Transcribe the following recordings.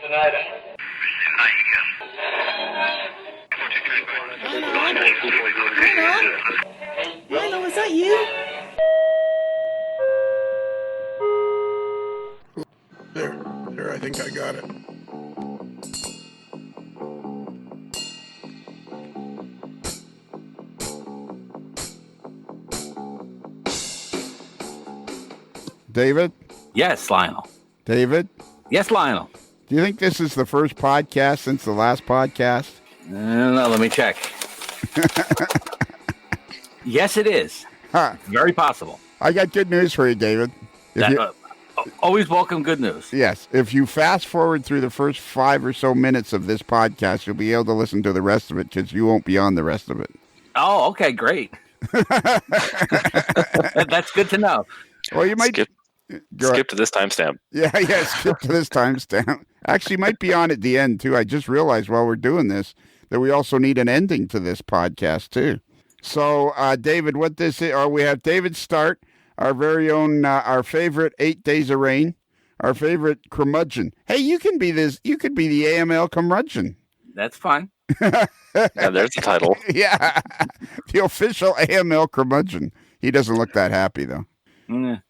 Schneider. Lionel, is that you? There, I think I got it. David? Yes, Lionel. David? Yes, Lionel. Do you think this is the first podcast since the last podcast? No, let me check. Yes, it is. Huh. Very possible. I got good news for you, David. Always welcome good news. Yes. If you fast forward through the first 5 or so minutes of this podcast, you'll be able to listen to the rest of it because you won't be on the rest of it. Oh, okay, great. That's good to know. Well, you might skip to this timestamp. Yeah, skip to this timestamp. Actually, might be on at the end, too. I just realized while we're doing this that we also need an ending to this podcast, too. So, David, what this is, we have David Start, our very own, our favorite 8 Days of Rain, our favorite curmudgeon. Hey, you can be this. You could be the AML curmudgeon. That's fine. Yeah, there's the title. Yeah, the official AML curmudgeon. He doesn't look that happy, though. I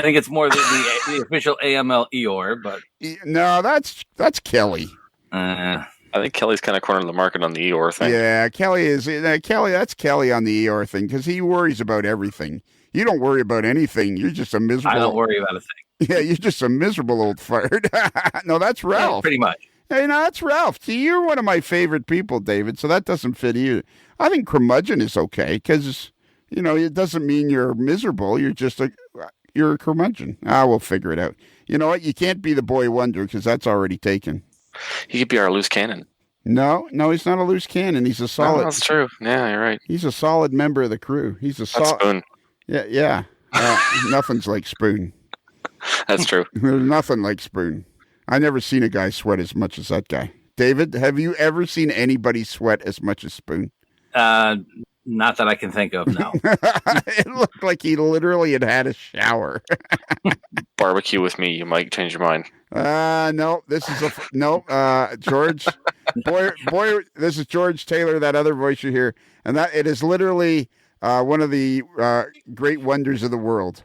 think it's more the official AML Eeyore, but no, that's Kelly. I think Kelly's kind of cornered the market on the Eeyore thing. Yeah, Kelly is Kelly. That's Kelly on the Eeyore thing because he worries about everything. You don't worry about anything. You're just a miserable. I don't worry about a thing. Yeah, you're just a miserable old fart. No, that's Ralph. Yeah, pretty much. Hey, no, that's Ralph. See, you're one of my favorite people, David. So that doesn't fit either. I think curmudgeon is okay because it doesn't mean you're miserable. You're a curmudgeon. We'll figure it out. You know what? You can't be the boy wonder because that's already taken. He could be our loose cannon. No, he's not a loose cannon. He's a solid. No, that's true. Yeah, you're right. He's a solid member of the crew. He's a solid. Spoon. Yeah. Nothing's like Spoon. That's true. There's nothing like Spoon. I never seen a guy sweat as much as that guy. David, have you ever seen anybody sweat as much as Spoon? Not that I can think of, no. It looked like he literally had a shower. Barbecue with me, you might change your mind. No, this is George. Boy, this is George Taylor, that other voice you hear. And that it is literally one of the great wonders of the world.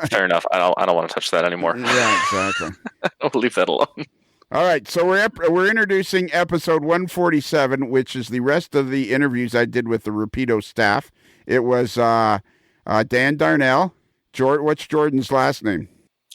Fair enough. I don't want to touch that anymore. Yeah, exactly. I'll leave that alone. All right, so we're introducing episode 147, which is the rest of the interviews I did with the Rapido staff. It was Dan Darnell. What's Jordan's last name?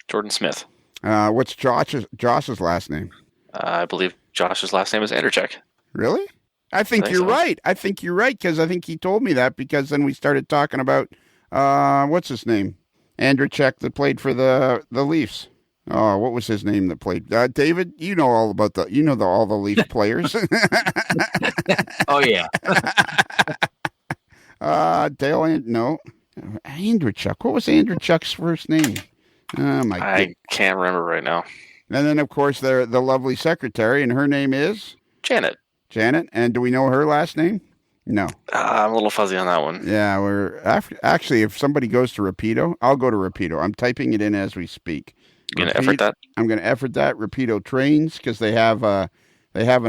Jordan Smith. What's Josh's last name? I believe Josh's last name is Anderchek. Really? I think you're right. I think you're right because I think he told me that because then we started talking about what's his name? Anderchek that played for the Leafs. Oh, what was his name that played? David, you know all about all the Leaf players. Oh yeah. Andrechuk. What was Andrechuk's first name? Oh my! I can't remember right now. And then, of course, the lovely secretary, and her name is Janet. Janet, and do we know her last name? No. I'm a little fuzzy on that one. Yeah, actually, if somebody goes to Rapido, I'll go to Rapido. I'm typing it in as we speak. You gonna effort that? I'm gonna effort that. Rapido Trains because they have an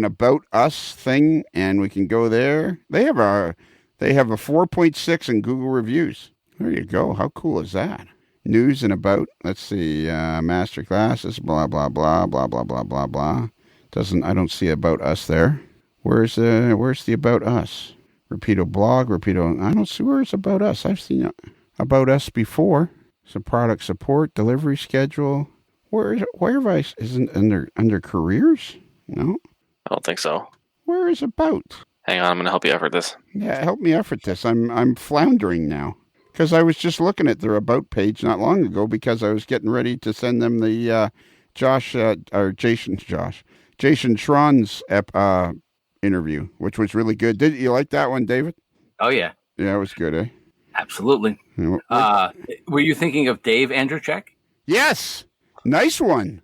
About Us thing, and we can go there. They have a 4.6 in Google reviews. There you go. How cool is that? News and about. Let's see. Master classes. Blah blah blah blah blah blah blah blah. I don't see About Us there. Where's the About Us? Rapido blog. Rapido. I don't see where's About Us. I've seen About Us before. Some product support, delivery schedule. Where have I? Isn't under careers? No, I don't think so. Where is About? Hang on, I'm going to help you effort this. Yeah, help me effort this. I'm floundering now because I was just looking at their About page not long ago because I was getting ready to send them the Jason Shron's interview, which was really good. Did you like that one, David? Oh yeah. Yeah, it was good, eh? Absolutely. Were you thinking of Dave Andrechek? Yes. Nice one.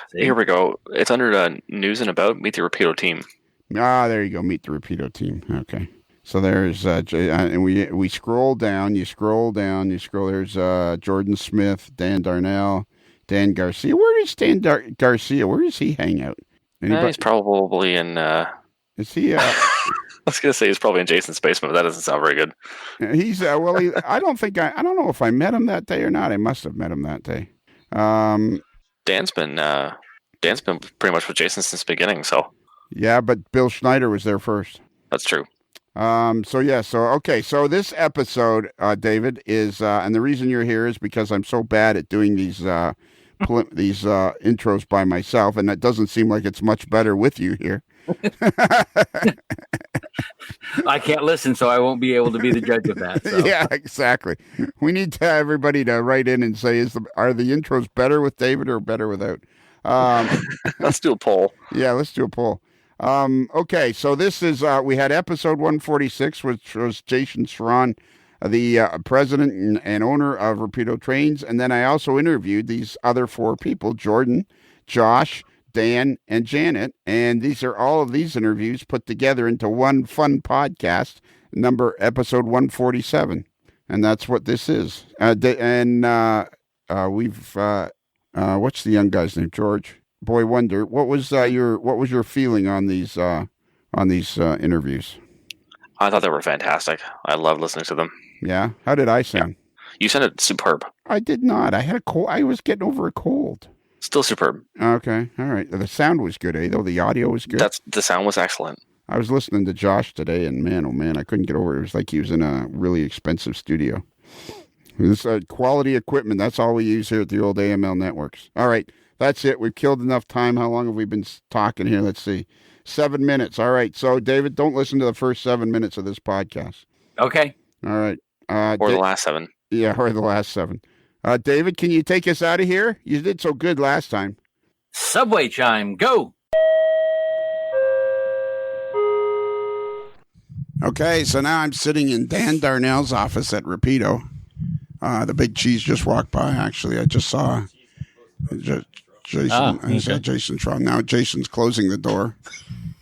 See? Here we go. It's under news and about. Meet the Rapido team. There you go. Meet the Rapido team. Okay. So there's and we scroll down. You scroll down. There's Jordan Smith, Dan Darnell, Dan Garcia. Where is Dan Garcia? Where does he hang out? He's probably in... Is he... I was going to say he's probably in Jason's basement, but that doesn't sound very good. He's... I don't know if I met him that day or not. I must have met him that day. Dan's been pretty much with Jason since the beginning, so... Yeah, but Bill Schneider was there first. That's true. So this episode, David, is, and the reason you're here is because I'm so bad at doing these intros by myself, and it doesn't seem like it's much better with you here. I can't listen, so I won't be able to be the judge of that. So. Yeah, exactly. We need everybody to write in and say, are the intros better with David or better without? Let's do a poll. Yeah, let's do a poll. Okay, so this is, we had episode 146, which was Jason Shron, the president and owner of Rapido Trains. And then I also interviewed these other four people, Jordan, Josh, Dan, and Janet. And these are all of these interviews put together into one fun podcast, episode 147. And that's what this is. What's the young guy's name? George? Boy Wonder. What was your feeling on these interviews? I thought they were fantastic. I love listening to them. Yeah. How did I sound? Yeah. You sounded superb. I did not. I had a cold. I was getting over a cold. Still superb. Okay. All right. The sound was good, though the audio was good. The sound was excellent. I was listening to Josh today, and man, oh man, I couldn't get over it. It was like he was in a really expensive studio. This quality equipment. That's all we use here at the old AML Networks. All right. That's it. We've killed enough time. How long have we been talking here? Let's see. 7 minutes. All right. So, David, don't listen to the first 7 minutes of this podcast. Okay. All right. Or the last 7. Yeah, or the last 7. David, can you take us out of here? You did so good last time. Subway chime, go! Okay, so now I'm sitting in Dan Darnell's office at Rapido. The big cheese just walked by, actually. I just saw... Jason, Jason Shron. Now Jason's closing the door.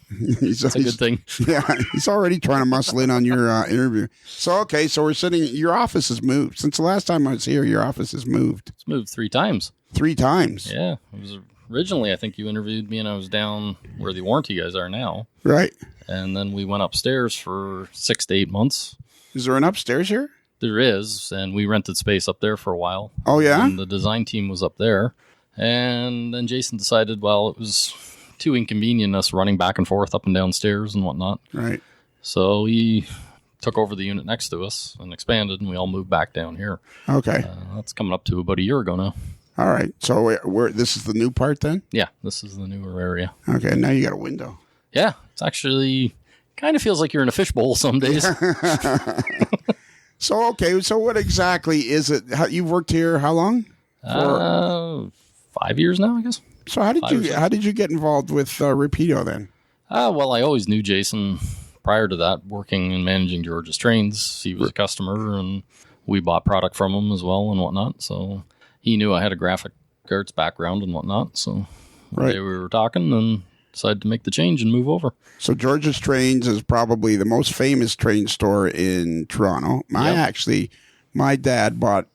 That's a good thing. Yeah, he's already trying to muscle in on your interview. So we're sitting. Your office has moved since the last time I was here. Your office has moved. It's moved 3 times. 3 times. Yeah, it was originally. I think you interviewed me, and I was down where the warranty guys are now. Right. And then we went upstairs for 6 to 8 months. Is there an upstairs here? There is, and we rented space up there for a while. Oh yeah. And the design team was up there. And then Jason decided, well, it was too inconvenient us running back and forth up and down stairs and whatnot. Right. So he took over the unit next to us and expanded, and we all moved back down here. Okay. That's coming up to about a year ago now. All right. So this is the new part then? Yeah, this is the newer area. Okay. Now you got a window. Yeah, it's actually kind of feels like you're in a fishbowl some days. So what exactly is it? You've worked here how long? 5 years now, I guess. So how did you get involved with Rapido then? Well, I always knew Jason prior to that, working and managing George's Trains. He was a customer, and we bought product from him as well and whatnot. So he knew I had a graphic arts background and whatnot. So one day we were talking and decided to make the change and move over. So George's Trains is probably the most famous train store in Toronto. My dad bought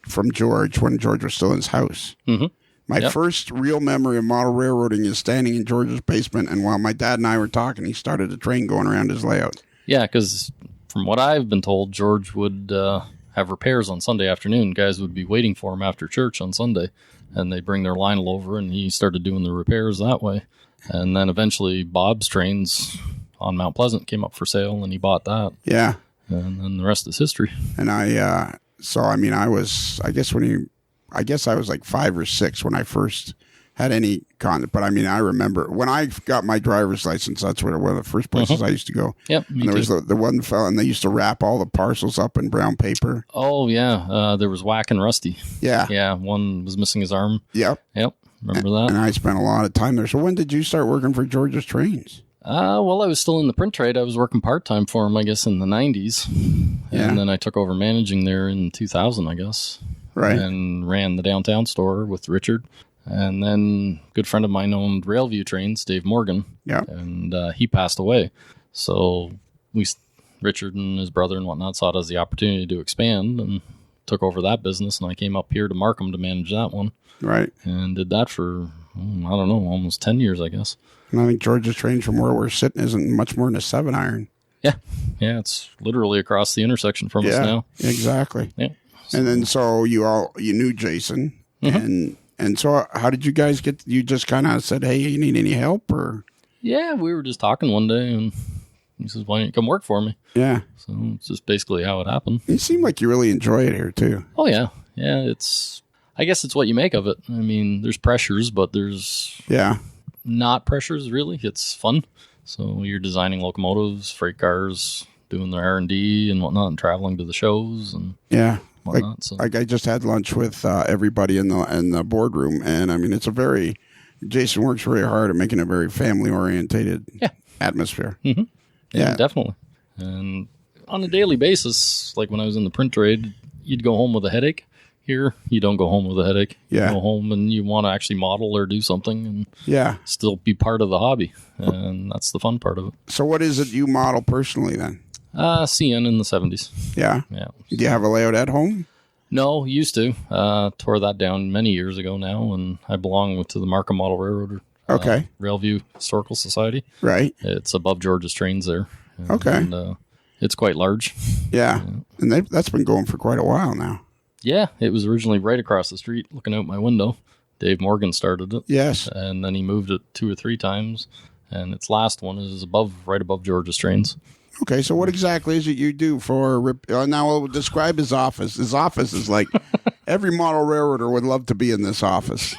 from George when George was still in his house. Mm-hmm. My first real memory of model railroading is standing in George's basement, and while my dad and I were talking, he started a train going around his layout. Yeah, because from what I've been told, George would have repairs on Sunday afternoon. Guys would be waiting for him after church on Sunday, and they bring their Lionel over, and he started doing the repairs that way. And then eventually Bob's Trains on Mount Pleasant came up for sale, and he bought that. Yeah. And then the rest is history. And I was like 5 or 6 when I first had any contact. But I remember when I got my driver's license, that's one of the first places I used to go. Yep. And there was the one fella, and they used to wrap all the parcels up in brown paper. Oh, yeah. There was Whack and Rusty. Yeah. Yeah. One was missing his arm. Yep. Remember that? And I spent a lot of time there. So when did you start working for George's Trains? Well, I was still in the print trade. I was working part-time for him, I guess, in the 90s. And then I took over managing there in 2000, I guess. Right. And ran the downtown store with Richard. And then a good friend of mine owned Railview Trains, Dave Morgan. Yeah. And he passed away. So Richard and his brother and whatnot saw it as the opportunity to expand and took over that business, and I came up here to Markham to manage that one. Right. And did that for, I don't know, almost 10 years, I guess. And I think George's Trains from where we're sitting isn't much more than a 7-iron. Yeah. Yeah, it's literally across the intersection from us now. Exactly. Yeah. And then so you knew Jason. And so how did you guys get, you just kind of said, hey, you need any help or? Yeah, we were just talking one day, and he says, why don't you come work for me? Yeah. So it's just basically how it happened. You seem like you really enjoy it here, too. Oh, yeah. Yeah, I guess it's what you make of it. I mean, there's pressures, but there's not pressures, really. It's fun. So you're designing locomotives, freight cars, doing their R&D and whatnot, and traveling to the shows and whatnot. Like I just had lunch with everybody in the boardroom, and I mean, Jason works really hard at making a very family-orientated atmosphere. Mm-hmm. Yeah, definitely. And on a daily basis, like when I was in the print trade, you'd go home with a headache. Here, you don't go home with a headache. You go home and you want to actually model or do something and still be part of the hobby. And that's the fun part of it. So what is it you model personally then? CN in the 70s. Yeah? Yeah. Do you have a layout at home? No, used to. Tore that down many years ago now, and I belong to the Markham Model Railroader. Railview Historical Society. Right. It's above George's Trains there. And, it's quite large. Yeah. And that's been going for quite a while now. Yeah, it was originally right across the street looking out my window. Dave Morgan started it. Yes. And then he moved it 2 or 3 times. And its last one is right above George's Trains. Okay, so what exactly is it you do for... now, I'll describe his office. His office is like every model railroader would love to be in this office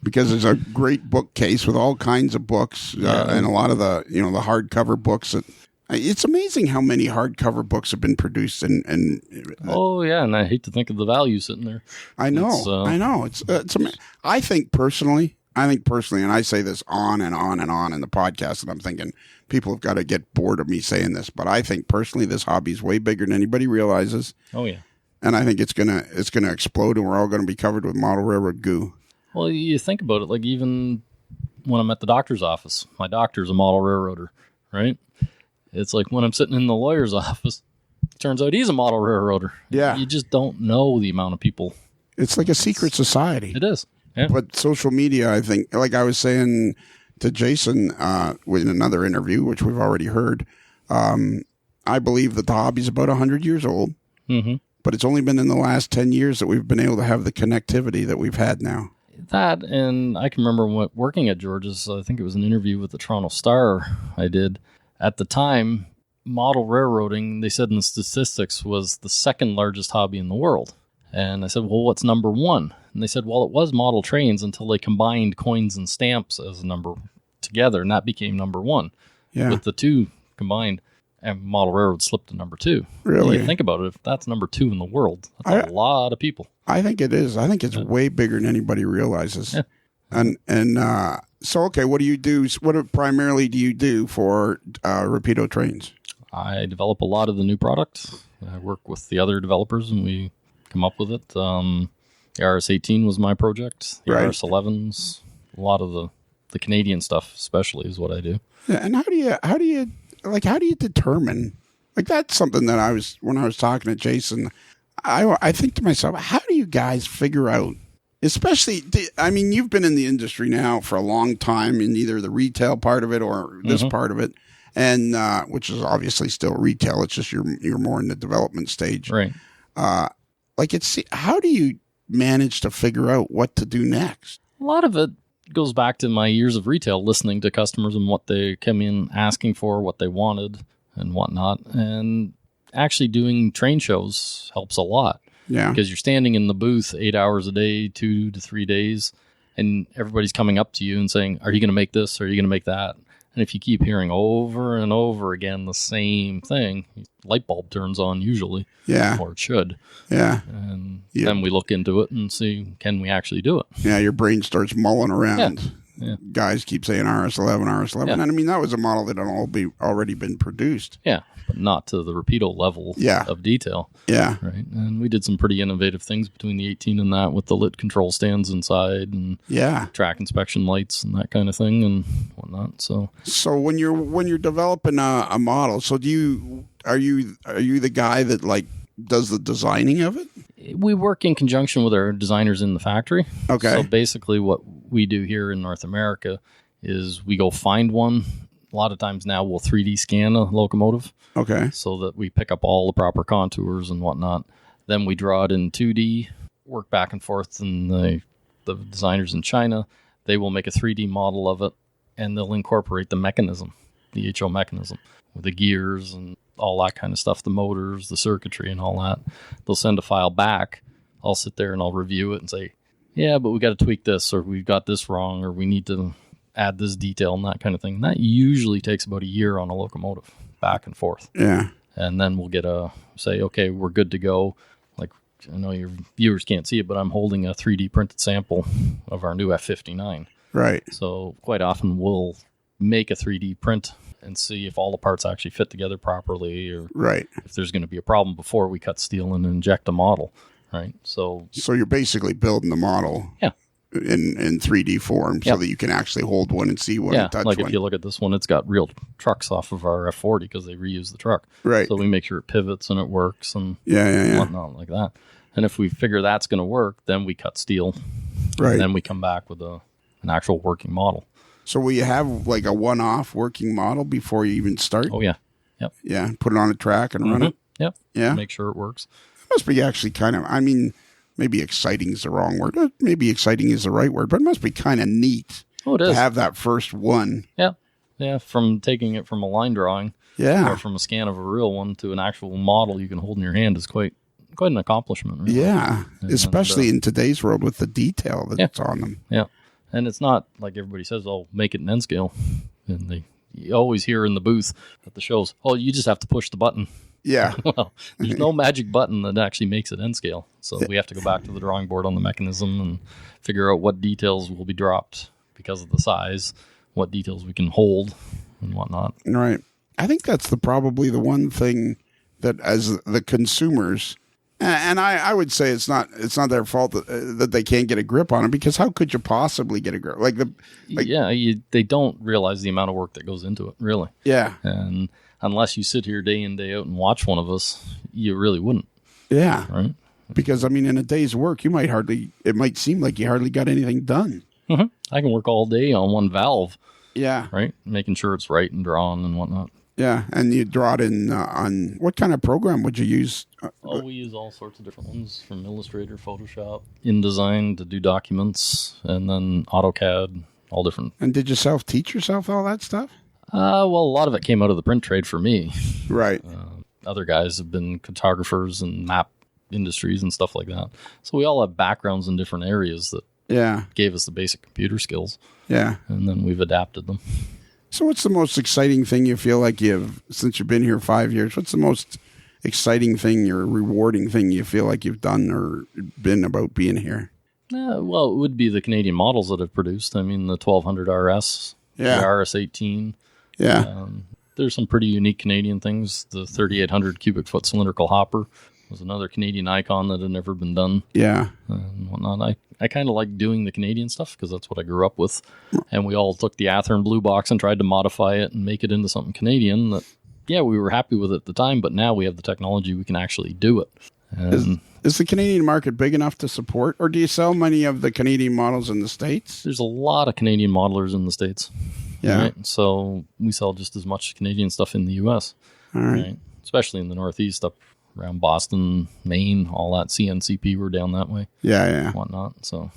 because there's a great bookcase with all kinds of books and a lot of the hardcover books. It's amazing how many hardcover books have been produced. And I hate to think of the value sitting there. I know. I think personally, and I say this on and on and on in the podcast, and I'm thinking people have got to get bored of me saying this, but I think personally this hobby is way bigger than anybody realizes. Oh, yeah. And I think it's gonna explode, and we're all going to be covered with model railroad goo. Well, you think about it, like even when I'm at the doctor's office, my doctor's a model railroader, right? It's like when I'm sitting in the lawyer's office, it turns out he's a model railroader. Yeah. You just don't know the amount of people. It's like a secret society. It is. Yeah. But social media, I think, like I was saying to Jason in another interview, which we've already heard, I believe that the hobby's about 100 years old. Mm-hmm. But it's only been in the last 10 years that we've been able to have the connectivity that we've had now. That, and I can remember working at George's, I think it was an interview with the Toronto Star I did. At the time, model railroading, they said in the statistics, was the second largest hobby in the world. And I said, well, what's number one? And they said, well, it was model trains until they combined coins and stamps as a number together, and that became number one. Yeah. With the two combined, and model railroad slipped to number two. Really? You think about it, if that's number two in the world, that's a lot of people. I think it is. I think it's way bigger than anybody realizes. Yeah. And so, okay, what do you do? What primarily do you do for Rapido Trains? I develop a lot of the new product. I work with the other developers, and we come up with it. The RS-18 was my project. The RS-11s, a lot of the Canadian stuff, especially, is what I do. Yeah, and how do you determine? Like, that's something that when I was talking to Jason, I think to myself, how do you guys figure out? Especially, I mean, you've been in the industry now for a long time in either the retail part of it or this part of it, and which is obviously still retail. It's just you're more in the development stage, right? How do you manage to figure out what to do next? A lot of it goes back to my years of retail, listening to customers and what they came in asking for, what they wanted, and whatnot, and actually doing train shows helps a lot. Yeah. Because you're standing in the booth 8 hours a day, 2 to 3 days, and everybody's coming up to you and saying, are you going to make this? Are you going to make that? And if you keep hearing over and over again the same thing, light bulb turns on usually. Yeah. Or it should. Yeah. And then we look into it and see, can we actually do it? Yeah, your brain starts mulling around. Yeah. Yeah. Guys keep saying RS-11, RS-11. Yeah. And I mean, that was a model that had already been produced. Yeah, but not to the Rapido level of detail. Yeah. Right. And we did some pretty innovative things between the 18 and that, with the lit control stands inside and track inspection lights and that kind of thing and whatnot. So when you're developing a model, so are you the guy that like does the designing of it? We work in conjunction with our designers in the factory. Okay. So basically what we do here in North America is we go find one. A lot of times now we'll 3D scan a locomotive. Okay. So that we pick up all the proper contours and whatnot. Then we draw it in 2D, work back and forth, and the designers in China, they will make a 3D model of it, and they'll incorporate the mechanism, the HO mechanism, with the gears and all that kind of stuff, the motors, the circuitry, and all that. They'll send a file back. I'll sit there and I'll review it and say, yeah, but we got to tweak this, or we've got this wrong, or we need to add this detail and that kind of thing. And that usually takes about a year on a locomotive, back and forth. Yeah. And then we'll get say, okay, we're good to go. Like, I know your viewers can't see it, but I'm holding a 3D printed sample of our new F59. Right. So quite often we'll make a 3D print and see if all the parts actually fit together properly, or right. if there's going to be a problem before we cut steel and inject a model. Right. So you're basically building the model. Yeah. In 3D form, so that you can actually hold one and see one and touch like one. If you look at this one, it's got real trucks off of our F40 because they reuse the truck. Right. So we make sure it pivots and it works and yeah. whatnot like that. And if we figure that's going to work, then we cut steel. Right. And then we come back with an actual working model. So will you have like a one-off working model before you even start? Oh, yeah. Yep. Yeah, put it on a track and run it? Yep. Yeah. Make sure it works. It must be actually kind of, maybe exciting is the wrong word. Maybe exciting is the right word, but it must be kind of neat it is. to have that first one. Yeah. Yeah, from taking it from a line drawing or from a scan of a real one to an actual model you can hold in your hand is quite an accomplishment. Really. Yeah, especially in today's world with the detail that's on them. Yeah, and it's not like everybody says, oh, make it in N scale. And you always hear in the booth at the shows, oh, you just have to push the button. Yeah. Well, there's no magic button that actually makes it N scale. So we have to go back to the drawing board on the mechanism and figure out what details will be dropped because of the size, what details we can hold and whatnot. Right. I think that's probably the one thing that as the consumers, and I would say it's not their fault that they can't get a grip on it, because how could you possibly get a grip? They don't realize the amount of work that goes into it, really. Yeah. And unless you sit here day in, day out and watch one of us, you really wouldn't. Yeah. Right? Because, in a day's work, it might seem like you hardly got anything done. Mm-hmm. I can work all day on one valve. Yeah. Right? Making sure it's right and drawn and whatnot. Yeah. And you draw it in on what kind of program would you use? We use all sorts of different ones, from Illustrator, Photoshop, InDesign to do documents, and then AutoCAD, all different. And did you teach yourself all that stuff? Well, a lot of it came out of the print trade for me. Right. Other guys have been cartographers and map industries and stuff like that. So we all have backgrounds in different areas that gave us the basic computer skills. Yeah. And then we've adapted them. So what's the most exciting thing you feel like since you've been here 5 years, what's the most exciting thing or rewarding thing you feel like you've done or been about being here? Well, it would be the Canadian models that I've produced. The 1200 RS, the RS-18. Yeah. There's some pretty unique Canadian things. The 3800 cubic foot cylindrical hopper was another Canadian icon that had never been done. Yeah. And whatnot. I kind of like doing the Canadian stuff because that's what I grew up with. And we all took the Athearn blue box and tried to modify it and make it into something Canadian that, we were happy with it at the time, but now we have the technology, we can actually do it. Is the Canadian market big enough to support, or do you sell many of the Canadian models in the States? There's a lot of Canadian modelers in the States. Yeah. Right? So we sell just as much Canadian stuff in the U.S. All right. Especially in the Northeast, up around Boston, Maine, all that. CNCP, we're down that way. Yeah. Whatnot. So.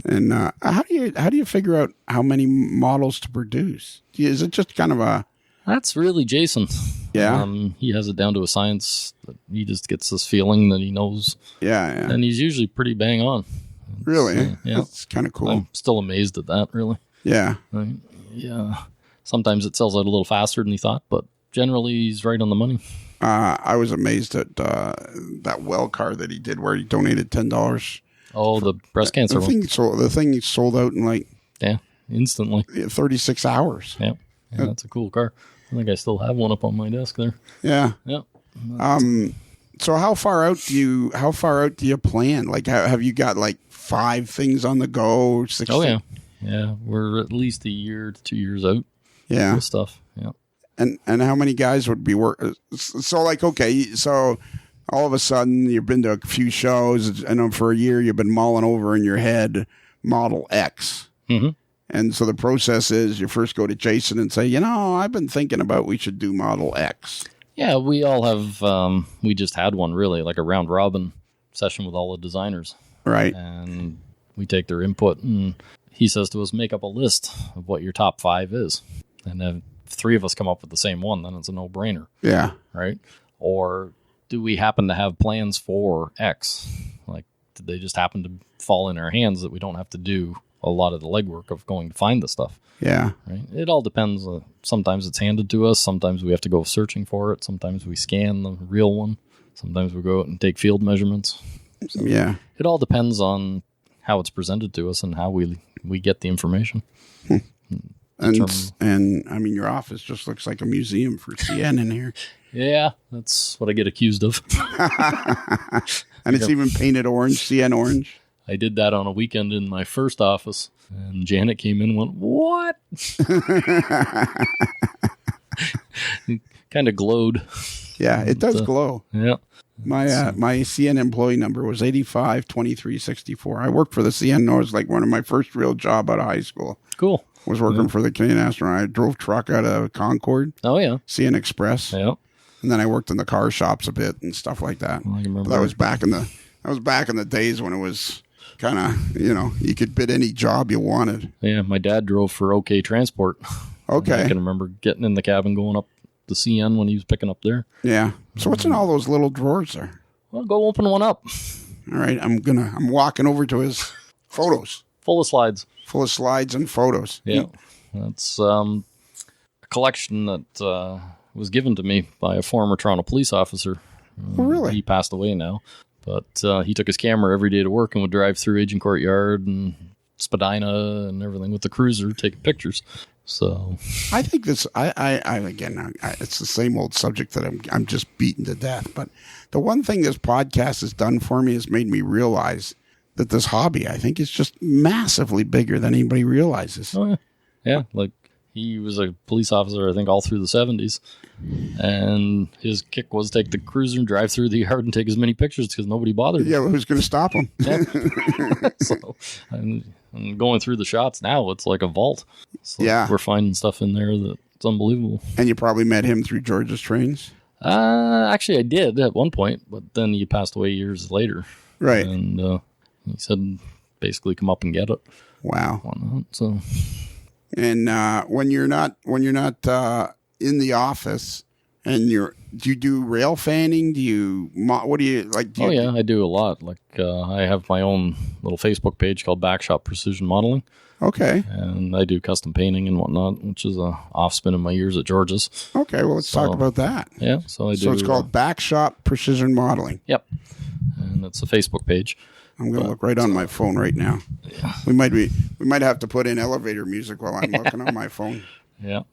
And how do you figure out how many models to produce? Is it just kind of a... That's really Jason. Yeah. He has it down to a science. He just gets this feeling that he knows. Yeah. And he's usually pretty bang on. Really? Yeah. That's kind of cool. I'm still amazed at that, really. Yeah. Yeah. Sometimes it sells out a little faster than he thought, but generally he's right on the money. I was amazed at that well car that he did where he donated $10. Oh, the breast cancer one. The thing sold out in instantly. 36 hours. Yeah. That's a cool car. I think I still have one up on my desk there. Yeah. Yeah. So how far out do you plan? Like, have you got 5 things on the go? 6? Oh yeah. Yeah. We're at least a year to 2 years out. Yeah. With stuff. Yeah. And how many guys would be work? So all of a sudden you've been to a few shows, and for a year you've been mulling over in your head Model X. Mm-hmm. And so the process is you first go to Jason and say, I've been thinking about we should do Model X. Yeah, we all have, we just had one really, like a round robin session with all the designers. Right. And we take their input, and he says to us, make up a list of what your top 5 is. And then if 3 of us come up with the same one, then it's a no-brainer. Yeah. Right? Or do we happen to have plans for X? Like, did they just happen to fall in our hands that we don't have to do a lot of the legwork of going to find the stuff? Yeah. Right? It all depends. Sometimes it's handed to us. Sometimes we have to go searching for it. Sometimes we scan the real one. Sometimes we go out and take field measurements. So yeah. It all depends on how it's presented to us and how we get the information. And I mean, your office just looks like a museum for CN in here. Yeah, that's what I get accused of. And it's even painted orange, CN orange. I did that on a weekend in my first office, and Janet came in and went, "What?" Kind of glowed. Yeah, it does glow. Yeah. My CN employee number was 852364. I worked for the CN North, like one of my first real job out of high school. Cool. Was working for the Canadian Astronaut. I drove truck out of Concord. Oh, yeah. CN Express. Yeah. And then I worked in the car shops a bit and stuff like that. Well, I can remember. That was back in the days when it was kind of, you could bid any job you wanted. Yeah, my dad drove for OK Transport. Okay. I can remember getting in the cab and going up the CN when he was picking up there. Yeah. So what's in all those little drawers there? Well, go open one up. All right. I'm walking over to his photos. Full of slides. Full of slides and photos. Yeah. That's a collection that was given to me by a former Toronto police officer. Oh, really? He passed away now. But he took his camera every day to work and would drive through Agent Courtyard and Spadina and everything with the cruiser, taking pictures. So I think this, it's the same old subject that I'm just beaten to death. But the one thing this podcast has done for me has made me realize that this hobby, I think, is just massively bigger than anybody realizes. Oh, yeah. Yeah, like he was a police officer, I think, all through the 70s. And his kick was take the cruiser and drive through the yard and take as many pictures because nobody bothered him. Yeah, who's going to stop him? Yeah. So, and going through the shots now, it's like a vault. So yeah. We're finding stuff in there that's unbelievable. And you probably met him through George's Trains? Actually, I did at one point, but then he passed away years later. Right. And he said, basically, come up and get it. Wow. Whatnot, so... And when you're not in the office, and do you do rail fanning? What do you like? Yeah, I do a lot. Like I have my own little Facebook page called Backshop Precision Modeling. Okay. And I do custom painting and whatnot, which is a offspin of my years at George's. Okay, well let's talk about that. Yeah, so I do. So it's called Backshop Precision Modeling. Yep. And it's a Facebook page. I'm going to look right on my phone right now. Yeah. We might have to put in elevator music while I'm looking on my phone. Yeah.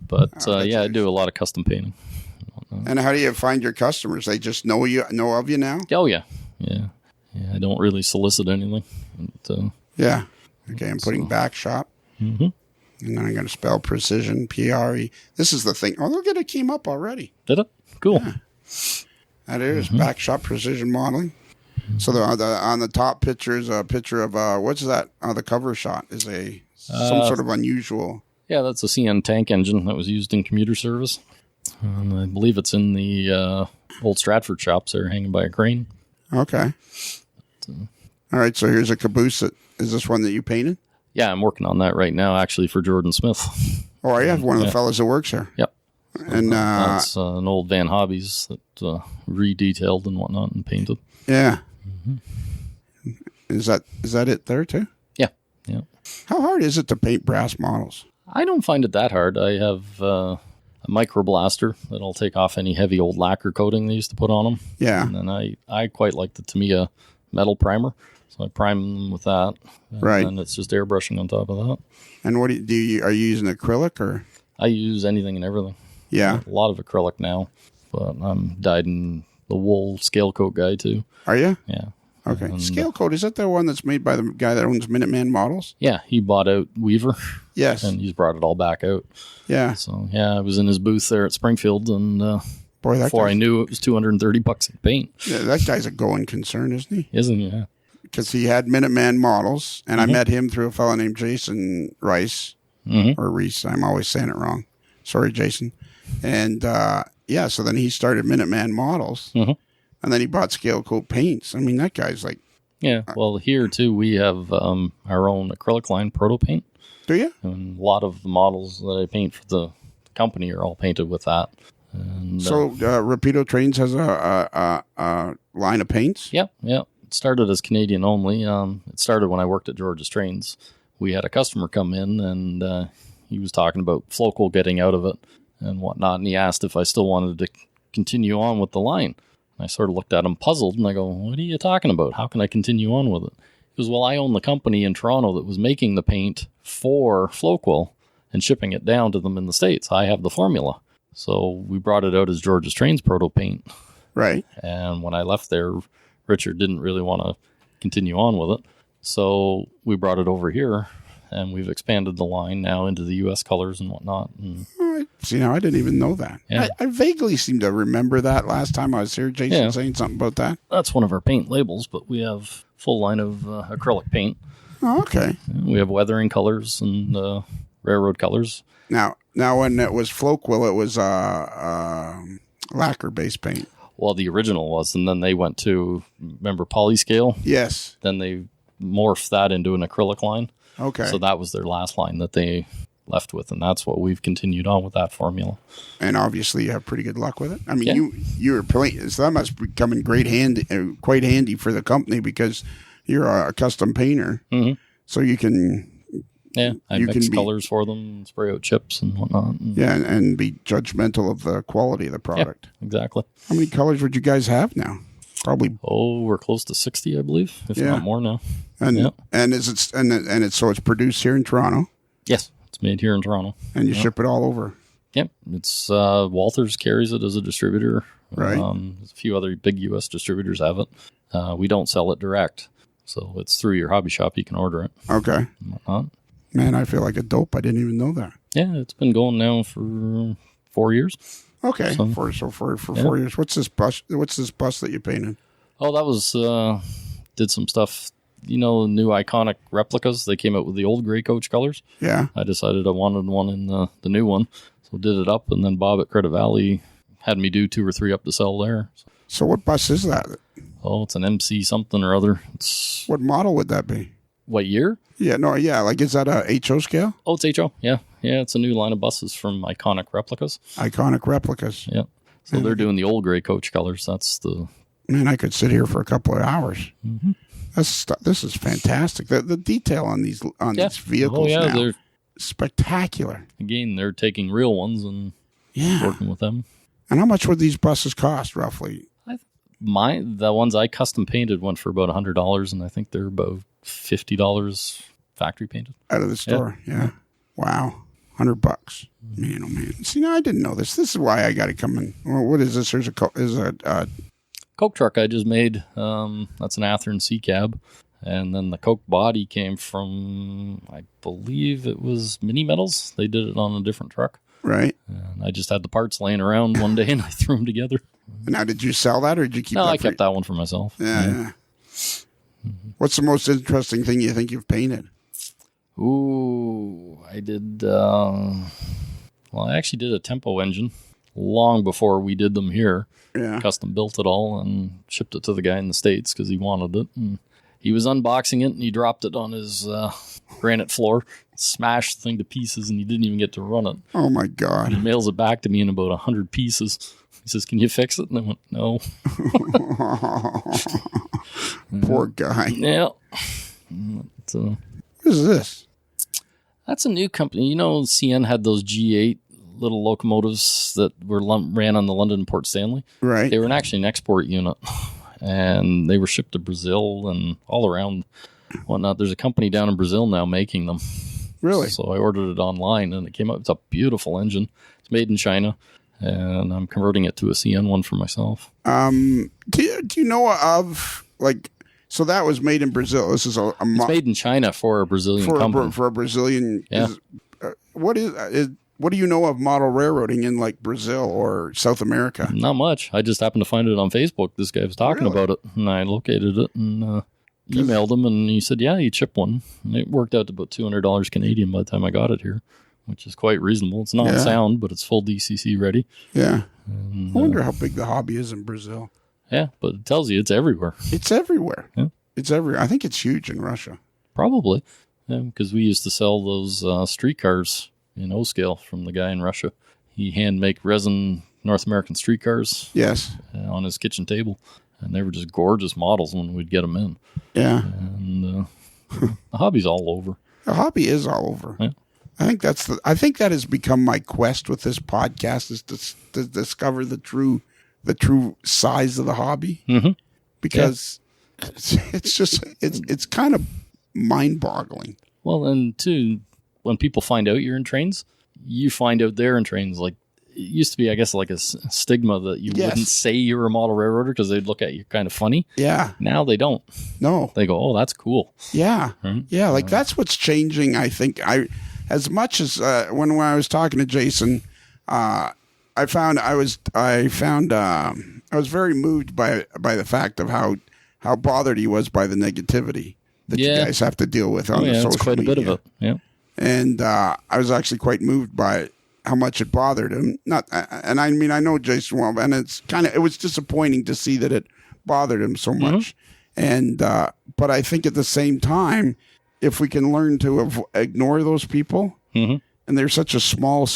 But I do a lot of custom painting. And how do you find your customers? They just know of you now? Oh, yeah. Yeah. Yeah, I don't really solicit anything. But, yeah. Okay, I'm putting Backshop. Mm-hmm. And then I'm going to spell precision, P-R-E. This is the thing. Oh, look at it came up already. Did it? Cool. Yeah. That is Backshop Precision Modeling. So on the top picture is a picture of what's that? The cover shot is some sort of unusual. Yeah, that's a CN tank engine that was used in commuter service. I believe it's in the old Stratford shops there, hanging by a crane. Okay. All right. So here's a caboose. Is this one that you painted? Yeah, I'm working on that right now, actually, for Jordan Smith. Oh, I have one of the fellas that works there. Yep. And that's an old Van Hobbies that re-detailed and whatnot and painted. Yeah. Mm-hmm. Is that it there too? Yeah. Yeah. How hard is it to paint brass models? I don't find it that hard. I have a microblaster that'll take off any heavy old lacquer coating they used to put on them. Yeah. And then I quite like the Tamiya metal primer. So I prime them with that. Right. And it's just airbrushing on top of that. And what are you using acrylic or? I use anything and everything. Yeah. A lot of acrylic now, but I'm dyed in the wool scale coat guy too. Are you? Yeah. Okay. And scale coat, is that the one that's made by the guy that owns Minuteman Models? Yeah, he bought out Weaver. Yes. And he's brought it all back out. Yeah. So, yeah, I was in his booth there at Springfield and Boy, before I knew it was $230 in paint. Yeah, that guy's a going concern, isn't he? Isn't he? Yeah. Because he had Minuteman models, and I met him through a fellow named Jason Rice, or Reese. I'm always saying it wrong. Sorry, Jason. And so then he started Minuteman models, and then he bought Scale Coat paints. I mean, that guy's like... Yeah, well, here, too, we have our own acrylic line proto paint. Do you? And a lot of the models that I paint for the company are all painted with that. And, so Rapido Trains has a line of paints? Yeah. It started as Canadian only. It started when I worked at George's Trains. We had a customer come in, and he was talking about Flocal getting out of it and whatnot, and he asked if I still wanted to continue on with the line. I sort of looked at him puzzled, and I go, what are you talking about? How can I continue on with it? He goes, well, I own the company in Toronto that was making the paint for Floquil and shipping it down to them in the States. I have the formula. So we brought it out as George's Trains proto paint. Right. And when I left there, Richard didn't really want to continue on with it. So we brought it over here, and we've expanded the line now into the U.S. colors and whatnot. And see, now I didn't even know that. Yeah. I vaguely seem to remember that last time I was here, Jason saying something about that. That's one of our paint labels, but we have full line of acrylic paint. Oh, okay. We have weathering colors and railroad colors. Now when it was Floquil, it was lacquer-based paint. Well, the original was, and then they went to, remember Polyscale? Yes. Then they morphed that into an acrylic line. Okay. So that was their last line that they left with, and that's what we've continued on with that formula. And obviously you have pretty good luck with it. I mean, you're playing, so that must be coming quite handy for the company because you're a custom painter. Mm-hmm. So you can... Yeah, I mix colors for them, spray out chips and whatnot. And be judgmental of the quality of the product. Yeah, exactly. How many colors would you guys have now? Probably. Oh, we're close to 60, I believe, if not more now. And it's produced here in Toronto. Yes, it's made here in Toronto. And you ship it all over. Yep, it's Walters carries it as a distributor. Right. A few other big U.S. distributors have it. We don't sell it direct, so it's through your hobby shop. You can order it. Okay. And whatnot. Man, I feel like a dope. I didn't even know that. Yeah, it's been going now for 4 years. Okay, for 4 years. What's this bus that you painted? Oh, that was did some stuff. You know, new iconic replicas. They came out with the old gray coach colors. Yeah. I decided I wanted one in the new one, so did it up, and then Bob at Credit Valley had me do 2 or 3 up to sell there. So what bus is that? Oh, it's an MC something or other. What model would that be? What year? Yeah, like, is that a HO scale? Oh, it's HO, yeah. Yeah, it's a new line of buses from Iconic Replicas. Iconic Replicas. Yeah. So they're doing the old gray coach colors. That's the... Man, I could sit here for a couple of hours. Mm-hmm. This is fantastic. The detail on these vehicles now, they're spectacular. Again, they're taking real ones and working with them. And how much would these buses cost, roughly? The ones I custom painted went for about $100, and I think they're about $50 factory painted. Out of the store, yeah. Wow. $100. Man, oh man. See, now I didn't know this. This is why I got to come in. Well, what is this? There's a Coke truck I just made. That's an Athearn C cab. And then the Coke body came from, I believe it was Mini Metals. They did it on a different truck. Right. And I just had the parts laying around one day and I threw them together. Now, did you sell that or did you keep that? No, I kept that one for myself. Yeah. Mm-hmm. What's the most interesting thing you think you've painted? Ooh, I did, I actually did a Tempo engine long before we did them here. Yeah. Custom built it all and shipped it to the guy in the States because he wanted it. And he was unboxing it and he dropped it on his granite floor, smashed the thing to pieces, and he didn't even get to run it. Oh, my God. He mails it back to me in about 100 pieces. He says, "Can you fix it?" And I went, "No." Poor guy. Yeah. What is this? That's a new company. You know, CN had those G8 little locomotives that ran on the London and Port Stanley. Right. They were actually an export unit, and they were shipped to Brazil and all around whatnot. There's a company down in Brazil now making them. Really? So I ordered it online, and it came out. It's a beautiful engine. It's made in China, and I'm converting it to a CN one for myself. Do you know of, like, so that was made in Brazil. This is it's made in China for a Brazilian company. For a Brazilian. Yeah. what do you know of model railroading in like Brazil or South America? Not much. I just happened to find it on Facebook. This guy was talking about it, and I located it and emailed him, and he said, yeah, he chipped one. And it worked out to about $200 Canadian by the time I got it here, which is quite reasonable. It's not sound, but it's full DCC ready. Yeah. And, I wonder how big the hobby is in Brazil. Yeah, but it tells you it's everywhere. It's everywhere. Yeah. It's everywhere. I think it's huge in Russia. Probably. Yeah, because we used to sell those streetcars in O-scale from the guy in Russia. He hand make resin North American streetcars. Yes. On his kitchen table. And they were just gorgeous models when we'd get them in. Yeah. And the hobby's all over. The hobby is all over. Yeah. I think that has become my quest with this podcast, is to discover the true size of the hobby. Mm-hmm. Because it's kind of mind-boggling. Well, and too, when people find out you're in trains, you find out they're in trains. Like, it used to be, I guess, like a stigma that you wouldn't say you were a model railroader because they'd look at you kind of funny. Yeah. Now they don't. No. They go, oh, that's cool. Yeah. Right? Yeah, like that's what's changing, I think. As much as when I was talking to Jason, I was very moved by the fact of how bothered he was by the negativity that you guys have to deal with on the social it's quite media. a bit of it. Yeah. And I was actually quite moved by how much it bothered him. And I mean, I know Jason well, and it was disappointing to see that it bothered him so much. And but I think at the same time, if we can learn to ignore those people, and they're such a small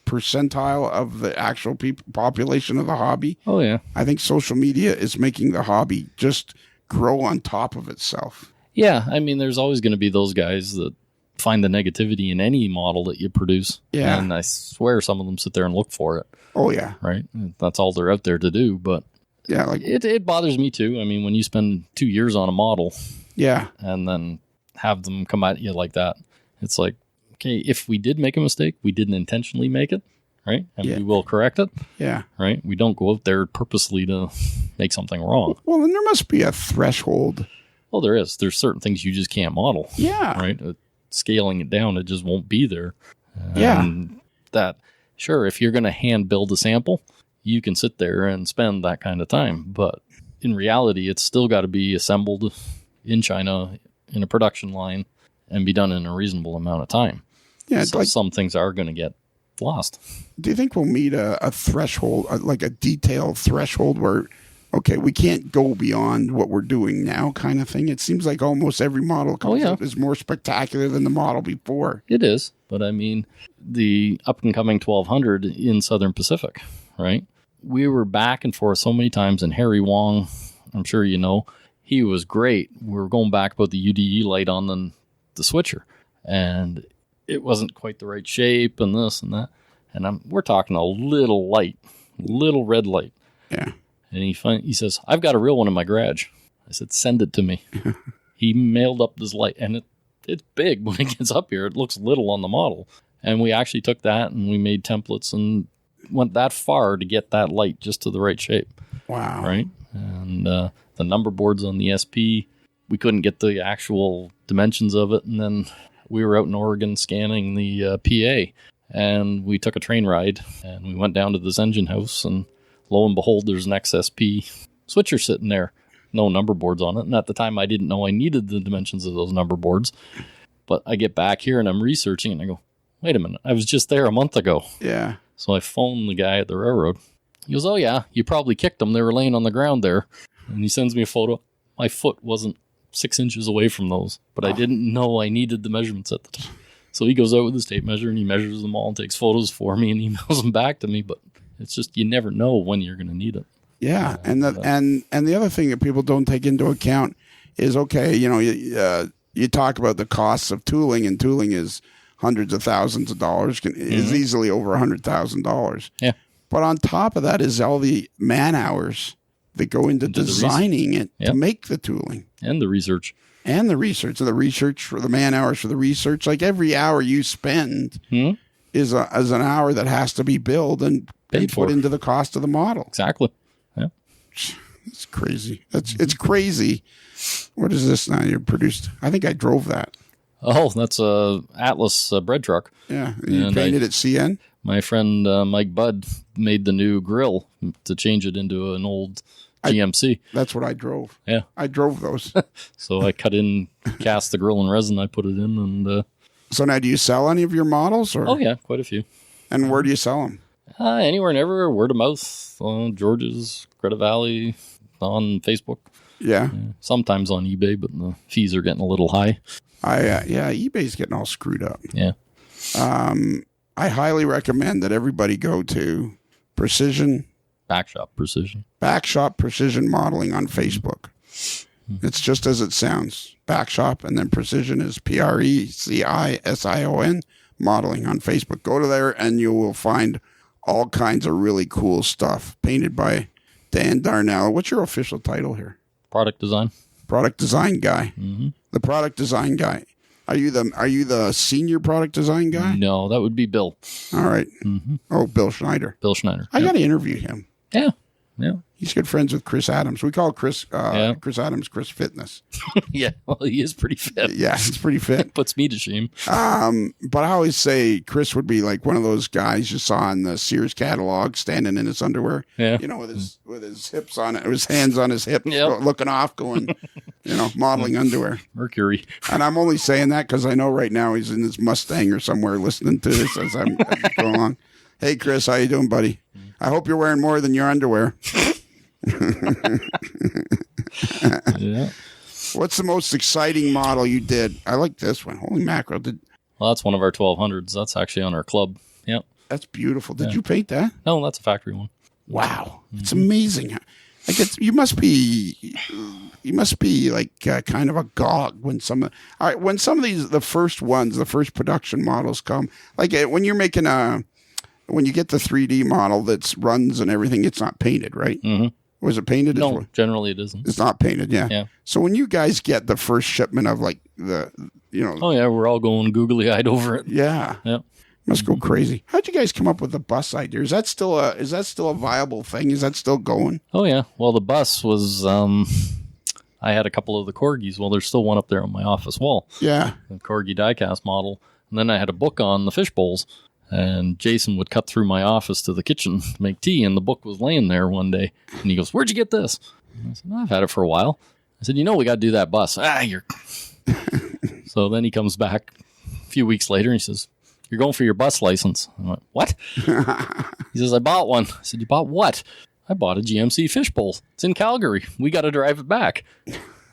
percentile of the actual population of the hobby. Oh yeah. I think social media is making the hobby just grow on top of itself. Yeah, I mean, there's always going to be those guys that find the negativity in any model that you produce. Yeah. And I swear some of them sit there and look for it. Oh, yeah. Right? That's all they're out there to do. But yeah, like it bothers me too. I mean, when you spend 2 years on a model and then have them come at you like that, it's like, okay, if we did make a mistake, we didn't intentionally make it, right? And we will correct it. Yeah. Right? We don't go out there purposely to make something wrong. Well, then there must be a threshold. Well, there is. There's certain things you just can't model. Yeah. Right? Scaling it down, it just won't be there. And that, sure, if you're going to hand build a sample, you can sit there and spend that kind of time. But in reality, it's still got to be assembled in China in a production line and be done in a reasonable amount of time. Yeah. So some things are going to get lost. Do you think we'll meet a threshold, like a detailed threshold where, okay, we can't go beyond what we're doing now kind of thing? It seems like almost every model comes out is more spectacular than the model before. It is. But I mean, the up-and-coming 1200 in Southern Pacific, right? We were back and forth so many times, and Harry Wong, I'm sure you know, he was great. We were going back about the UDE light on the switcher, and it wasn't quite the right shape and this and that. And we're talking a little light, little red light. Yeah. And he says, I've got a real one in my garage. I said, send it to me. He mailed up this light, and it's big when it gets up here. It looks little on the model. And we actually took that and we made templates and went that far to get that light just to the right shape. Wow. Right? And the number boards on the SP, we couldn't get the actual dimensions of it. And then we were out in Oregon scanning the PA, and we took a train ride, and we went down to this engine house, and lo and behold, there's an XSP switcher sitting there. No number boards on it. And at the time, I didn't know I needed the dimensions of those number boards. But I get back here, and I'm researching, and I go, wait a minute, I was just there a month ago. Yeah. So I phoned the guy at the railroad. He goes, oh, yeah, you probably kicked them. They were laying on the ground there. And he sends me a photo. My foot wasn't 6 inches away from those, but I didn't know I needed the measurements at the time. So he goes out with his tape measure, and he measures them all and takes photos for me and emails them back to me. But it's just, you never know when you're going to need it. Yeah. And the other thing that people don't take into account is, okay, you know, you talk about the costs of tooling, and tooling is hundreds of thousands of dollars, is easily over $100,000. Yeah. But on top of that is all the man hours that go into designing it to make the tooling. And the research. And the research. And the research for the man hours for the research. Like every hour you spend is an hour that has to be billed and put into the cost of the model. Exactly. Yeah. It's crazy. It's crazy. What is this now you produced? I think I drove that. Oh, that's a Atlas bread truck. Yeah. You painted it CN? My friend Mike Budd made the new grill to change it into an old GMC. That's what I drove. Yeah. I drove those. So I cast the grill in resin, I put it in, and... So now do you sell any of your models? Or? Oh, yeah, quite a few. And where do you sell them? Anywhere and everywhere, word of mouth, George's, Greta Valley, on Facebook. Yeah. Sometimes on eBay, but the fees are getting a little high. eBay's getting all screwed up. Yeah. I highly recommend that everybody go to Precision Backshop Precision Modeling on Facebook. It's just as it sounds. Backshop, and then Precision is Precision Modeling on Facebook. Go to there and you will find all kinds of really cool stuff painted by Dan Darnell. What's your official title here? Product design Guy. Mm-hmm. The product design guy. Are you the senior product design guy? No, that would be Bill. All right. Mm-hmm. Oh, Bill Schneider. I got to interview him. Yeah. He's good friends with Chris Adams. We call Chris Adams Chris Fitness. Yeah, well, he is pretty fit. Yeah, he's pretty fit. Puts me to shame. But I always say Chris would be like one of those guys you saw in the Sears catalog standing in his underwear. Yeah. With his hips on it, his hands on his hip, looking off, going, modeling underwear. Mercury. And I'm only saying that because I know right now he's in his Mustang or somewhere listening to this as I'm going along. Hey, Chris, how you doing, buddy? I hope you're wearing more than your underwear. Yeah. What's the most exciting model you did? I like this one. Holy mackerel. Well, that's one of our 1200s. That's actually on our club. Yep. That's beautiful. Did you paint that? No, that's a factory one. Wow. It's amazing. You must be like kind of a gog when some of these, the first production models come, like when you're making when you get the 3D model that runs and everything, it's not painted, right? Mm-hmm. Was it painted? No, generally it isn't. It's not painted, yeah. So when you guys get the first shipment of like Oh yeah, we're all going googly-eyed over it. Yeah. Yep. Must go crazy. How'd you guys come up with the bus idea? Is that still a viable thing? Is that still going? Oh yeah. Well, the bus was, I had a couple of the Corgis. Well, there's still one up there on my office wall. Yeah. The Corgi diecast model. And then I had a book on the fish bowls. And Jason would cut through my office to the kitchen to make tea, and the book was laying there one day. And he goes, "Where'd you get this?" And I said, "I've had it for a while." I said, "We got to do that bus." So then he comes back a few weeks later and he says, "You're going for your bus license." I went, "What?" He says, "I bought one." I said, "You bought what?" "I bought a GMC fishbowl. It's in Calgary. We got to drive it back."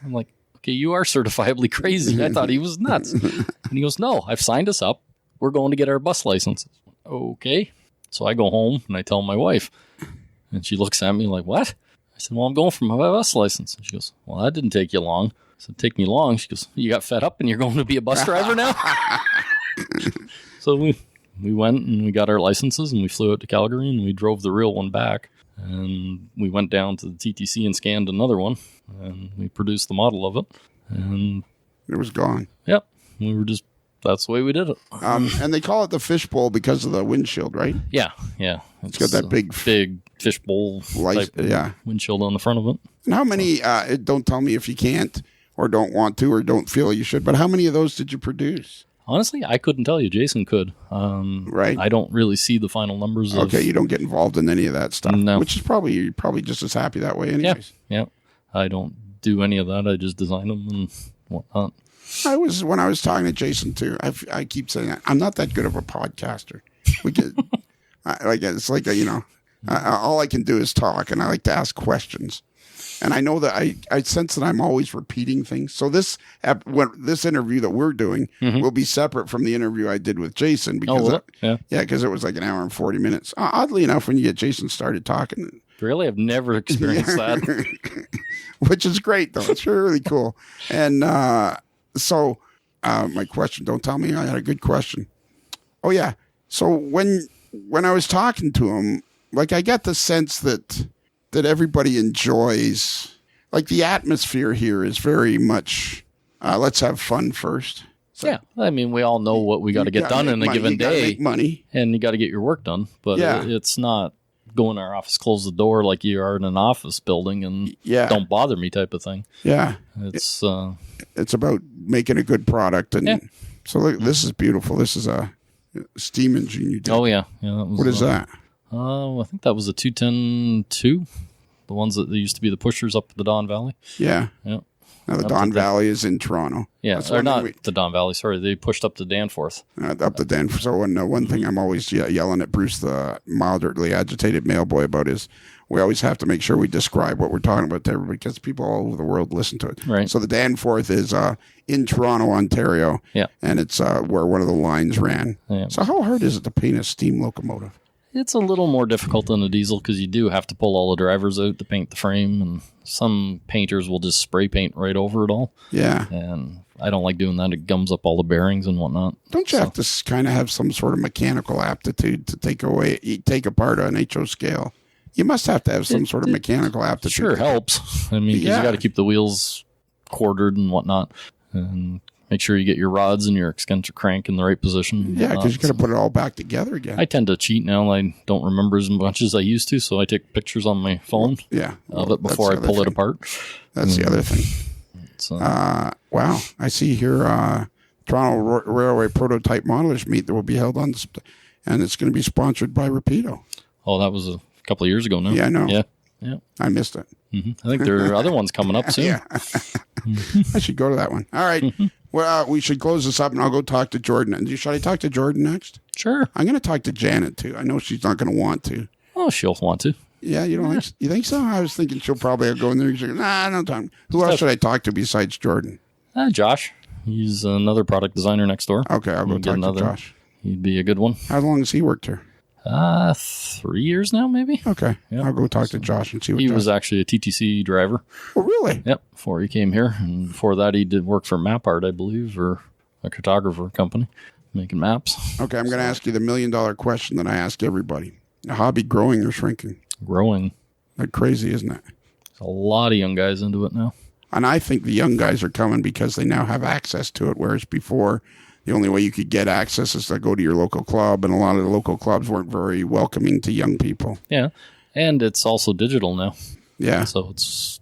I'm like, "Okay, you are certifiably crazy." I thought he was nuts. And he goes, "No, I've signed us up. We're going to get our bus licenses." Okay. So I go home and I tell my wife. And she looks at me like, "What?" I said, "Well, I'm going for my bus license." And she goes, "Well, that didn't take you long." I said, "Take me long?" She goes, "You got fed up and you're going to be a bus driver now?" So we went and we got our licenses and we flew out to Calgary and we drove the real one back. And we went down to the TTC and scanned another one. And we produced the model of it. And it was gone. Yep. That's the way we did it. And they call it the fishbowl because of the windshield, right? Yeah. It's got that big fishbowl windshield on the front of it. And how many, don't tell me if you can't or don't want to or don't feel you should, but how many of those did you produce? Honestly, I couldn't tell you. Jason could. Right. I don't really see the final numbers. Okay, you don't get involved in any of that stuff. No. Which is you're probably just as happy that way anyways. Yeah. I don't do any of that. I just design them and whatnot. When I was talking to Jason too, I keep saying I'm not that good of a podcaster. All I can do is talk, and I like to ask questions. And I know that I sense that I'm always repeating things. So this interview that we're doing will be separate from the interview I did with Jason because because it was like an hour and 40 minutes. Oddly enough, when you get Jason started talking, really, I've never experienced that, which is great though. It's really cool. And so my question, don't tell me I had a good question. Oh yeah. So when I was talking to him, like I got the sense that everybody enjoys, like the atmosphere here is very much, let's have fun first. So, yeah. I mean, we all know what we got to get done in a given day. Make money. And you got to get your work done. But it's not go in our office, close the door like you are in an office building and don't bother me type of thing. Yeah. It's about making a good product. And so look, this is beautiful. This is Steam engine you did. Oh, yeah. That was, What is that? I think that was a 210-2. The ones that they used to be the pushers up the Don Valley. Yeah. Yeah. Now the Don Valley is in Toronto. Yeah, That's or one not thing the Don Valley. Sorry, they pushed up to Danforth. up to Danforth. So one thing I'm always yelling at Bruce, the moderately agitated mailboy, about is we always have to make sure we describe what we're talking about to everybody because people all over the world listen to it. Right. So the Danforth is in Toronto, Ontario. Yeah. And it's where one of the lines ran. Yeah. So how hard is it to paint a steam locomotive? It's a little more difficult than a diesel because you do have to pull all the drivers out to paint the frame, and some painters will just spray paint right over it all. Yeah. And I don't like doing that. It gums up all the bearings and whatnot. Don't you have to kind of have some sort of mechanical aptitude to take apart an HO scale? You must have to have some sort of mechanical aptitude. Sure helps. I mean, 'cause you got to keep the wheels quartered and whatnot, and make sure you get your rods and your eccentric crank in the right position. Yeah, because you got to put it all back together again. I tend to cheat now. I don't remember as much as I used to, so I take pictures on my phone of it before I pull it apart. That's the other thing. Wow. I see here Toronto Railway Prototype Modelers Meet that will be held on, and it's going to be sponsored by Rapido. Oh, that was a couple of years ago now. Yeah, I know. Yeah. I missed it. I think there are other ones coming up soon. Yeah. I should go to that one. All right. Well, we should close this up, and I'll go talk to Jordan. And should I talk to Jordan next? Sure. I'm going to talk to Janet, too. I know she's not going to want to. Oh, she'll want to. Yeah, you think so? I was thinking she'll probably go in there and say, nah, no time. Who else should I talk to besides Jordan? Josh. He's another product designer next door. Okay, I'll go talk to Josh. He'd be a good one. How long has he worked here? 3 years now, maybe. Okay, Yep. I'll go talk to Josh and see what He Josh... was actually a TTC driver. Oh, really? Yep, before he came here. And before that, he did work for MapArt, I believe, or a cartographer company making maps. Okay, I'm going to ask you the $1 million question that I ask everybody. A hobby growing or shrinking? Growing. That's crazy, isn't it? There's a lot of young guys into it now. And I think the young guys are coming because they now have access to it, whereas before, the only way you could get access is to go to your local club, and a lot of the local clubs weren't very welcoming to young people. Yeah, and it's also digital now. Yeah. So it's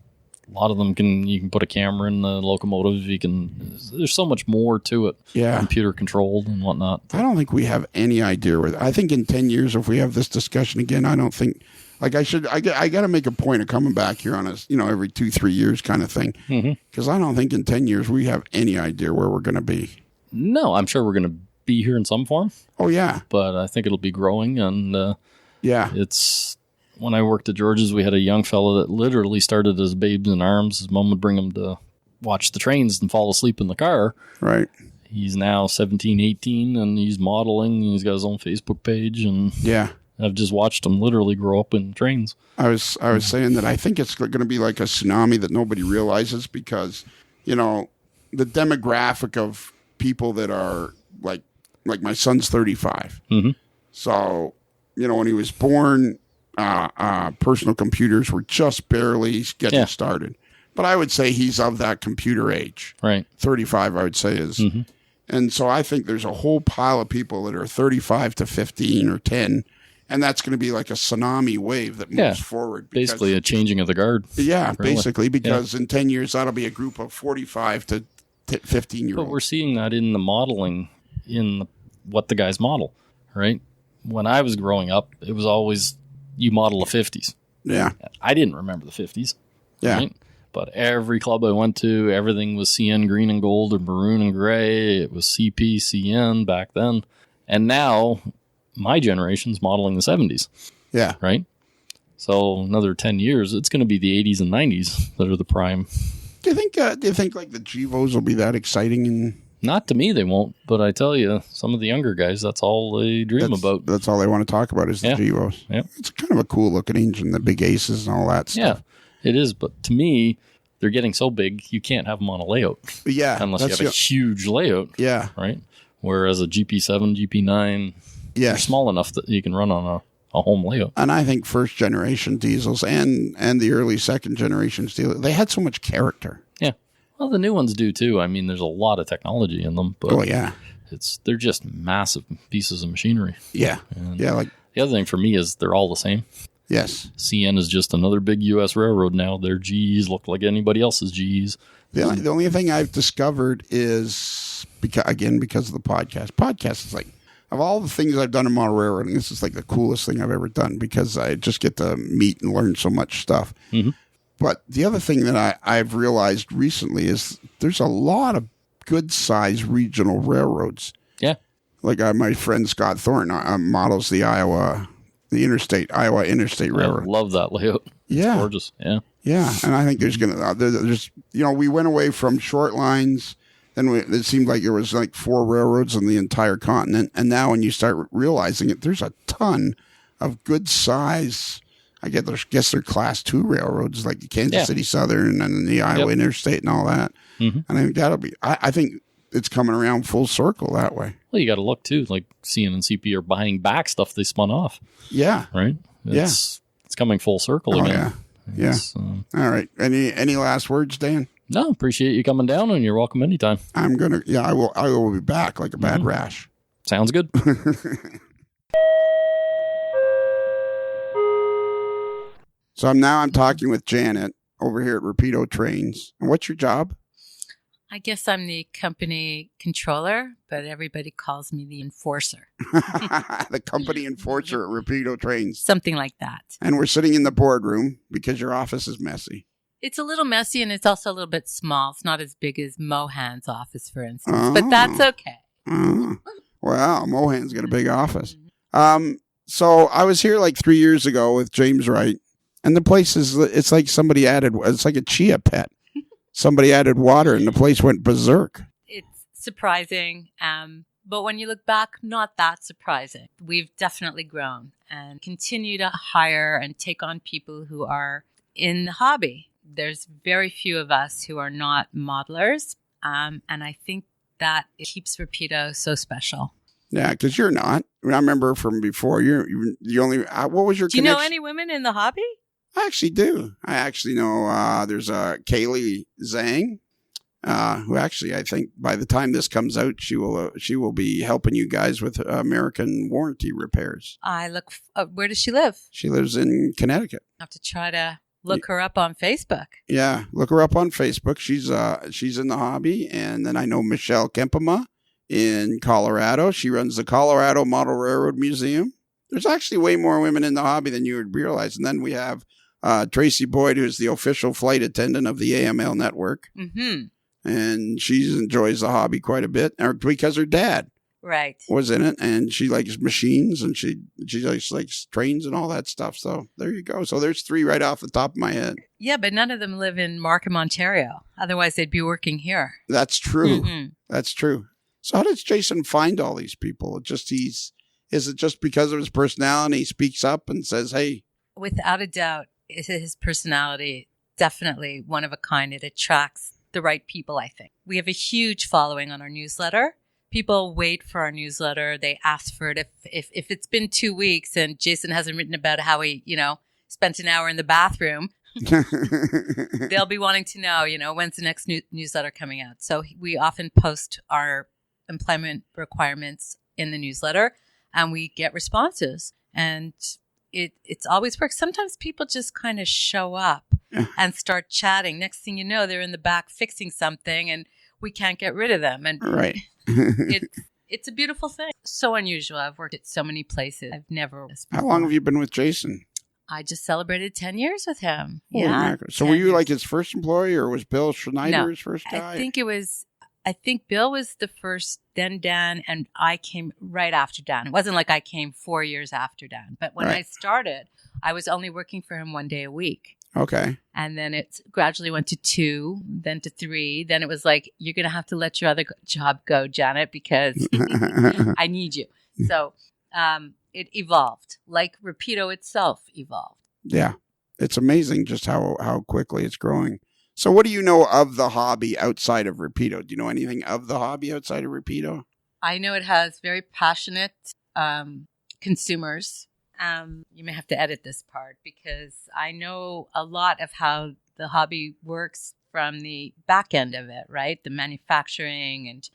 a lot of them you can put a camera in the locomotive. There's so much more to it. Yeah. Computer controlled and whatnot. I don't think we have any idea where. I think in 10 years, if we have this discussion again, I don't think. Like I got to make a point of coming back here on every 2-3 years kind of thing. Because I don't think in 10 years we have any idea where we're going to be. No, I'm sure we're going to be here in some form. Oh, yeah. But I think it'll be growing. And it's when I worked at George's, we had a young fellow that literally started as babes in arms. His mom would bring him to watch the trains and fall asleep in the car. Right. He's now 17, 18, and he's modeling. And he's got his own Facebook page. And yeah. I've just watched him literally grow up in trains. I was saying that I think it's going to be like a tsunami that nobody realizes because, the demographic of people that are like my son's 35. Mm-hmm. So, when he was born, personal computers were just barely getting started. But I would say he's of that computer age. Right. 35, I would say is. Mm-hmm. And so I think there's a whole pile of people that are 35 to 15 or 10. And that's going to be like a tsunami wave that moves forward. Basically a changing of the guard. Yeah, really. Basically, because in 10 years, that'll be a group of 45 to 15-year-olds. But we're seeing that in the modeling, what the guys model, right? When I was growing up, it was always you model the 50s. Yeah. I didn't remember the 50s. Yeah. Right? But every club I went to, everything was CN green and gold or maroon and gray. It was CP, CN back then. And now my generation's modeling the 70s. Yeah. Right? So another 10 years, it's going to be the 80s and 90s that are the prime. Do you think like the GEVOs will be that exciting? And not to me, they won't. But I tell you, some of the younger guys, that's all they dream about. That's all they want to talk about is the GEVOs. Yeah. It's kind of a cool looking engine, the big aces and all that stuff. Yeah, it is. But to me, they're getting so big, you can't have them on a layout. Yeah. Unless you have a huge layout. Yeah. Right? Whereas a GP7, GP9, they're small enough that you can run on a home layout. And I think first generation diesels and the early second generation diesels, they had so much character. Yeah. Well, the new ones do too. I mean, there's a lot of technology in them. But they're just massive pieces of machinery. Yeah. And like the other thing for me is they're all the same. Yes. CN is just another big U.S. railroad now. Their GEs look like anybody else's GEs. The only thing I've discovered is, because of the podcast. Podcast is like, of all the things I've done in model railroading, this is like the coolest thing I've ever done because I just get to meet and learn so much stuff. Mm-hmm. But the other thing that I've realized recently is there's a lot of good-sized regional railroads. Yeah. Like my friend Scott Thornton models the Iowa Interstate Railroad. I love that layout. Yeah. It's gorgeous. Yeah. Yeah, and I think there's we went away from short lines. Then it seemed like there was like 4 railroads on the entire continent, and now when you start realizing it, there's a ton of good size. I guess they're Class 2 railroads like the Kansas City Southern and the Iowa Interstate and all that. Mm-hmm. And I think that'll be. I think it's coming around full circle that way. Well, you got to look too. Like CN and CP are buying back stuff they spun off. Yeah. Right. It's coming full circle again. Yeah. Yeah. All right. Any last words, Dan? No, appreciate you coming down, and you're welcome anytime. I'm gonna. Yeah, I will. I will be back like a bad rash. Sounds good. So I'm talking with Janet over here at Rapido Trains. And what's your job? I guess I'm the company controller, but everybody calls me the enforcer. The company enforcer at Rapido Trains. Something like that. And we're sitting in the boardroom because your office is messy. It's a little messy and it's also a little bit small. It's not as big as Mohan's office, for instance, but that's okay. Wow, Mohan's got a big office. So I was here like 3 years ago with James Wright, and the place it's like it's like a chia pet. Somebody added water and the place went berserk. It's surprising, but when you look back, not that surprising. We've definitely grown and continue to hire and take on people who are in the hobby. There's very few of us who are not modelers, and I think that it keeps Rapido so special. Yeah, because you're not. I remember from before, you're the only. What was your Do you know any women in the hobby? I actually do. I actually know there's Kaylee Zhang, who actually I think by the time this comes out, she will be helping you guys with American warranty repairs. Where does she live? She lives in Connecticut. I have to try to look her up on Facebook. Yeah, look her up on Facebook. She's in the hobby, and then I know Michelle Kempema in Colorado. She runs the Colorado Model Railroad Museum. There's actually way more women in the hobby than you would realize. And then we have Tracy Boyd, who's the official flight attendant of the AML Network. Mm-hmm. And she enjoys the hobby quite a bit because her dad was in it. And she likes machines and she likes trains and all that stuff. So there you go. So there's 3 right off the top of my head. Yeah, but none of them live in Markham, Ontario. Otherwise, they'd be working here. That's true. Mm-hmm. That's true. So how does Jason find all these people? Is it just because of his personality? He speaks up and says, hey. Without a doubt, his personality, definitely one of a kind. It attracts the right people, I think. We have a huge following on our newsletter. People wait for our newsletter. They ask for it. If it's been 2 weeks and Jason hasn't written about how he, spent an hour in the bathroom, they'll be wanting to know, when's the next newsletter coming out. So we often post our employment requirements in the newsletter. And we get responses, and it's always works. Sometimes people just kind of show up and start chatting. Next thing you know, they're in the back fixing something, and we can't get rid of them. And right. it's a beautiful thing. So unusual. I've worked at so many places. I've never. How long have you been with Jason? I just celebrated 10 years with him. Oh, yeah. So were you like his first employee, or was Bill Schneider his first guy? I think Bill was the first, then Dan, and I came right after Dan. It wasn't like I came 4 years after Dan. But when I started, I was only working for him 1 day a week. Okay. And then it gradually went to 2, then to 3. Then it was like, you're going to have to let your other job go, Janet, because I need you. So it evolved, like Rapido itself evolved. Yeah. It's amazing just how quickly it's growing. So what do you know of the hobby outside of Rapido? Do you know anything of the hobby outside of Rapido? I know it has very passionate consumers. You may have to edit this part because I know a lot of how the hobby works from the back end of it, right? The manufacturing and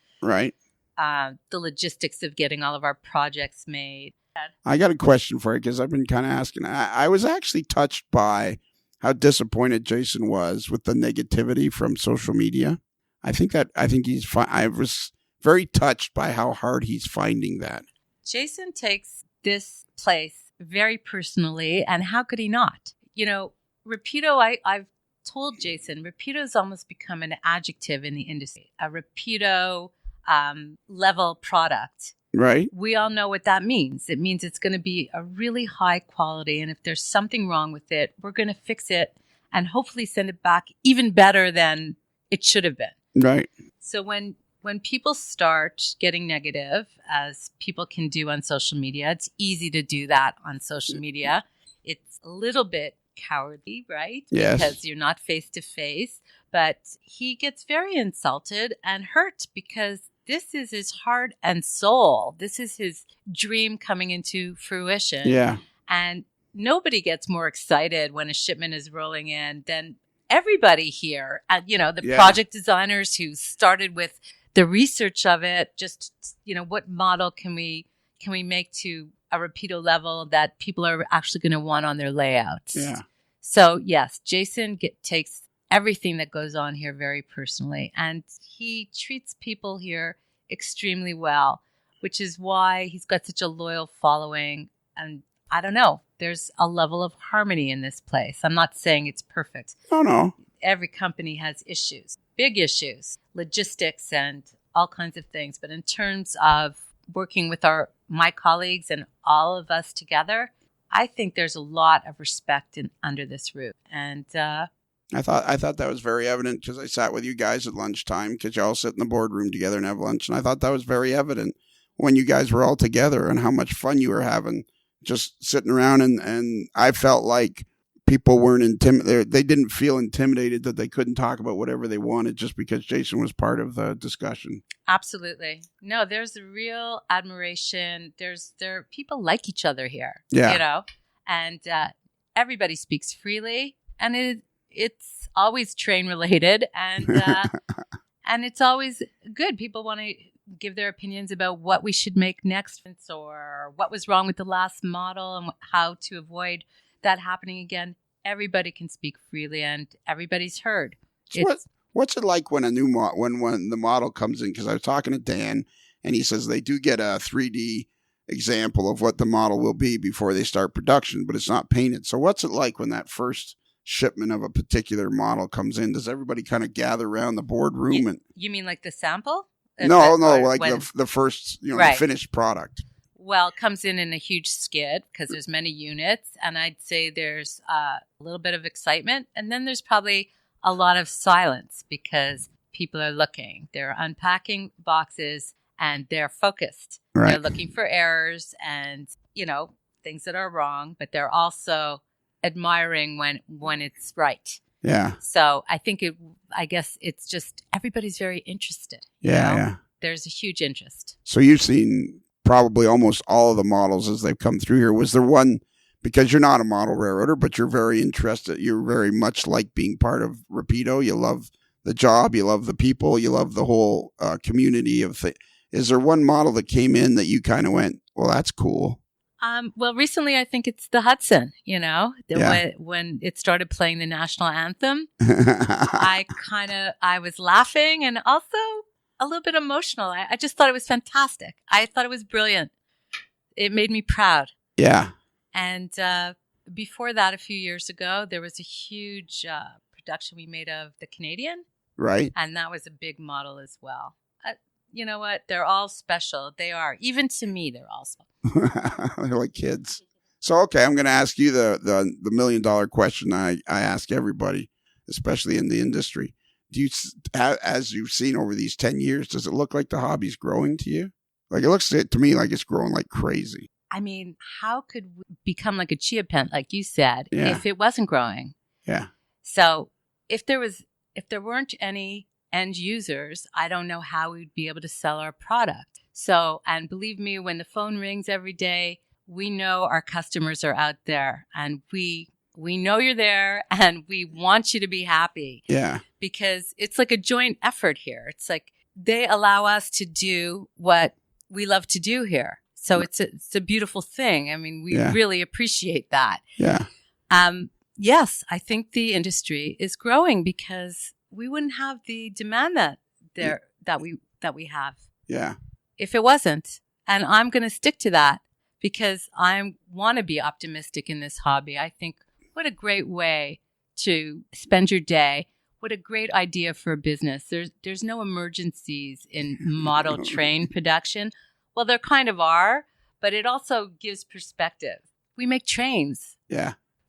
the logistics of getting all of our projects made. I got a question for you because I've been kind of asking. I was actually touched by how disappointed Jason was with the negativity from social media. I think he's fine. I was very touched by how hard he's finding that. Jason takes this place very personally, and how could he not? You know, Rapido, I've told Jason, Rapido's almost become an adjective in the industry, a Rapido level product. Right. We all know what that means. It means it's going to be a really high quality, and if there's something wrong with it, we're going to fix it and hopefully send it back even better than it should have been. Right. So when people start getting negative, as people can do on social media, it's easy to do that on social media. It's a little bit cowardly, right? Yes. Because you're not face to face. But he gets very insulted and hurt because this is his heart and soul. This is his dream coming into fruition. Yeah. And nobody gets more excited when a shipment is rolling in than everybody here. You know, the project designers who started with the research of it, just, you know, what model can we make to a Rapido level that people are actually going to want on their layouts? Yeah. So yes, Jason takes everything that goes on here very personally, and he treats people here extremely well, which is why he's got such a loyal following. And I don't know, there's a level of harmony in this place. I'm not saying it's perfect. Oh, no. Every company has issues, big issues, logistics and all kinds of things. But in terms of working with my colleagues and all of us together, I think there's a lot of respect under this roof. And I thought that was very evident because I sat with you guys at lunchtime because you all sit in the boardroom together and have lunch. And I thought that was very evident when you guys were all together and how much fun you were having just sitting around. And I felt like people weren't intimidated. They didn't feel intimidated that they couldn't talk about whatever they wanted just because Jason was part of the discussion. Absolutely. No, there's a real admiration. People like each other here, yeah. You know, and everybody speaks freely, and it's always train related, and and it's always good. People want to give their opinions about what we should make next, or what was wrong with the last model and how to avoid that happening again. Everybody can speak freely, and everybody's heard. So what's it like when when the model comes in? Because I was talking to Dan, and he says they do get a 3D example of what the model will be before they start production, but it's not painted. So what's it like when that first shipment of a particular model comes in? Does everybody kind of gather around the boardroom? You mean like the sample? No, like the first, right. The finished product. Well, it comes in a huge skid because there's many units, and I'd say there's a little bit of excitement, and then there's probably a lot of silence because people are looking. They're unpacking boxes, and they're focused. Right. They're looking for errors and, you know, things that are wrong, but they're also admiring when it's right. Yeah. So I guess it's just everybody's very interested. Yeah, you know? yeah. There's a huge interest. So you've seen probably almost all of the models as they've come through here. Was there one, because you're not a model railroader, but you're very interested, you're very much like being part of Rapido. You love the job, you love the people, you love the whole community of things. Is there one model that came in that you kind of went, well, that's cool? Well, recently I think it's the Hudson, you know, when it started playing the national anthem, I was laughing and also a little bit emotional. I just thought it was fantastic. I thought it was brilliant. It made me proud. Yeah. And before that, a few years ago, there was a huge production we made of the Canadiens. Right. And that was a big model as well. You know what? They're all special. They are. Even to me, they're all special. They're like kids. So, okay, I'm going to ask you the $1 million question I ask everybody, especially in the industry. Do you, as you've seen over these 10 years, does it look like the hobby's growing to you? Like, it looks to me like it's growing like crazy. I mean, how could we become like a chia pet, like you said, Yeah. if it wasn't growing? Yeah. So if there weren't any end users, I don't know how we'd be able to sell our product. So, and believe me, when the phone rings every day, we know our customers are out there, and we know you're there, and we want you to be happy. Yeah. Because it's like a joint effort here. It's like they allow us to do what we love to do here. So it's a beautiful thing. I mean, we really appreciate that. Yeah. Yes, I think the industry is growing because we wouldn't have the demand that we have. Yeah. If it wasn't, And I'm going to stick to that because I want to be optimistic in this hobby. I think what a great way to spend your day. What a great idea for a business. There's no emergencies in model train production. Well, there kind of are, but it also gives perspective. We make trains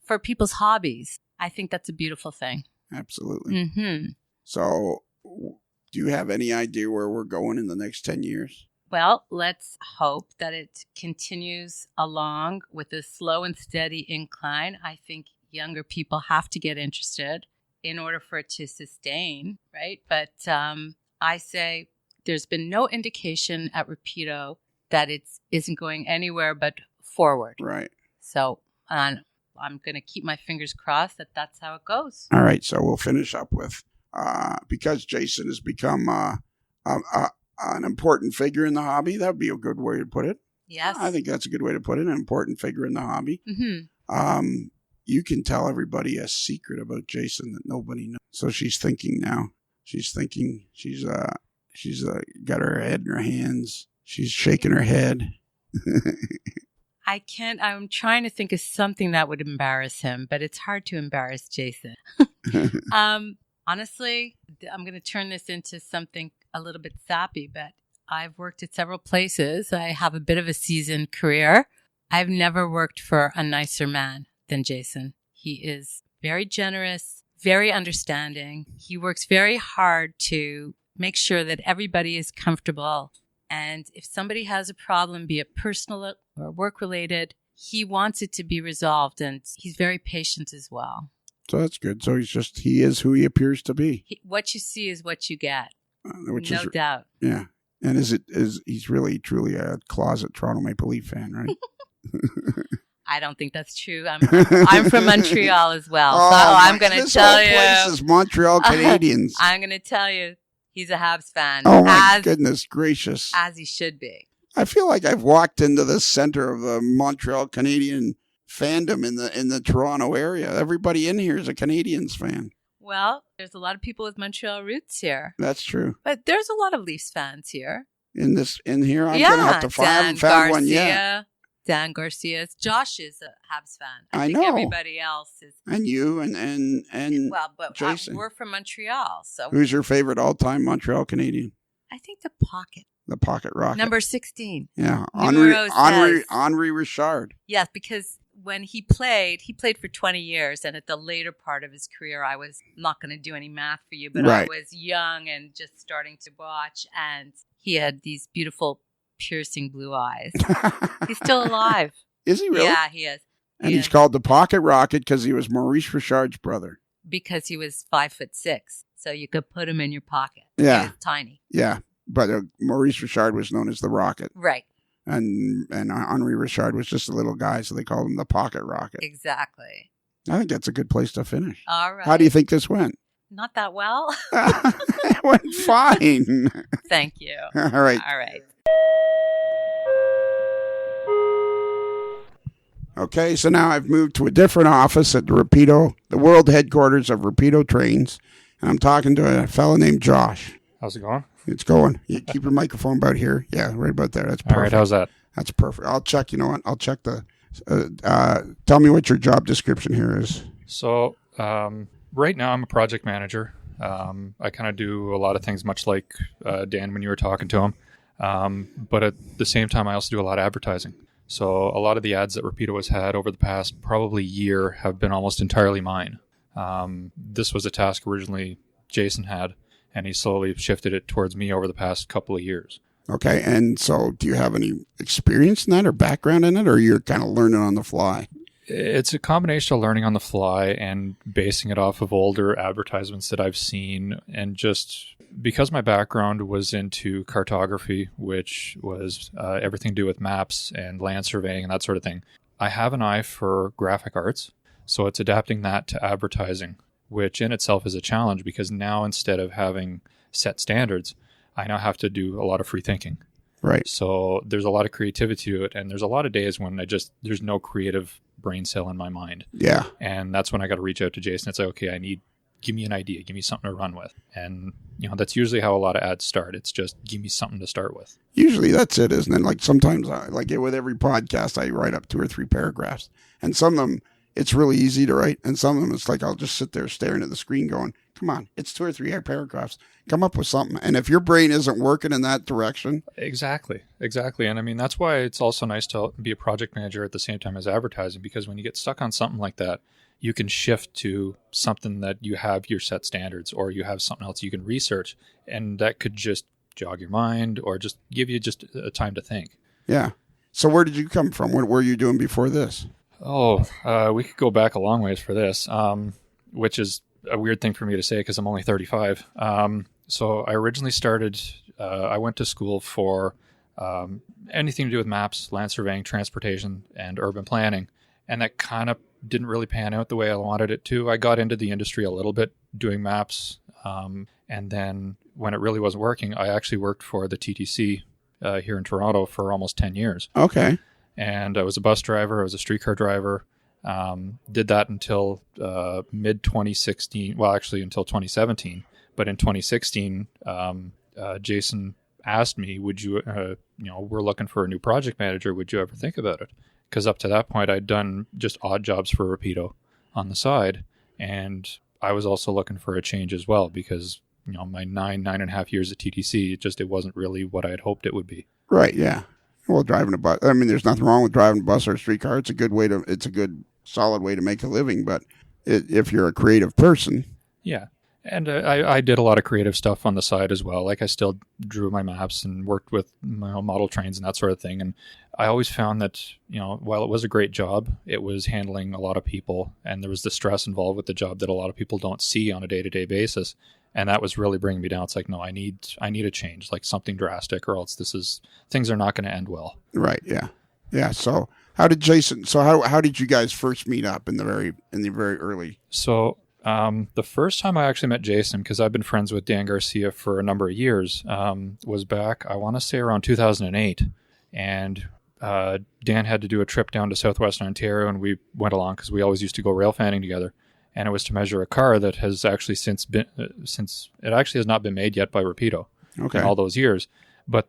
for people's hobbies. I think that's a beautiful thing. Absolutely. Mm-hmm. So do you have any idea where we're going in the next 10 years? Well, let's hope that it continues along with a slow and steady incline. I think younger people have to get interested in order for it to sustain, right? But I say there's been no indication at Rapido that it isn't going anywhere but forward. Right. So I'm going to keep my fingers crossed that that's how it goes. All right. So we'll finish up with, because Jason has become an important figure in the hobby. That would be a good way to put it. Yes. I think that's a good way to put it. An important figure in the hobby. Mm-hmm. You can tell everybody a secret about Jason that nobody knows. So she's thinking now. She's thinking. She's got her head in her hands. She's shaking her head. I can't. I'm trying to think of something that would embarrass him, but it's hard to embarrass Jason. Honestly, I'm going to turn this into something a little bit sappy, but I've worked at several places. I have a bit of a seasoned career. I've never worked for a nicer man than Jason. He is very generous, very understanding. He works very hard to make sure that everybody is comfortable. And if somebody has a problem, be it personal or work related, he wants it to be resolved. And he's very patient as well. So that's good. So he is who he appears to be. What you see is what you get. No doubt. Yeah. And he's really, truly a closet Toronto Maple Leaf fan, right? I don't think that's true. I'm from Montreal as well. So I'm going to tell you. This whole place is Montreal Canadiens. I'm going to tell you, he's a Habs fan. Oh, my goodness gracious. As he should be. I feel like I've walked into the center of the Montreal Canadian fandom in the Toronto area. Everybody in here is a Canadiens fan. Well, there's a lot of people with Montreal roots here. That's true. But there's a lot of Leafs fans here. In here? I'm going to have to find. I haven't found one yet. Dan Garcia. Josh is a Habs fan. I think know. Everybody else is. And you and well, but Jason. We're from Montreal. So who's your favorite all-time Montreal Canadian? I think the Pocket. The Pocket Rocket. Number 16. Yeah. Henri Richard. Yes, because when he played for 20 years. And at the later part of his career, I was not going to do any math for you, but right. I was young and just starting to watch. And he had these beautiful piercing blue eyes. He's still alive. Is he really? Yeah, he is. And he's called the Pocket Rocket because he was Maurice Richard's brother. Because he was 5'6", so you could put him in your pocket. Yeah, he was tiny. Yeah, but Maurice Richard was known as the Rocket, right? And Henri Richard was just a little guy, so they called him the Pocket Rocket. Exactly. I think that's a good place to finish. All right. How do you think this went? Not that well. It went fine. Thank you. All right. All right. Okay, so now I've moved to a different office at the world headquarters of Rapido Trains, and I'm talking to a fellow named Josh. How's it going? It's going. You keep your microphone about here. Yeah, right about there. That's perfect. All right, how's that? That's perfect. I'll check, you know what? I'll check tell me what your job description here is. So, right now I'm a project manager. I kind of do a lot of things, much like Dan when you were talking to him. But at the same time, I also do a lot of advertising. So a lot of the ads that Rapido has had over the past probably year have been almost entirely mine. This was a task originally Jason had, and he slowly shifted it towards me over the past couple of years. Okay, and so do you have any experience in that or background in it, or you're kind of learning on the fly? It's a combination of learning on the fly and basing it off of older advertisements that I've seen, and just because my background was into cartography, which was everything to do with maps and land surveying and that sort of thing, I have an eye for graphic arts. So it's adapting that to advertising, which in itself is a challenge because now instead of having set standards, I now have to do a lot of free thinking. Right. So there's a lot of creativity to it, and there's a lot of days when there's no creative brain cell in my mind. Yeah. And that's when I got to reach out to Jason. It's like, okay, I need give me an idea, give me something to run with. And, that's usually how a lot of ads start. It's just, give me something to start with. Usually that's it, isn't it? Like sometimes, with every podcast, I write up 2 or 3 paragraphs. And some of them, it's really easy to write. And some of them, it's like I'll just sit there staring at the screen going, come on, it's 2 or 3 paragraphs. Come up with something. And if your brain isn't working in that direction. Exactly. And I mean, that's why it's also nice to be a project manager at the same time as advertising, because when you get stuck on something like that, you can shift to something that you have your set standards, or you have something else you can research, and that could just jog your mind or just give you just a time to think. Yeah. So where did you come from? What were you doing before this? We could go back a long ways for this, which is a weird thing for me to say because I'm only 35. So I originally started, I went to school for anything to do with maps, land surveying, transportation, and urban planning. And that kind of didn't really pan out the way I wanted it to. I got into the industry a little bit doing maps. And then when it really wasn't working, I actually worked for the TTC here in Toronto for almost 10 years. Okay. And I was a bus driver. I was a streetcar driver. Did that until mid-2016. Well, actually until 2017. But in 2016, Jason asked me, would you, we're looking for a new project manager. Would you ever think about it? Because up to that point, I'd done just odd jobs for Rapido on the side. And I was also looking for a change as well because, my 9.5 years at TTC, it wasn't really what I had hoped it would be. Right, yeah. Well, driving a bus, I mean, there's nothing wrong with driving a bus or a streetcar. It's a good, solid way to make a living. But if you're a creative person. Yeah. And I did a lot of creative stuff on the side as well. Like I still drew my maps and worked with my own model trains and that sort of thing. And I always found that, while it was a great job, it was handling a lot of people. And there was the stress involved with the job that a lot of people don't see on a day-to-day basis. And that was really bringing me down. It's like, no, I need a change, like something drastic, or else things are not going to end well. Right. Yeah. Yeah. So how did you guys first meet up in the very early? So, the first time I actually met Jason, because I've been friends with Dan Garcia for a number of years, was back, I want to say around 2008. And Dan had to do a trip down to southwestern Ontario, and we went along because we always used to go rail fanning together. And it was to measure a car that has actually since it actually has not been made yet by Rapido in all those years. But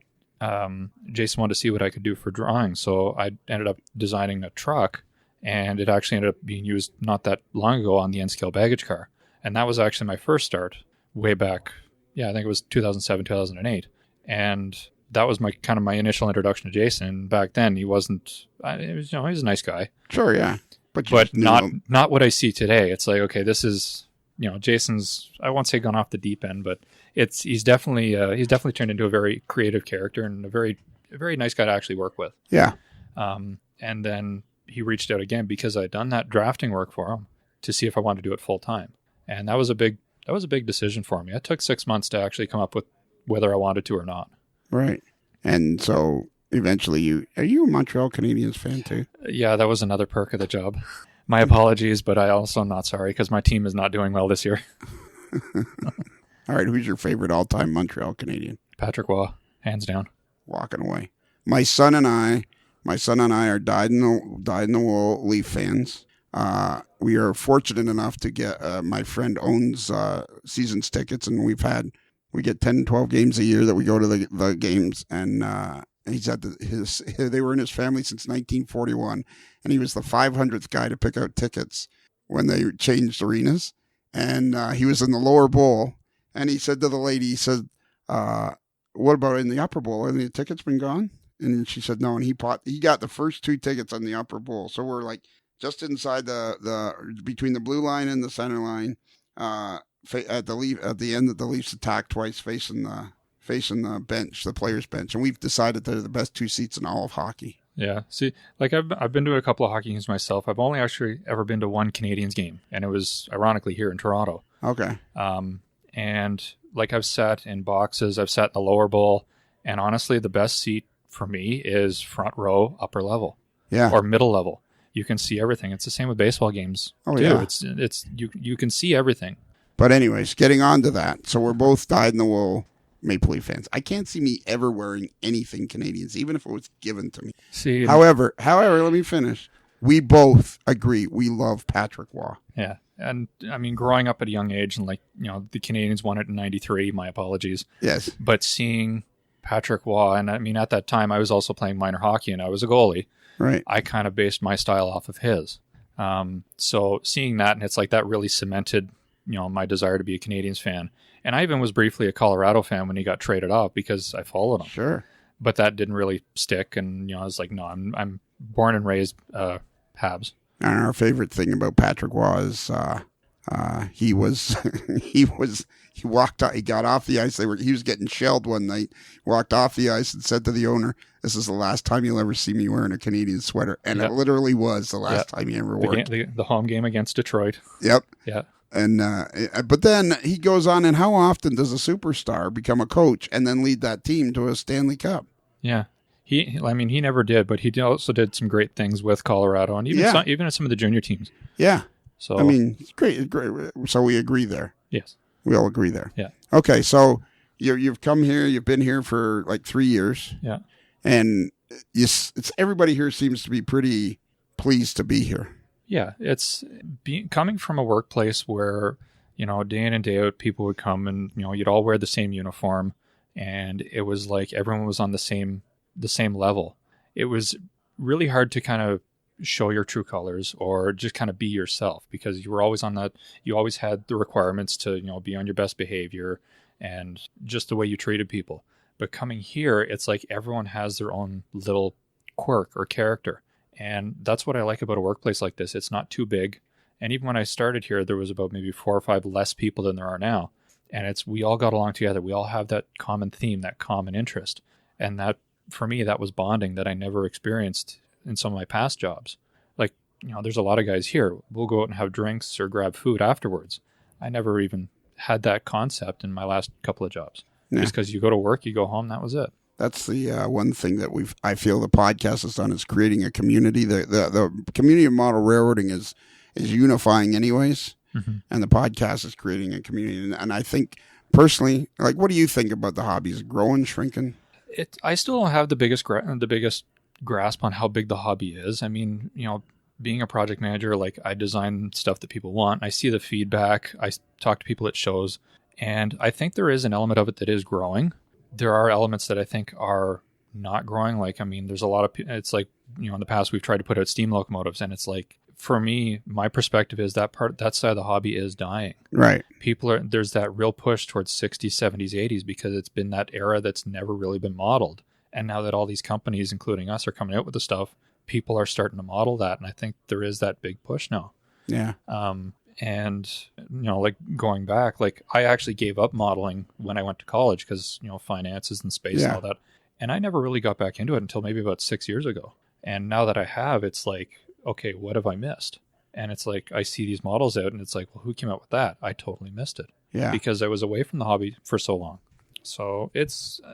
Jason wanted to see what I could do for drawing. So I ended up designing a truck. And it actually ended up being used not that long ago on the N-scale baggage car. And that was actually my first start way back. Yeah, I think it was 2007, 2008. And that was my initial introduction to Jason. Back then, he wasn't, he was a nice guy. Sure, yeah. But not what I see today. It's like, okay, this is, Jason's, I won't say gone off the deep end, but he's definitely turned into a very creative character and a very nice guy to actually work with. Yeah. And then he reached out again because I'd done that drafting work for him to see if I wanted to do it full time. And that was a big decision for me. It took 6 months to actually come up with whether I wanted to or not. Right. And so eventually are you a Montreal Canadiens fan too? Yeah, that was another perk of the job. My apologies, but I also am not sorry because my team is not doing well this year. All right. Who's your favorite all-time Montreal Canadian? Patrick Waugh, hands down. Walking away. My son and I are dyed in the wool Leaf fans. We are fortunate enough to get my friend owns seasons tickets, and we get 10, 12 games a year that we go to the games, and he's had they were in his family since 1941, and he was the 500th guy to pick out tickets when they changed arenas, and he was in the lower bowl, and he said to the lady, what about in the upper bowl? Have the tickets been gone? And she said no, and he got the first 2 tickets on the upper bowl. So we're like just inside the between the blue line and the center line, at the end of the Leafs attack twice, facing the bench, the players' bench, and we've decided they're the best 2 seats in all of hockey. Yeah, see, like I've been to a couple of hockey games myself. I've only actually ever been to one Canadiens game, and it was ironically here in Toronto. Okay. And like I've sat in boxes, I've sat in the lower bowl, and honestly, the best seat for me is front row, upper level, or middle level. You can see everything. It's the same with baseball games. Oh too. yeah, it's you can see everything. But anyways, getting on to that. So we're both dyed in the wool Maple Leaf fans. I can't see me ever wearing anything Canadiens, even if it was given to me. See, however, let me finish. we both agree we love Patrick Waugh. Yeah. And I mean, growing up at a young age and like, the Canadiens won it in 93, my apologies. Yes. But seeing Patrick Waugh, and I mean, at that time I was also playing minor hockey and I was a goalie. Right. I kind of based my style off of his. So seeing that, and it's like that really cemented, my desire to be a Canadiens fan. And I even was briefly a Colorado fan when he got traded off because I followed him. Sure. But that didn't really stick. And, I was like, no, I'm born and raised Habs. And our favorite thing about Patrick Waugh is he walked out, he got off the ice. He was getting shelled one night, walked off the ice and said to the owner, "This is the last time you'll ever see me wearing a Canadian sweater." And it literally was the last time he ever wore it. The home game against Detroit. Yep. Yeah. And but then he goes on, and how often does a superstar become a coach and then lead that team to a Stanley Cup? Yeah. He never did, but he also did some great things with Colorado and even at some of the junior teams. Yeah. So I mean, it's great. So we agree there. Yes. We all agree there. Yeah. Okay, so you've come here. You've been here for like 3 years. Yeah. And it's everybody here seems to be pretty pleased to be here. Yeah, it's coming from a workplace where, day in and day out, people would come and, you'd all wear the same uniform, and it was like everyone was on the same level. It was really hard to kind of show your true colors or just kind of be yourself because you were always on that. You always had the requirements to, be on your best behavior and just the way you treated people. But coming here, it's like everyone has their own little quirk or character. And that's what I like about a workplace like this. It's not too big. And even when I started here, there was about maybe 4 or 5 less people than there are now. And we all got along together. We all have that common theme, that common interest. And that, for me, that was bonding that I never experienced in some of my past jobs. Like, there's a lot of guys here. We'll go out and have drinks or grab food afterwards. I never even had that concept in my last couple of jobs. Yeah. Just because you go to work, you go home, that was it. That's the one thing that I feel the podcast has done is creating a community. The community of model railroading is unifying anyways, and the podcast is creating a community. And I think personally, like, what do you think about the hobby? Is it growing, shrinking? I still don't have the biggest grasp on how big the hobby is. I mean, being a project manager, like I design stuff that people want. I see the feedback. I talk to people at shows, and I think there is an element of it that is growing. There are elements that I think are not growing. Like, I mean, there's a lot of, it's like, in the past we've tried to put out steam locomotives, and it's like, for me, my perspective is that side of the hobby is dying. Right. There's that real push towards 60s, 70s, 80s, because it's been that era that's never really been modeled. And now that all these companies, including us, are coming out with the stuff, people are starting to model that. And I think there is that big push now. Yeah. And, like going back, like I actually gave up modeling when I went to college because, finances and space and all that. And I never really got back into it until maybe about 6 years ago. And now that I have, it's like, okay, what have I missed? And it's like, I see these models out and it's like, well, who came out with that? I totally missed it. Yeah. Because I was away from the hobby for so long. So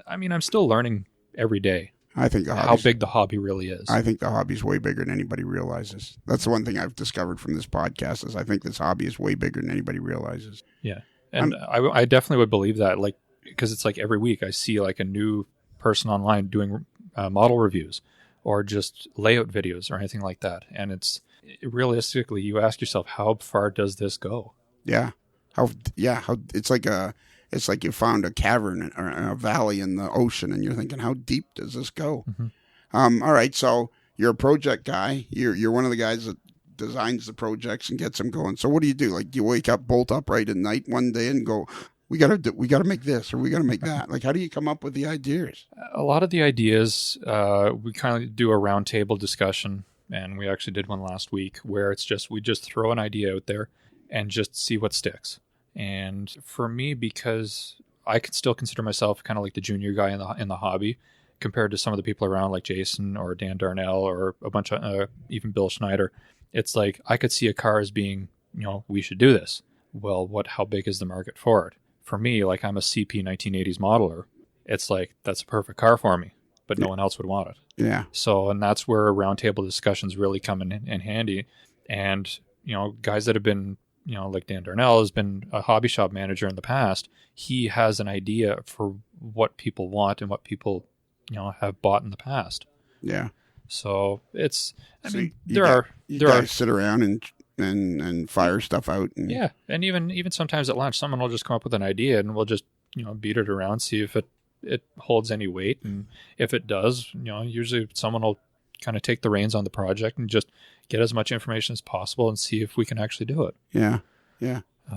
I'm still learning every day. I think how big the hobby really is. I think the hobby's way bigger than anybody realizes. That's the one thing I've discovered from this podcast is I think this hobby is way bigger than anybody realizes. Yeah. And I definitely would believe that, like, because it's like every week I see like a new person online doing model reviews or just layout videos or anything like that. And realistically, you ask yourself, how far does this go? Yeah. How it's like you found a cavern or a valley in the ocean and you're thinking, how deep does this go? Mm-hmm. All right. So you're a project guy. You're one of the guys that designs the projects and gets them going. So what do you do? Like, do you wake up bolt upright at night one day and go, we got to make this or we got to make that? Like, how do you come up with the ideas? A lot of the ideas, we kind of do a roundtable discussion, and we actually did one last week where we just throw an idea out there and just see what sticks. And for me, because I could still consider myself kind of like the junior guy in the hobby compared to some of the people around like Jason or Dan Darnell or a bunch of even Bill Schneider, it's like I could see a car as being, we should do this. Well, how big is the market for it? For me, like I'm a CP 1980s modeler. It's like, that's a perfect car for me, but no one else would want it. Yeah. So, and that's where roundtable discussions really come in handy. And, guys that have been, like Dan Darnell has been a hobby shop manager in the past. He has an idea for what people want and what people, have bought in the past. Yeah. So it's, you guys sit around and fire stuff out. And... Yeah, and even sometimes at lunch, someone will just come up with an idea, and we'll just beat it around, see if it holds any weight, and if it does, usually someone will kind of take the reins on the project and just get as much information as possible and see if we can actually do it. Yeah.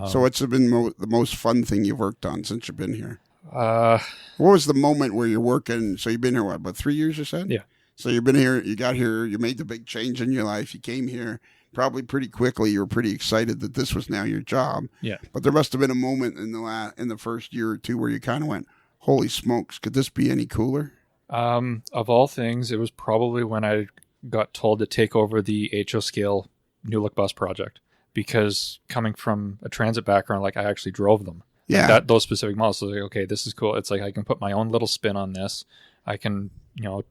So what's been the most fun thing you've worked on since you've been here? What was the moment where you're working? So you've been here, what, about 3 years, you said? Yeah. So you've been here, you got here, you made the big change in your life, you came here, probably pretty quickly, you were pretty excited that this was now your job. Yeah. But there must have been a moment in the first year or two where you kind of went, holy smokes, could this be any cooler? Of all things, it was probably when I got told to take over the HO scale New Look bus project, because coming from a transit background, like I actually drove them. Yeah. Like those specific models. So like, okay, this is cool. It's like I can put my own little spin on this. I can,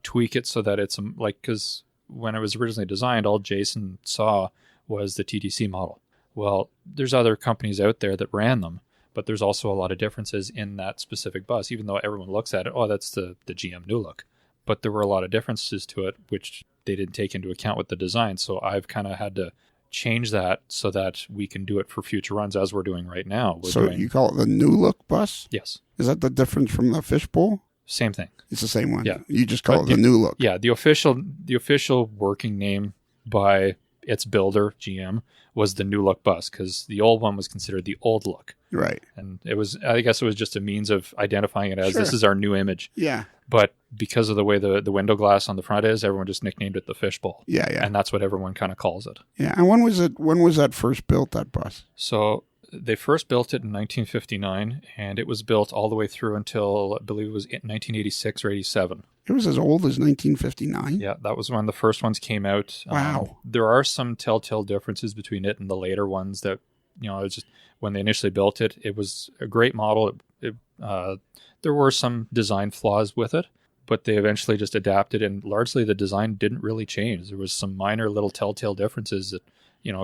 tweak it so that it's like, because when it was originally designed, all Jason saw was the TTC model. Well, there's other companies out there that ran them, but there's also a lot of differences in that specific bus, even though everyone looks at it, oh, that's the GM New Look. But there were a lot of differences to it, which they didn't take into account with the design. So I've kind of had to change that so that we can do it for future runs as we're doing right now. You call it the New Look bus? Yes. Is that the difference from the fishbowl? Same thing. It's the same one. Yeah. You just call it the New Look. Yeah. The official working name by its builder, GM, was the New Look bus, because the old one was considered the Old Look. Right. And I guess it was just a means of identifying it as this is our new image. Yeah. But because of the way the window glass on the front is, everyone just nicknamed it the fishbowl. Yeah. And that's what everyone kind of calls it. Yeah. And when was that first built, that bus? So they first built it in 1959, and it was built all the way through until, I believe it was 1986 or 87. It was as old as 1959? Yeah, that was when the first ones came out. Wow. There are some telltale differences between it and the later ones that, it's just when they initially built it, it was a great model. There were some design flaws with it, but they eventually just adapted, and largely the design didn't really change. There was some minor little telltale differences that,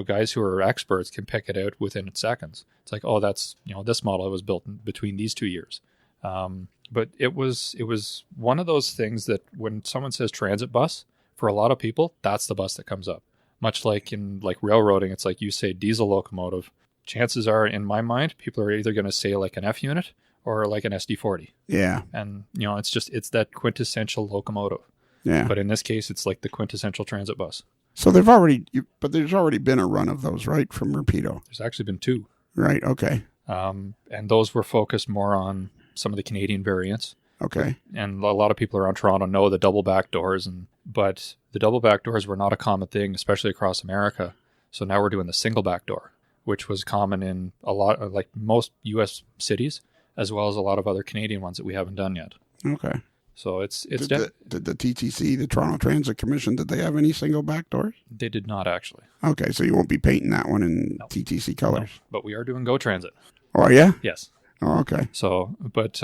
guys who are experts can pick it out within seconds. It's like, oh, that's, this model was built between these 2 years. But it was one of those things that when someone says transit bus, for a lot of people, that's the bus that comes up. Much like in railroading, it's like you say diesel locomotive. Chances are, in my mind, people are either going to say like an F unit or like an SD40. Yeah. And, it's that quintessential locomotive. Yeah. But in this case, it's like the quintessential transit bus. So there's already been a run of those, right, from Rapido? There's actually been 2. Right, okay. And those were focused more on some of the Canadian variants. Okay. And a lot of people around Toronto know the double back doors, but the double back doors were not a common thing, especially across America. So now we're doing the single back door, which was common in a lot, like most U.S. cities, as well as a lot of other Canadian ones that we haven't done yet. Okay. So it's did the TTC, the Toronto Transit Commission, did they have any single back doors? They did not, actually. Okay, so you won't be painting that one in TTC colors. No, but we are doing Go Transit. Oh, yeah? Yes. Oh, okay. So, but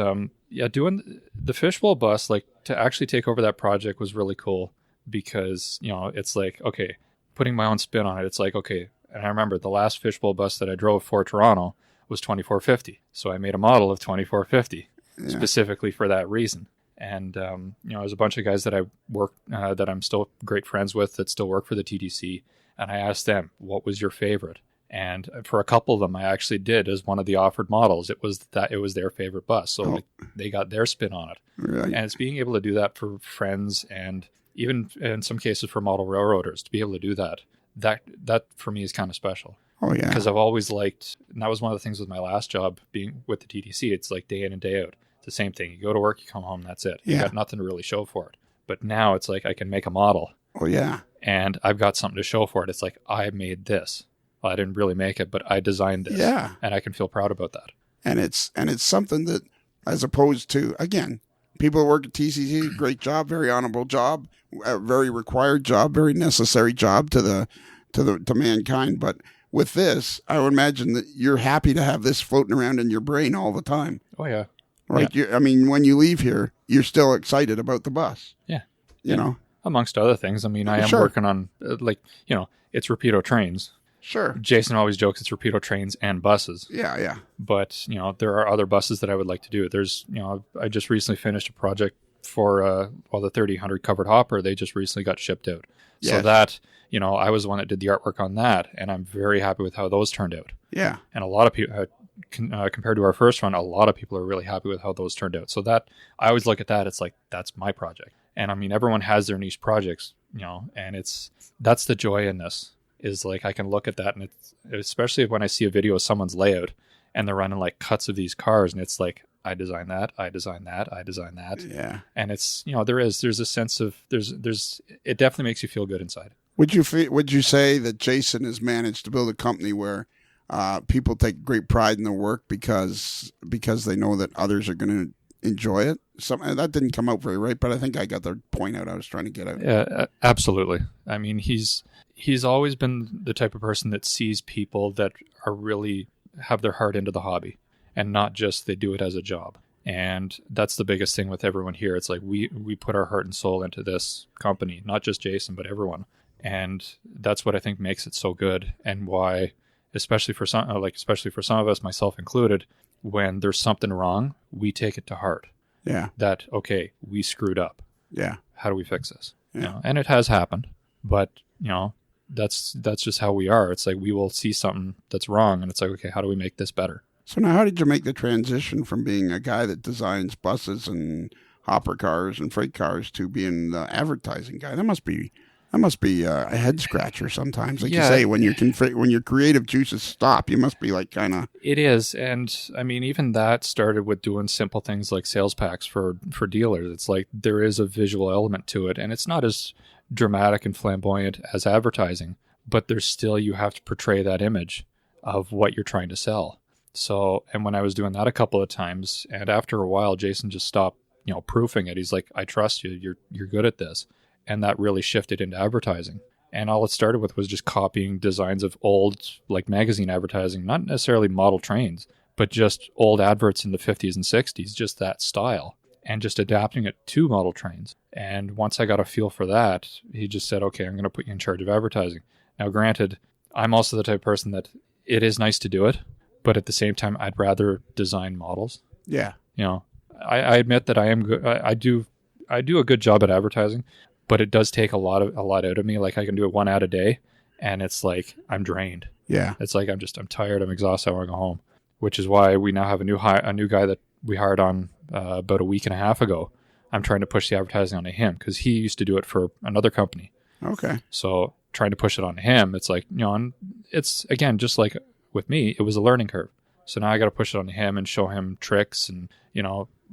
doing the fishbowl bus, like to actually take over that project was really cool, because, it's like, okay, putting my own spin on it, it's like, okay, and I remember the last fishbowl bus that I drove for Toronto was 2450. So I made a model of 2450 specifically for that reason. And, there's a bunch of guys that I work, that I'm still great friends with that still work for the TTC. And I asked them, what was your favorite? And for a couple of them, I actually did as one of the offered models. It was their favorite bus. So they got their spin on it. Right. And it's being able to do that for friends, and even in some cases for model railroaders, to be able to do that for me is kind of special. Oh, yeah. Because I've always liked, and that was one of the things with my last job being with the TTC, it's like day in and day out. It's the same thing. You go to work, you come home, that's it. You got nothing to really show for it. But now it's like I can make a model. Oh, yeah. And I've got something to show for it. It's like, I made this. Well, I didn't really make it, but I designed this. Yeah. And I can feel proud about that. And it's something that, as opposed to, again, people who work at TCC, great job, very honorable job, a very required job, very necessary job to mankind. But with this, I would imagine that you're happy to have this floating around in your brain all the time. Oh, yeah. Right? Yeah. When you leave here, you're still excited about the bus. Yeah. You know? Amongst other things. I mean, I am working on, it's Rapido Trains. Sure. Jason always jokes it's Rapido Trains and buses. Yeah, yeah. But, there are other buses that I would like to do. There's, I just recently finished a project for the 3000 covered hopper, they just recently got shipped out. Yes. So that, I was the one that did the artwork on that, and I'm very happy with how those turned out. Yeah. And a lot of people, compared to our first one, a lot of people are really happy with how those turned out. So that, I always look at that, it's like, that's my project. And I mean, everyone has their niche projects, and that's the joy in this, is like, I can look at that, and it's, especially when I see a video of someone's layout and they're running like cuts of these cars, and it's like, I designed that. Yeah. And it's, there's a sense of, it definitely makes you feel good inside. Would you say that Jason has managed to build a company where people take great pride in their work because they know that others are going to enjoy it? That didn't come out very right, but I think I got the point out I was trying to get out. Yeah, absolutely. I mean, he's always been the type of person that sees people that are really have their heart into the hobby, and not just they do it as a job. And that's the biggest thing with everyone here. It's like we put our heart and soul into this company, not just Jason, but everyone. And that's what I think makes it so good, and why, especially for some of us, myself included, when there's something wrong, we take it to heart. Yeah. That, okay, we screwed up. Yeah. How do we fix this? Yeah. And it has happened, but that's just how we are. It's like we will see something that's wrong, and it's like, okay, how do we make this better? So now, how did you make the transition from being a guy that designs buses and hopper cars and freight cars to being the advertising guy? That must be a head scratcher sometimes. Like you say, when your creative juices stop, you must be like kind of. It is, and I mean, even that started with doing simple things like sales packs for dealers. It's like there is a visual element to it, and it's not as dramatic and flamboyant as advertising, but there's still, you have to portray that image of what you're trying to sell. So, and when I was doing that a couple of times, and after a while, Jason just stopped, proofing it. He's like, I trust you. You're good at this. And that really shifted into advertising. And all it started with was just copying designs of old, like, magazine advertising, not necessarily model trains, but just old adverts in the 50s and 60s, just that style, and just adapting it to model trains. And once I got a feel for that, he just said, okay, I'm going to put you in charge of advertising. Now, granted, I'm also the type of person that it is nice to do it, but at the same time, I'd rather design models. Yeah. I admit that I am good. I do a good job at advertising, but it does take a lot out of me. Like, I can do it 1 ad a day, and it's like I'm drained. Yeah. It's like I'm tired. I'm exhausted. I want to go home, which is why we now have a new guy that we hired on about a week and a half ago. I'm trying to push the advertising onto him because he used to do it for another company. Okay. So trying to push it onto him, it's like, and it's, again, just like with me, it was a learning curve. So now I got to push it onto him and show him tricks and,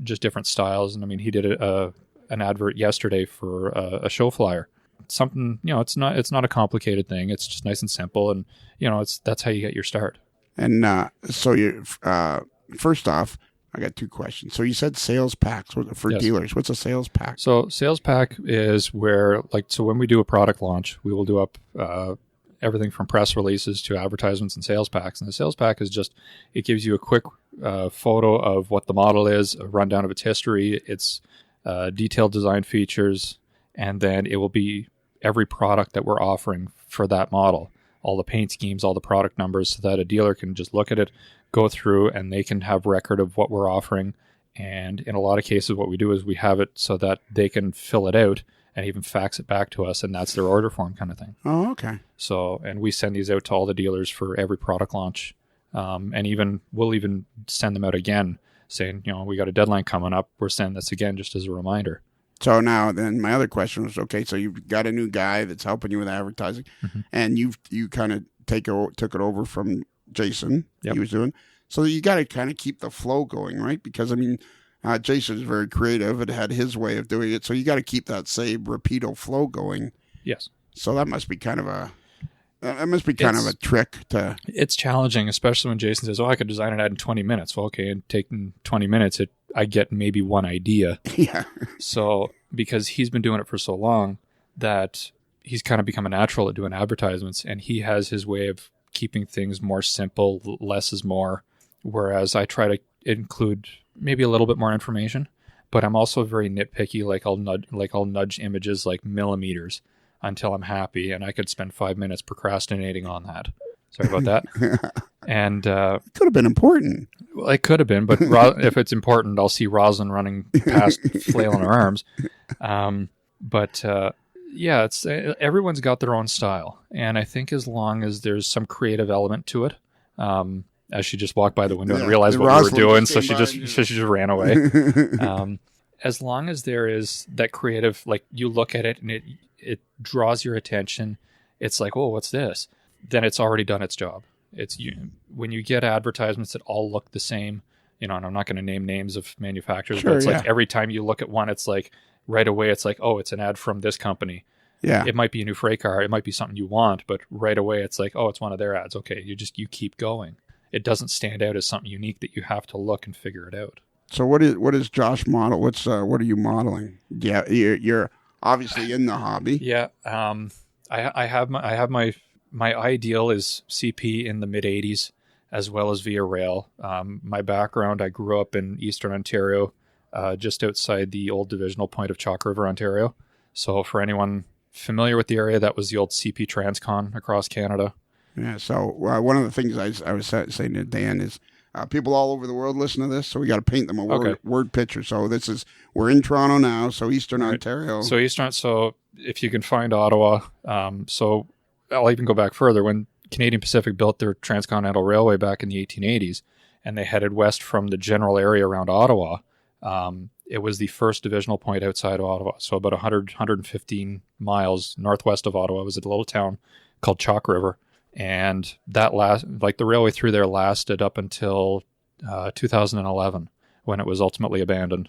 just different styles. And I mean, he did an advert yesterday for a show flyer. Something, it's not a complicated thing. It's just nice and simple. And, that's how you get your start. And so you, first off, I got 2 questions. So you said sales packs for dealers. What's a sales pack? So sales pack is where, so when we do a product launch, we will do up everything from press releases to advertisements and sales packs. And the sales pack is just, it gives you a quick photo of what the model is, a rundown of its history, its detailed design features, and then it will be every product that we're offering for that model, all the paint schemes, all the product numbers, so that a dealer can just look at it, go through, and they can have record of what we're offering. And in a lot of cases, what we do is we have it so that they can fill it out and even fax it back to us, and that's their order form kind of thing. Oh, okay. So, and we send these out to all the dealers for every product launch. And we'll even send them out again saying, we got a deadline coming up. We're sending this again just as a reminder. So now then my other question was, okay, so you've got a new guy that's helping you with advertising, and you kind of took it over from Jason. He was doing. So you got to kind of keep the flow going, right? Because, I mean, Jason is very creative and had his way of doing it. So you got to keep that same Rapido flow going. Yes. So that must be kind of a trick to. It's challenging, especially when Jason says, I could design an ad in 20 minutes. Well, okay, and taking 20 minutes, I get maybe one idea. Yeah. So because he's been doing it for so long that he's kind of become a natural at doing advertisements, and he has his way of keeping things more simple, less is more. Whereas I try to include maybe a little bit more information, but I'm also very nitpicky. I'll nudge images like millimeters until I'm happy, and I could spend 5 minutes procrastinating on that. Sorry about that. And Could have been important. well, it could have been, but if it's important, I'll see Roslyn running past, flailing her arms. Yeah, it's everyone's got their own style, and I think as long as there's some creative element to it, as she just walked by the window and realized what we were doing, so she just ran away. As long as there is that creative, like you look at it and it draws your attention, it's like, oh, what's this? Then it's already done its job. It's when you get advertisements that all look the same, and I'm not going to name names of manufacturers, but it's like every time you look at one, it's like right away, it's like, oh, it's an ad from this company. Yeah. It might be a new freight car. It might be something you want, but right away it's like, oh, it's one of their ads. Okay. You keep going. It doesn't stand out as something unique that you have to look and figure it out. So what is Josh model? What are you modeling? Yeah. You're obviously in the hobby. Yeah. I have my ideal is CP in the mid 80s as well as via rail. My background, I grew up in Eastern Ontario, just outside the old divisional point of Chalk River, Ontario. So for anyone familiar with the area, that was the old CP Transcon across Canada. Yeah. So one of the things I was saying to Dan is people all over the world listen to this, so we got to paint them a word picture. So we're in Toronto now, so Eastern Ontario. So if you can find Ottawa, so I'll even go back further. When Canadian Pacific built their Transcontinental Railway back in the 1880s, and they headed west from the general area around Ottawa, it was the first divisional point outside of Ottawa. So about 115 miles northwest of Ottawa was a little town called Chalk River. And the railway through there lasted up until 2011, when it was ultimately abandoned.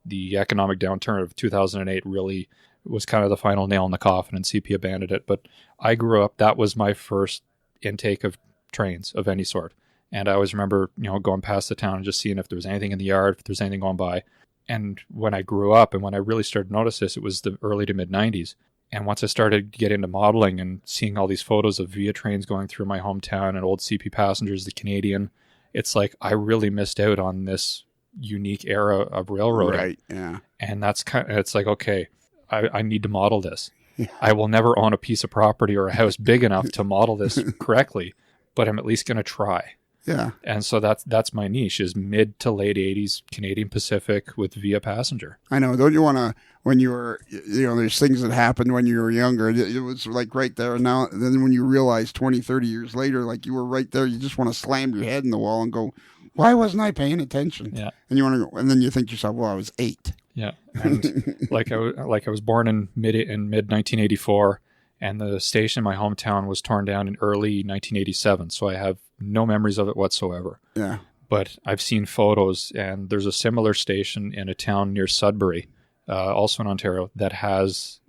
The economic downturn of 2008 really was kind of the final nail in the coffin, and CP abandoned it. But I grew up, that was my first intake of trains of any sort. And I always remember, going past the town and just seeing if there was anything in the yard, if there was anything going by. And when I grew up and when I really started to notice this, it was the early to mid 90s. And once I started to get into modeling and seeing all these photos of via trains going through my hometown and old CP passengers, the Canadian, it's like I really missed out on this unique era of railroading. Right, yeah. And it's like, okay, I need to model this. Yeah. I will never own a piece of property or a house big enough to model this correctly, but I'm at least going to try. Yeah. And so that's my niche, is mid to late 80s Canadian Pacific with via passenger. I know. Don't you want to, when you were, there's things that happened when you were younger. It was like right there. And now, then when you realize 20, 30 years later, like you were right there, you just want to slam your head in the wall and go, why wasn't I paying attention? Yeah. And you want to go, and then you think to yourself, well, I was 8. Yeah. And like I was born in mid 1984, and the station in my hometown was torn down in early 1987. So I have no memories of it whatsoever. Yeah. But I've seen photos, and there's a similar station in a town near Sudbury, also in Ontario, that has,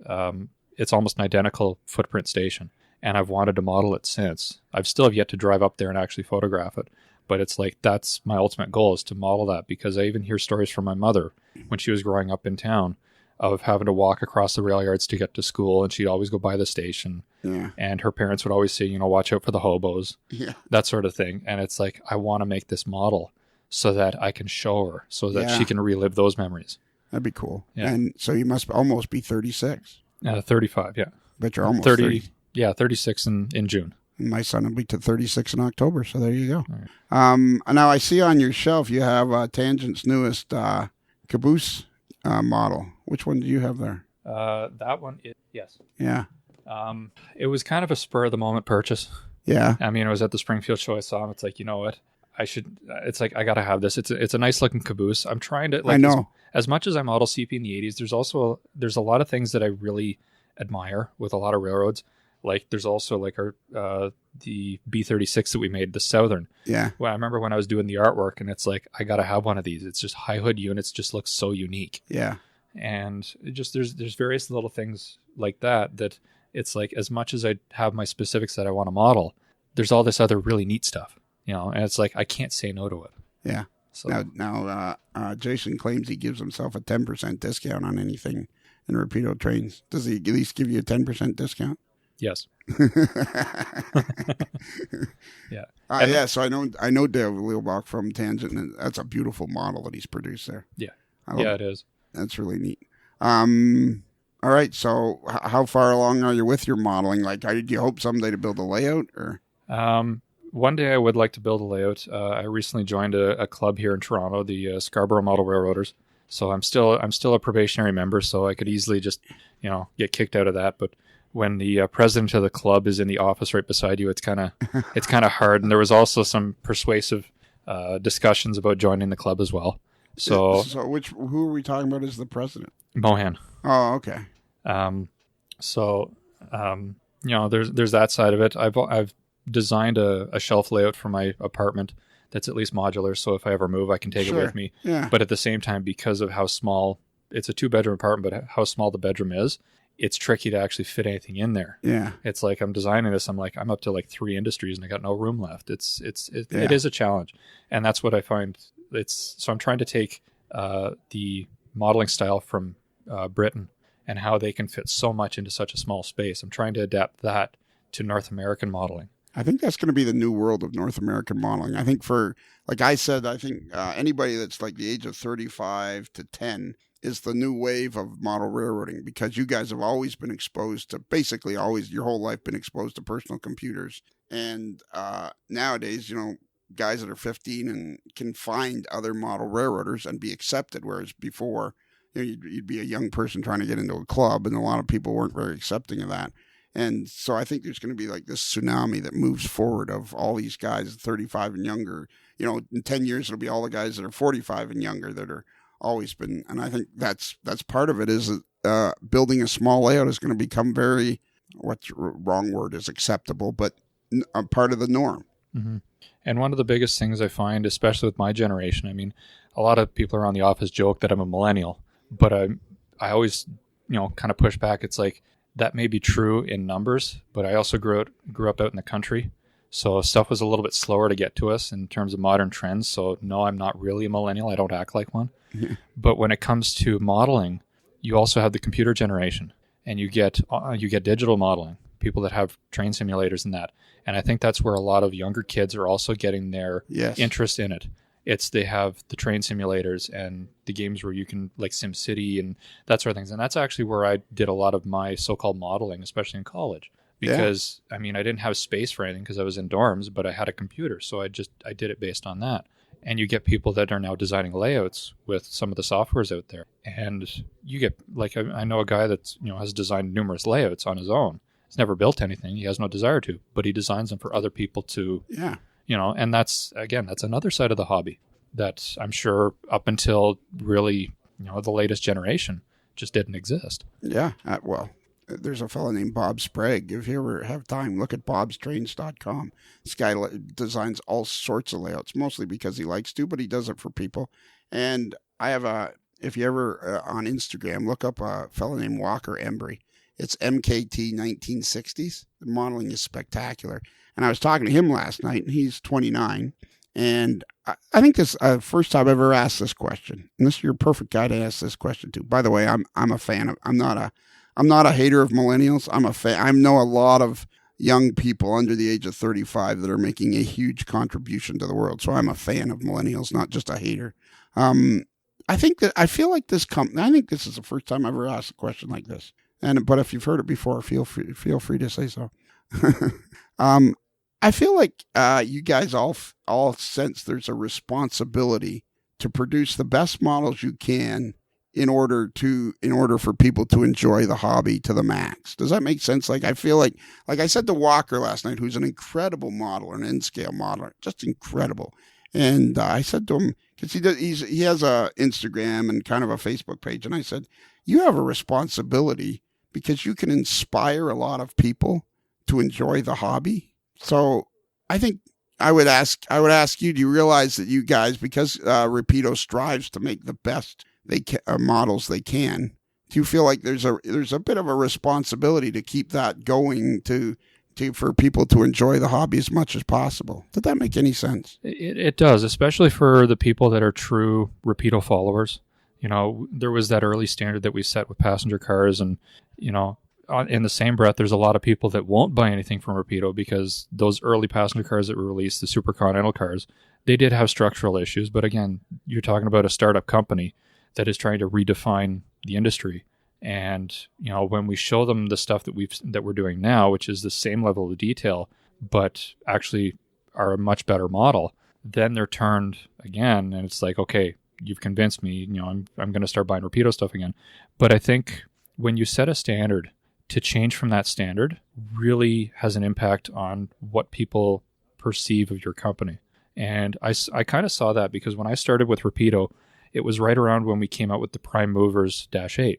it's almost an identical footprint station. And I've wanted to model it since. I've still have yet to drive up there and actually photograph it. But it's like, that's my ultimate goal, is to model that, because I even hear stories from my mother when she was growing up in town of having to walk across the rail yards to get to school, and she'd always go by the station. Yeah. And her parents would always say, watch out for the hobos, yeah, that sort of thing. And it's like, I want to make this model so that I can show her, so that she can relive those memories. That'd be cool. Yeah. And so you must almost be 36. 35, yeah. But you're almost 30. Yeah, 36 in June. My son will be to 36 in October, so there you go. Right. Now I see on your shelf you have Tangent's newest caboose model. Which one do you have there? That one is, yes. Yeah. It was kind of a spur of the moment purchase. Yeah. I mean, I was at the Springfield show. I saw him. It's like, you know what? It's like, I got to have this. It's a nice looking caboose. I'm trying to, like, I know. As much as I model CP in the 80s, there's a lot of things that I really admire with a lot of railroads. Like, there's also like the B36 that we made, the Southern. Yeah. Well, I remember when I was doing the artwork, and it's like, I got to have one of these. It's just high hood units, just look so unique. Yeah. And it just, there's various little things like that it's like, as much as I have my specifics that I want to model, there's all this other really neat stuff, and it's like, I can't say no to it. Yeah. So now Jason claims he gives himself a 10% discount on anything in Rapido Trains. Does he at least give you a 10% discount? Yes. Yeah. Yeah. So I know Dave Leelbach from Tangent, and that's a beautiful model that he's produced there. Yeah. Yeah, it is. That's really neat. All right. So how far along are you with your modeling? Like, do you hope someday to build a layout, or? one day I would like to build a layout. I recently joined a club here in Toronto, the Scarborough Model Railroaders. So I'm still a probationary member, so I could easily just, get kicked out of that. But when the president of the club is in the office right beside you, it's kind of hard. And there was also some persuasive discussions about joining the club as well. So who are we talking about as the president? Mohan. Oh, okay. There's that side of it. I've designed a shelf layout for my apartment that's at least modular, so if I ever move, I can take it with me. Yeah. But at the same time, because of how small, it's a 2-bedroom apartment, but how small the bedroom is, it's tricky to actually fit anything in there. Yeah. It's like I'm designing this, I'm up to like 3 industries and I got no room left. It is a challenge. And that's what I find. So I'm trying to take the modeling style from Britain and how they can fit so much into such a small space. I'm trying to adapt that to North American modeling. I think that's going to be the new world of North American modeling. I think anybody that's like the age of 35 to 10 is the new wave of model railroading, because you guys have always been exposed to, basically always your whole life been exposed to personal computers. And nowadays, guys that are 15 and can find other model railroaders and be accepted, whereas before, you'd be a young person trying to get into a club, and a lot of people weren't very accepting of that. And so I think there's going to be like this tsunami that moves forward of all these guys 35 and younger. In 10 years, it'll be all the guys that are 45 and younger that are always been. And I think that's part of it is building a small layout is going to become very, what's the wrong word is acceptable, but a part of the norm. Mm-hmm. And one of the biggest things I find, especially with my generation, a lot of people around the office joke that I'm a millennial, but I always, kind of push back. It's like, that may be true in numbers, but I also grew up out in the country. So stuff was a little bit slower to get to us in terms of modern trends. So no, I'm not really a millennial. I don't act like one. But when it comes to modeling, you also have the computer generation, and you get digital modeling, people that have train simulators and that. And I think that's where a lot of younger kids are also getting their interest in it. They have the train simulators and the games where you can, like SimCity and that sort of things. And that's actually where I did a lot of my so-called modeling, especially in college. Because, I didn't have space for anything because I was in dorms, but I had a computer. So I did it based on that. And you get people that are now designing layouts with some of the softwares out there. And you get, like, I know a guy that's, has designed numerous layouts on his own. He's never built anything. He has no desire to, but he designs them for other people to... Yeah. And that's another side of the hobby that I'm sure up until really, the latest generation just didn't exist. Yeah. There's a fellow named Bob Sprague. If you ever have time, look at bobstrains.com. This guy designs all sorts of layouts, mostly because he likes to, but he does it for people. And I have if you ever on Instagram, look up a fellow named Walker Embry. It's MKT 1960s. The modeling is spectacular. And I was talking to him last night, and he's 29. And I think this first time I've ever asked this question. And this is your perfect guy to ask this question to. By the way, I'm a fan of. I'm not a hater of millennials. I'm a fan. I know a lot of young people under the age of 35 that are making a huge contribution to the world. So I'm a fan of millennials, not just a hater. I think this is the first time I've ever asked a question like this. But if you've heard it before, feel free to say so. I feel like you guys all sense there's a responsibility to produce the best models you can in order for people to enjoy the hobby to the max. Does that make sense? Like, I feel like I said to Walker last night, who's an incredible modeler, an N-scale modeler, just incredible. And I said to him, because he has a Instagram and kind of a Facebook page, and I said, you have a responsibility because you can inspire a lot of people to enjoy the hobby. So I think I would ask you, do you realize that you guys, because Rapido strives to make the best models they can, do you feel like there's a bit of a responsibility to keep that going for people to enjoy the hobby as much as possible? Did that make any sense? It does, especially for the people that are true Rapido followers. There was that early standard that we set with passenger cars, and in the same breath, there's a lot of people that won't buy anything from Rapido because those early passenger cars that were released, the Super Continental cars, they did have structural issues. But again, you're talking about a startup company that is trying to redefine the industry. And, when we show them the stuff that we're doing now, which is the same level of detail, but actually are a much better model, then they're turned again, and it's like, okay, you've convinced me, I'm going to start buying Rapido stuff again. But I think when you set a standard, to change from that standard really has an impact on what people perceive of your company. And I kind of saw that because when I started with Rapido, it was right around when we came out with the Prime Movers -8,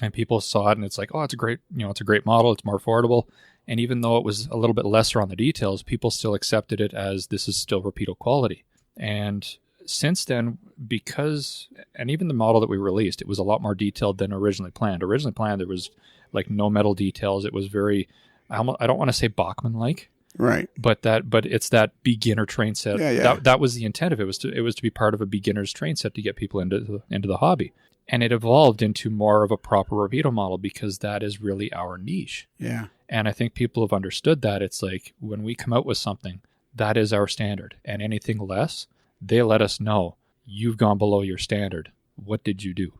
and people saw it and it's like, oh, it's a great model. It's more affordable. And even though it was a little bit lesser on the details, people still accepted it as this is still Rapido quality. And since then, and even the model that we released, it was a lot more detailed than originally planned. Originally planned, there was like no metal details. It was very, I don't want to say Bachmann-like, right? But it's that beginner train set. Yeah. That was the intent of it. It was to be part of a beginner's train set to get people into the hobby. And it evolved into more of a proper Rapido model because that is really our niche. Yeah. And I think people have understood that. It's like when we come out with something, that is our standard. And anything less, they let us know, you've gone below your standard. What did you do?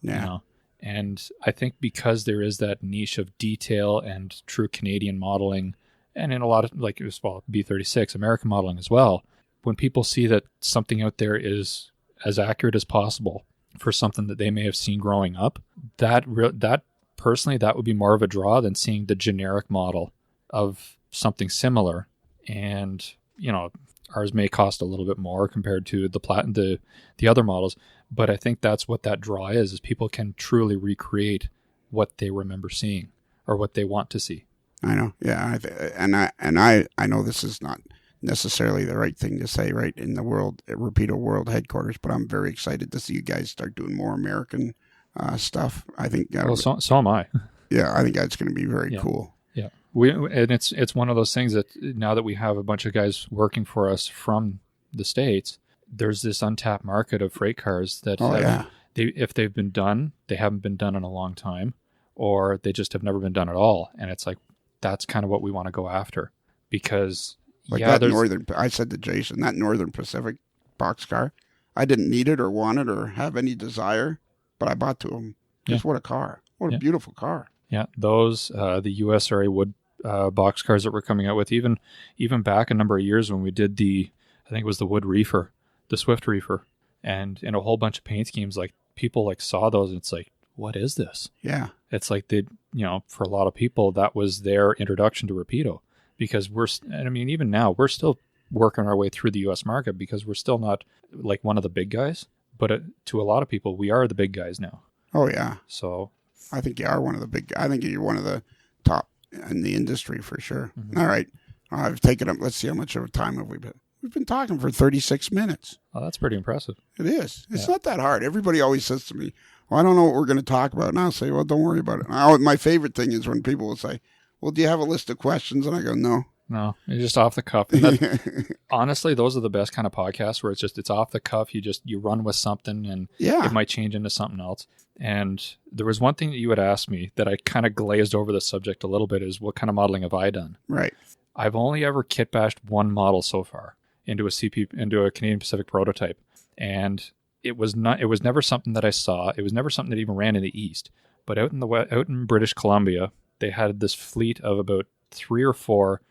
Yeah. And I think because there is that niche of detail and true Canadian modeling, and in a lot of, like, it was, B36, American modeling as well, when people see that something out there is as accurate as possible for something that they may have seen growing up, that personally, that would be more of a draw than seeing the generic model of something similar. And, ours may cost a little bit more compared to the other models, but I think that's what that draw is people can truly recreate what they remember seeing or what they want to see. I know. Yeah. I know this is not necessarily the right thing to say right in the Rapido World headquarters, but I'm very excited to see you guys start doing more American stuff. I think. So am I. Yeah, I think that's going to be very cool. Yeah, and it's one of those things that now that we have a bunch of guys working for us from the States, there's this untapped market of freight cars that if they've been done, they haven't been done in a long time, or they just have never been done at all. And it's like, that's kind of what we want to go after because I said to Jason, that Northern Pacific boxcar, I didn't need it or want it or have any desire, but I bought to him. Just what a car. What a beautiful car. Yeah, those, the USRA wood boxcars that we're coming out with, even back a number of years when we did I think it was the wood reefer, the Swift reefer, and in a whole bunch of paint schemes, like people like saw those and it's like, what is this? Yeah. It's like for a lot of people, that was their introduction to Rapido because even now we're still working our way through the U.S. market because we're still not like one of the big guys, but to a lot of people, we are the big guys now. Oh, yeah. So I think you are one of the big guys. I think you're one of the top in the industry for sure. Mm-hmm. All right. I've taken up, let's see how much of time have we been. We've been talking for 36 minutes. Oh, that's pretty impressive. It is. It's not that hard. Everybody always says to me, well, I don't know what we're going to talk about. And I'll say, well, don't worry about it. My favorite thing is when people will say, well, do you have a list of questions? And I go, no. No, you're just off the cuff. Honestly, those are the best kind of podcasts where it's off the cuff. You run with something and it might change into something else. And there was one thing that you had asked me that I kind of glazed over the subject a little bit is what kind of modeling have I done? Right. I've only ever kit bashed one model so far into a Canadian Pacific prototype. And it was never something that I saw. It was never something that even ran in the East. But out in British Columbia, they had this fleet of about 3 or 4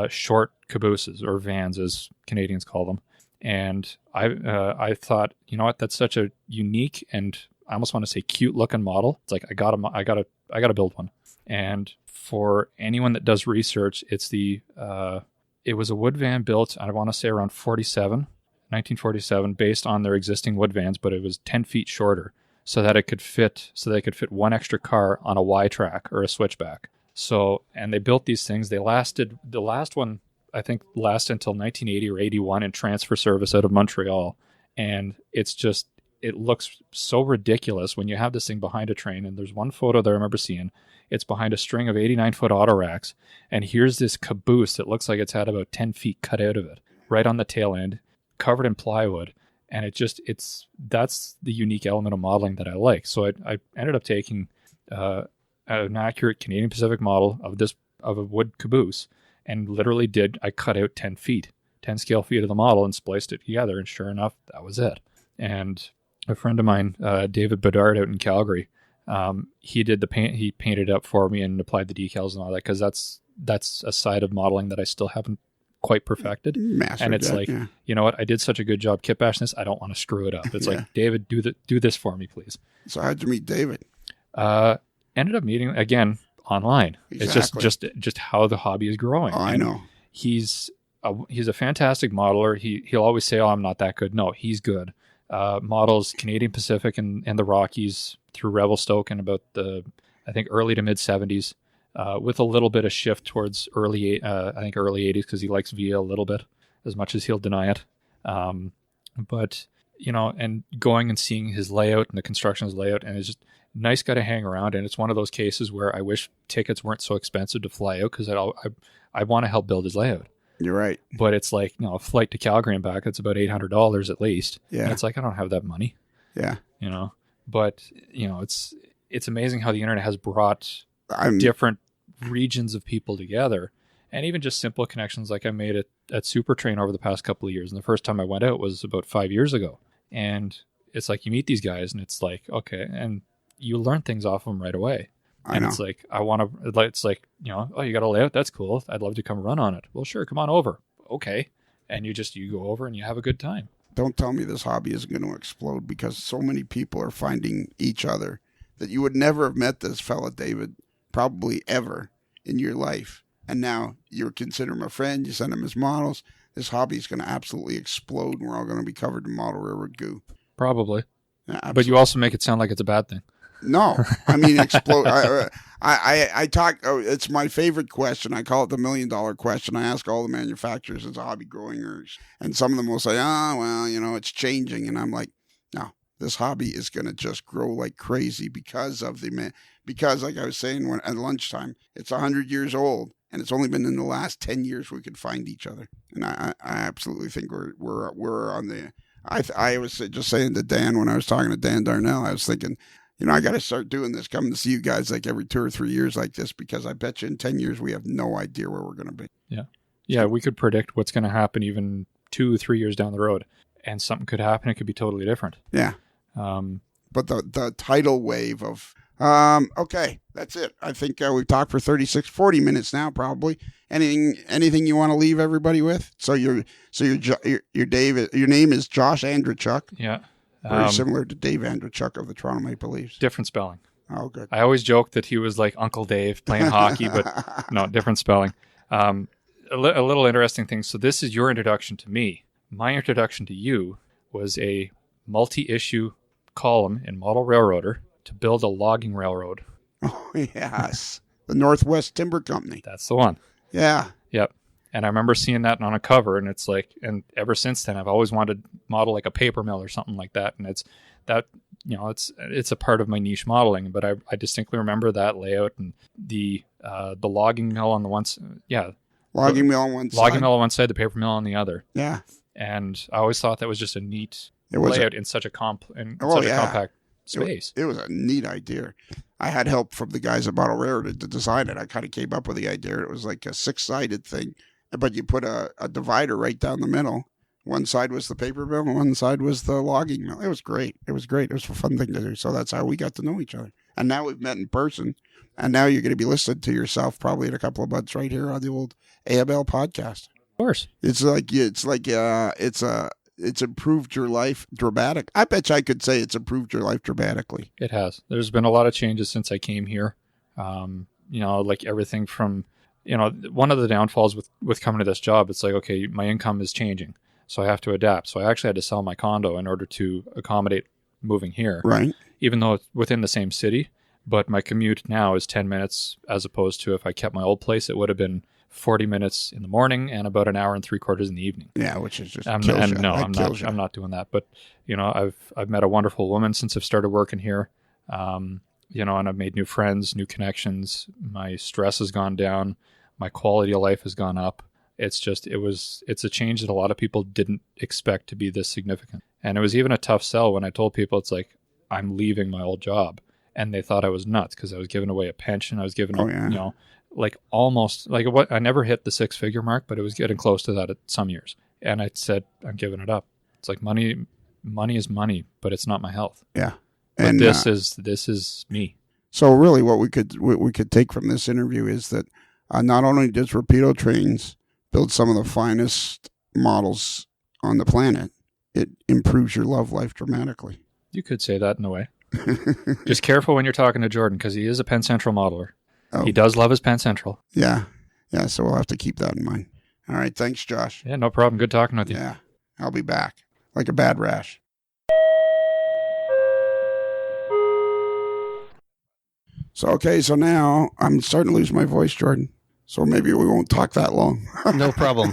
short cabooses or vans, as Canadians call them. And I thought, you know what, that's such a unique and I almost want to say cute looking model. It's like I gotta build one. And for anyone that does research, it was a wood van built, I want to say around 1947, based on their existing wood vans, but it was 10 feet shorter so that they could fit one extra car on a Y track or a switchback. So, and they built these things. The last one, I think, lasted until 1980 or 81 in transfer service out of Montreal. And it looks so ridiculous when you have this thing behind a train. And there's one photo that I remember seeing. It's behind a string of 89-foot auto racks. And here's this caboose that looks like it's had about 10 feet cut out of it, right on the tail end, covered in plywood. And that's the unique element of modeling that I like. So I ended up taking an accurate Canadian Pacific model of a wood caboose and literally I cut out 10 scale feet of the model and spliced it together. And sure enough, that was it. And a friend of mine, David Bedard out in Calgary, he did the paint. He painted it up for me and applied the decals and all that because that's a side of modeling that I still haven't quite perfected. Mastered and it's that, like, yeah. you know what? I did such a good job kit bashing this. I don't want to screw it up. It's like, David, do this for me, please. So how'd you meet David? Ended up meeting again online. Exactly. It's just how the hobby is growing. Oh, I know. He's a fantastic modeler. He'll always say, "Oh, I'm not that good." No, he's good. Models Canadian Pacific and the Rockies through Revelstoke in about I think early to mid 70s, with a little bit of shift towards early 80s because he likes VIA a little bit, as much as he'll deny it. But you know, and going and seeing his layout and the construction of his layout, and it's just nice guy to hang around. And it's one of those cases where I wish tickets weren't so expensive to fly out because I want to help build his layout. You're right. But it's like, you know, a flight to Calgary and back, it's about $800 at least. Yeah. And it's like, I don't have that money. Yeah. You know, but you know, it's amazing how the internet has brought different regions of people together, and even just simple connections like I made at Supertrain over the past couple of years. And the first time I went out was about 5 years ago. And it's like, you meet these guys and it's like, okay. And you learn things off of them right away. I know. It's like, it's like, you know, oh, you got a layout? That's cool. I'd love to come run on it. Well, sure. Come on over. Okay. And you go over and you have a good time. Don't tell me this hobby isn't going to explode because so many people are finding each other that you would never have met this fella, David, probably ever in your life. And now you consider him a friend. You send him his models. This hobby is going to absolutely explode. And we're all going to be covered in model railroad goo. Probably. Yeah, but you also make it sound like it's a bad thing. No, I mean explode. I talk. Oh, it's my favorite question. I call it the $1 million question. I ask all the manufacturers, "Is a hobby growing?" And some of them will say, well, you know, it's changing." And I'm like, no, this hobby is going to just grow like crazy because like I was saying at lunchtime, it's 100 years old, and it's only been in the last 10 years we could find each other. And I absolutely think we're on the. I was just saying to Dan when I was talking to Dan Darnell, I was thinking, you know, I got to start doing this, coming to see you guys like every 2 or 3 years like this, because I bet you in 10 years we have no idea where we're going to be. Yeah. Yeah, we could predict what's going to happen even 2-3 years down the road, and something could happen. It could be totally different. Yeah. But the tidal wave of, okay, that's it. I think we've talked for 40 minutes now, probably. Anything you want to leave everybody with? So your Dave, your name is Josh Andrechuk. Yeah. Very similar to Dave Andrechuk of the Toronto Maple Leafs. Different spelling. Oh, good. I always joke that he was like Uncle Dave playing hockey, but no, different spelling. A little interesting thing. So this is your introduction to me. My introduction to you was a multi-issue column in Model Railroader to build a logging railroad. Oh, yes. The Northwest Timber Company. That's the one. Yeah. Yep. And I remember seeing that on a cover, and it's like, and ever since then, I've always wanted to model like a paper mill or something like that. And it's that, you know, it's a part of my niche modeling. But I distinctly remember that layout and the logging mill on the one side. Yeah. Logging mill on one side. Logging mill on one side, the paper mill on the other. Yeah. And I always thought that was just a neat layout in such a compact space. It was a neat idea. I had help from the guys at Model Railroad to design it. I kind of came up with the idea. It was like a 6-sided thing, but you put a divider right down the middle. One side was the paper mill, and one side was the logging mill. It was great. It was a fun thing to do. So that's how we got to know each other. And now we've met in person, and now you're going to be listening to yourself probably in a couple of months right here on the old AML podcast. Of course. It's improved your life dramatic. I bet you I could say it's improved your life dramatically. It has. There's been a lot of changes since I came here. You know, like everything from, you know, one of the downfalls with coming to this job, it's like, okay, my income is changing, so I have to adapt. So I actually had to sell my condo in order to accommodate moving here. Right. Even though it's within the same city, but my commute now is 10 minutes as opposed to if I kept my old place, it would have been 40 minutes in the morning and about an hour and 3/4 in the evening. Yeah, which is just I'm not doing that. But you know, I've met a wonderful woman since I've started working here. You know, and I've made new friends, new connections. My stress has gone down. My quality of life has gone up. It's a change that a lot of people didn't expect to be this significant. And it was even a tough sell when I told people, it's like, I'm leaving my old job. And they thought I was nuts because I was giving away a pension. I was giving, you know, like almost like what I never hit the 6-figure mark, but it was getting close to that at some years. And I said, I'm giving it up. It's like money is money, but it's not my health. Yeah. But and this is me. So really what we could take from this interview is that not only does Rapido Trains build some of the finest models on the planet, it improves your love life dramatically. You could say that in a way. Just careful when you're talking to Jordan, because he is a Penn Central modeler. Oh. He does love his Penn Central. Yeah. Yeah, so we'll have to keep that in mind. All right, thanks, Josh. Yeah, no problem. Good talking with you. Yeah, I'll be back. Like a bad rash. So now I'm starting to lose my voice, Jordan. So maybe we won't talk that long. No problem.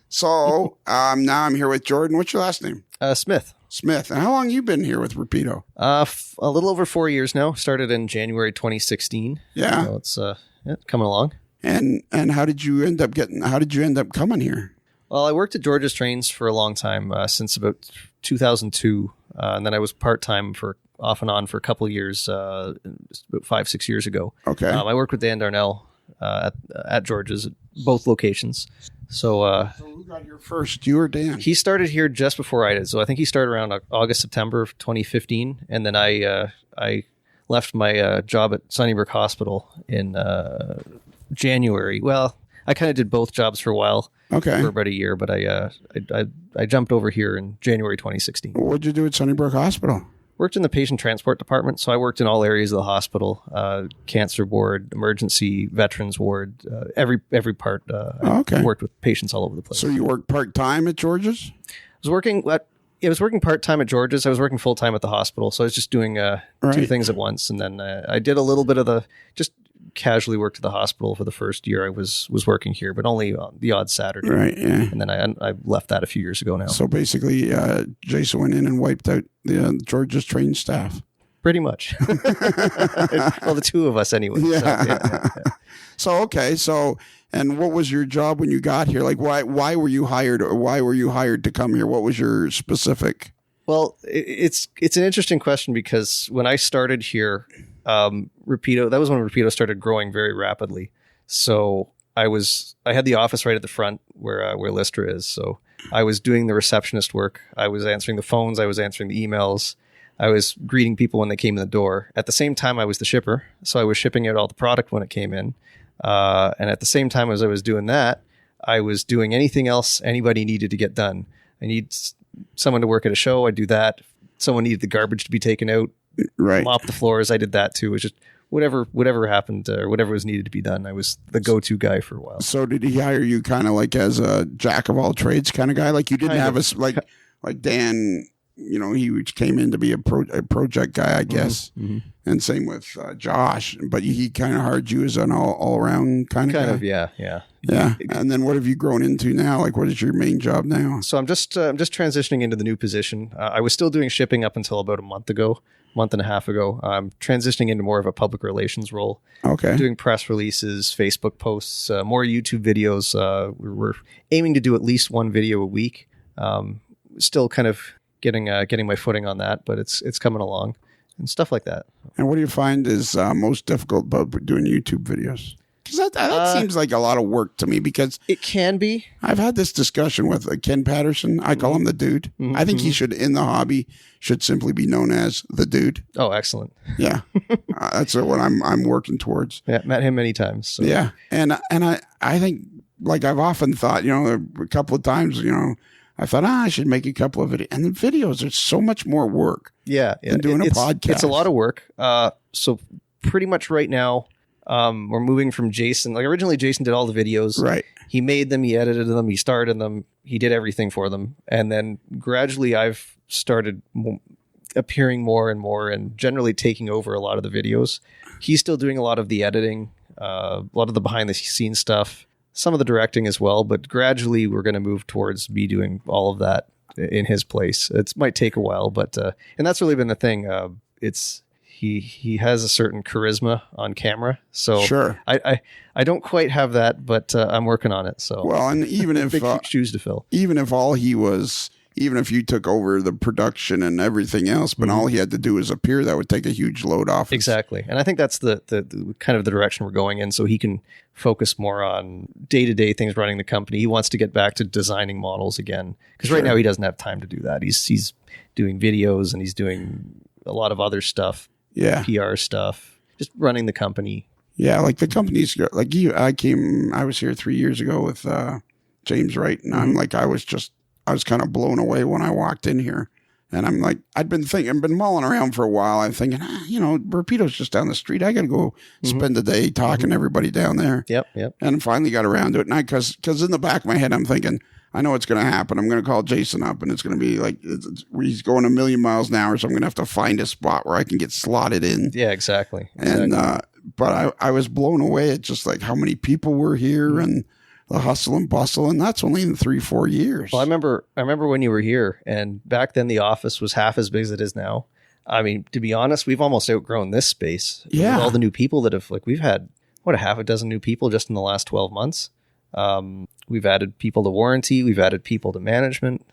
So now I'm here with Jordan. What's your last name? Smith. Smith. And how long you been here with Rapido? A little over 4 years now. Started in January 2016. Yeah. So it's coming along. And how did you end up coming here? Well, I worked at George's Trains for a long time, since about 2002. And then I was part-time off and on for a couple of years, about 5-6 years ago. Okay. I worked with Dan Darnell at George's, at both locations. So who got here first, you or Dan? he started here just before I did. So I think he started around August, September of 2015. And then I left my job at Sunnybrook Hospital in January. Well, I kind of did both jobs for a while. Okay. For about a year, but I jumped over here in January 2016. What'd you do at Sunnybrook Hospital? Worked in the patient transport department, so I worked in all areas of the hospital: cancer ward, emergency, veterans ward, every part. Okay. I worked with patients all over the place. So you worked part-time at George's? I was working part-time at George's. I was working full-time at the hospital, so I was just doing two things at once. And then I did a little bit of just casually worked at the hospital for the first year I was working here, but only on the odd Saturday. Right, yeah. And then I left that a few years ago now. So basically, Jason went in and wiped out the George's Train staff. Pretty much. Well, the two of us anyway. Yeah. So, and what was your job when you got here? Like, why were you hired, or why were you hired to come here? What was your specific? Well, it's an interesting question, because when I started here, Rapido, that was when Rapido started growing very rapidly. So I had the office right at the front where Lystra is. So I was doing the receptionist work. I was answering the phones. I was answering the emails. I was greeting people when they came in the door. At the same time, I was the shipper. So I was shipping out all the product when it came in. And at the same time as I was doing that, I was doing anything else anybody needed to get done. I need someone to work at a show. I'd do that. Someone needed the garbage to be taken out. Right. Mop the floors. I did that too. It was just whatever happened, or whatever was needed to be done. I was the go-to guy for a while. So did he hire you kind of like as a jack of all trades kind of guy? Like you didn't have like Dan, he came in to be a project guy, I guess. Mm-hmm. And same with Josh, but he kind of hired you as an all around kind of guy. Yeah. And then what have you grown into now? Like, what is your main job now? So I'm just transitioning into the new position. I was still doing shipping up until about a month and a half ago. I'm transitioning into more of a public relations role. Okay. Doing press releases, Facebook posts, more YouTube videos. We're aiming to do at least one video a week. Still kind of getting my footing on that, but it's coming along and stuff like that. And what do you find is most difficult about doing YouTube videos? Because that seems like a lot of work to me, because it can be. I've had this discussion with Ken Patterson. I call him the dude. Mm-hmm. I think he should, in the hobby, should simply be known as the dude. Oh, excellent. Yeah. That's what I'm working towards. Yeah, met him many times. So. Yeah. And I think, like I've often thought, a couple of times, I thought, I should make a couple of videos. And the videos are so much more work than doing a podcast. It's a lot of work. So pretty much right now, we're moving from Jason. Like originally, Jason did all the videos. Right. He made them, he edited them, he started them, he did everything for them. And then gradually I've started appearing more and more and generally taking over a lot of the videos. He's still doing a lot of the editing, a lot of the behind the scenes stuff, some of the directing as well. But gradually we're going to move towards me doing all of that in his place. It might take a while, but and that's really been the thing. He has a certain charisma on camera, so sure. I don't quite have that, but I'm working on it. So well, and even if big shoes to fill, even if you took over the production and everything else, but all he had to do was appear, that would take a huge load off. Exactly, and I think that's the kind of the direction we're going in, so he can focus more on day-to-day things running the company. He wants to get back to designing models again, because right now he doesn't have time to do that. He's doing videos and he's doing a lot of other stuff. Yeah. PR stuff, just running the company. Yeah. Like the company's like I was here 3 years ago with James Wright. And I'm like, I was kind of blown away when I walked in here. And I'm like, I've been mulling around for a while. I'm thinking, Rapido's just down the street. I got to go spend the day talking to everybody down there. Yep. And finally got around to it. And because in the back of my head, I'm thinking, I know what's going to happen. I'm going to call Jason up, and it's going to be like he's going 1,000,000 miles an hour, so I'm going to have to find a spot where I can get slotted in. Yeah, exactly. And but I was blown away at just like how many people were here and the hustle and bustle, and that's only in 3-4 years. Well, I remember when you were here, and back then the office was half as big as it is now. I mean, to be honest, we've almost outgrown this space. Yeah. With all the new people that have, we've had, a half a dozen new people just in the last 12 months. We've added people to warranty. We've added people to management,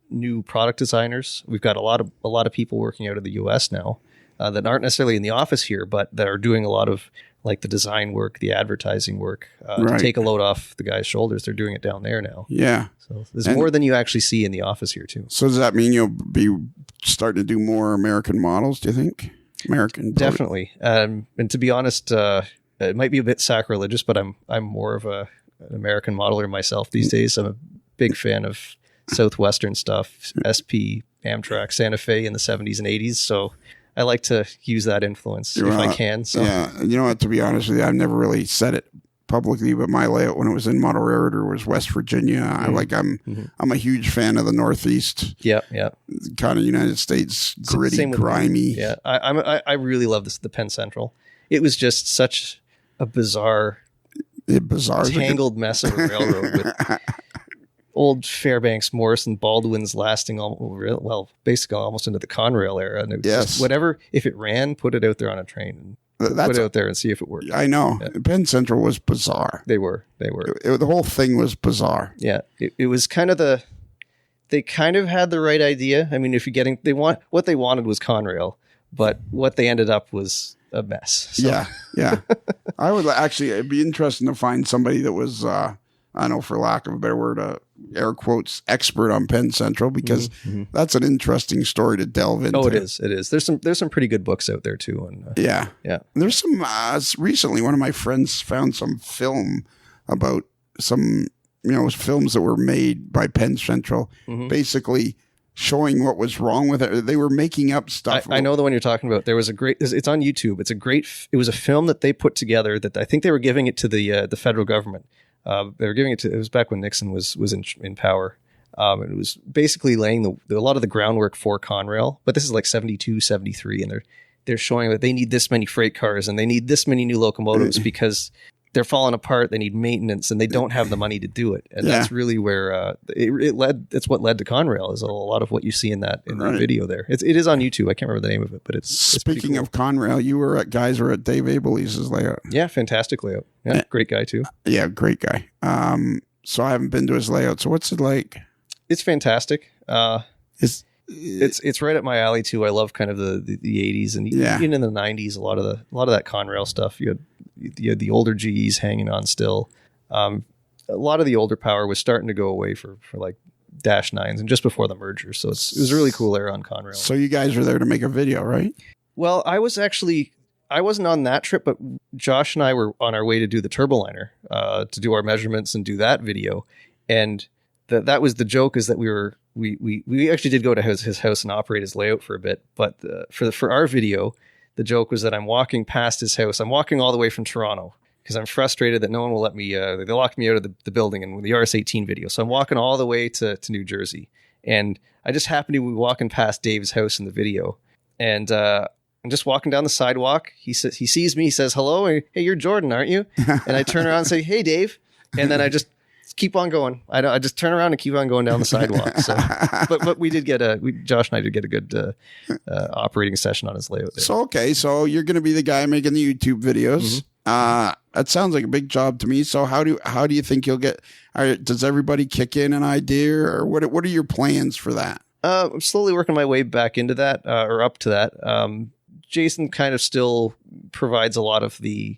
new product designers. We've got a lot of people working out of the US now that aren't necessarily in the office here, but that are doing a lot of like the design work, the advertising work, to take a load off the guy's shoulders. They're doing it down there now. Yeah. So there's more than you actually see in the office here too. So does that mean you'll be starting to do more American models, do you think? Definitely. And to be honest, it might be a bit sacrilegious, but I'm more of an American modeler myself these days. I'm a big fan of Southwestern stuff, SP, Amtrak, Santa Fe in the 70s and 80s. So I like to use that influence if I can. So. Yeah, you know what? To be honest with you, I've never really said it publicly, but my layout when it was in Montreal was West Virginia. I'm a huge fan of the Northeast. Yeah. Kind of United States, gritty, grimy. Yeah, I really love the Penn Central. It was just such a bizarre, tangled mess of a railroad with old Fairbanks, Morrison, Baldwin's lasting basically almost into the Conrail era. And it was just whatever, if it ran, put it out there on a train and put it out there and see if it worked. I know. Yeah. Penn Central was bizarre. They were. The whole thing was bizarre. Yeah. It was kind of they kind of had the right idea. I mean, what they wanted was Conrail, but what they ended up was a mess. So. Yeah. I would actually, it'd be interesting to find somebody that was, I know for lack of a better word, air quotes, expert on Penn Central, because that's an interesting story to delve into. Oh, it is. There's some pretty good books out there too. And yeah. There's some, recently one of my friends found some film about some, films that were made by Penn Central, basically showing what was wrong with it. They were making up stuff. I know the one you're talking about. There was it's on YouTube. It was a film that they put together that I think they were giving it to the federal government. They were giving it it was back when Nixon was in power. It was basically laying a lot of the groundwork for Conrail, but this is like 72, 73, and they're showing that they need this many freight cars and they need this many new locomotives because they're falling apart. They need maintenance and they don't have the money to do it. And that's really where it led. It's what led to Conrail is a lot of what you see in that video there. It is on YouTube. I can't remember the name of it, but it's speaking cool. of Conrail, you were at Dave Abelese's layout. Yeah, fantastic layout. Yeah, great guy too. Yeah, great guy. So I haven't been to his layout. So what's it like? It's fantastic. It's right up my alley too. I love kind of the 80s and even in the 90s. A lot of that Conrail stuff. You had the older GEs hanging on still. A lot of the older power was starting to go away for like Dash 9s and just before the merger. So it was a really cool era on Conrail. So you guys were there to make a video, right? Well, I wasn't on that trip, but Josh and I were on our way to do the Turboliner to do our measurements and do that video. And that was the joke, is that we actually did go to his house and operate his layout for a bit. But for our video, the joke was that I'm walking past his house. I'm walking all the way from Toronto because I'm frustrated that no one will let me. They locked me out of the building in the RS-18 video. So I'm walking all the way to New Jersey, and I just happened to be walking past Dave's house in the video, and I'm just walking down the sidewalk. He sees me. He says, "Hello, hey, you're Jordan, aren't you?" And I turn around and say, "Hey, Dave," and then I just keep on going. I just turn around and keep on going down the sidewalk. So, but we did Josh and I did get a good operating session on his layout there. So you're going to be the guy making the YouTube videos. That sounds like a big job to me. So how do you think you'll get? Does everybody kick in an idea, or what are your plans for that? I'm slowly working my way back into that or up to that. Jason kind of still provides a lot of the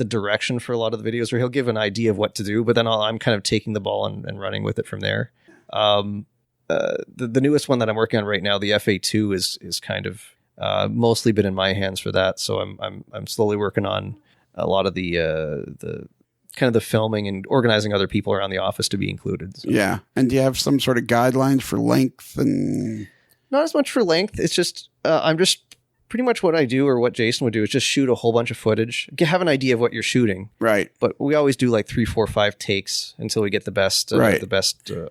direction for a lot of the videos, where he'll give an idea of what to do, but then I'm kind of taking the ball and running with it from there. The newest one that I'm working on right now, the FA2, is kind of mostly been in my hands for that. So I'm slowly working on a lot of the kind of the filming and organizing other people around the office to be included. So. Yeah. And do you have some sort of guidelines for length and? Not as much for length. It's just, I'm just pretty much what I do or what Jason would do is just shoot a whole bunch of footage, have an idea of what you're shooting. Right. But we always do like 3, 4, 5 takes until we get the best,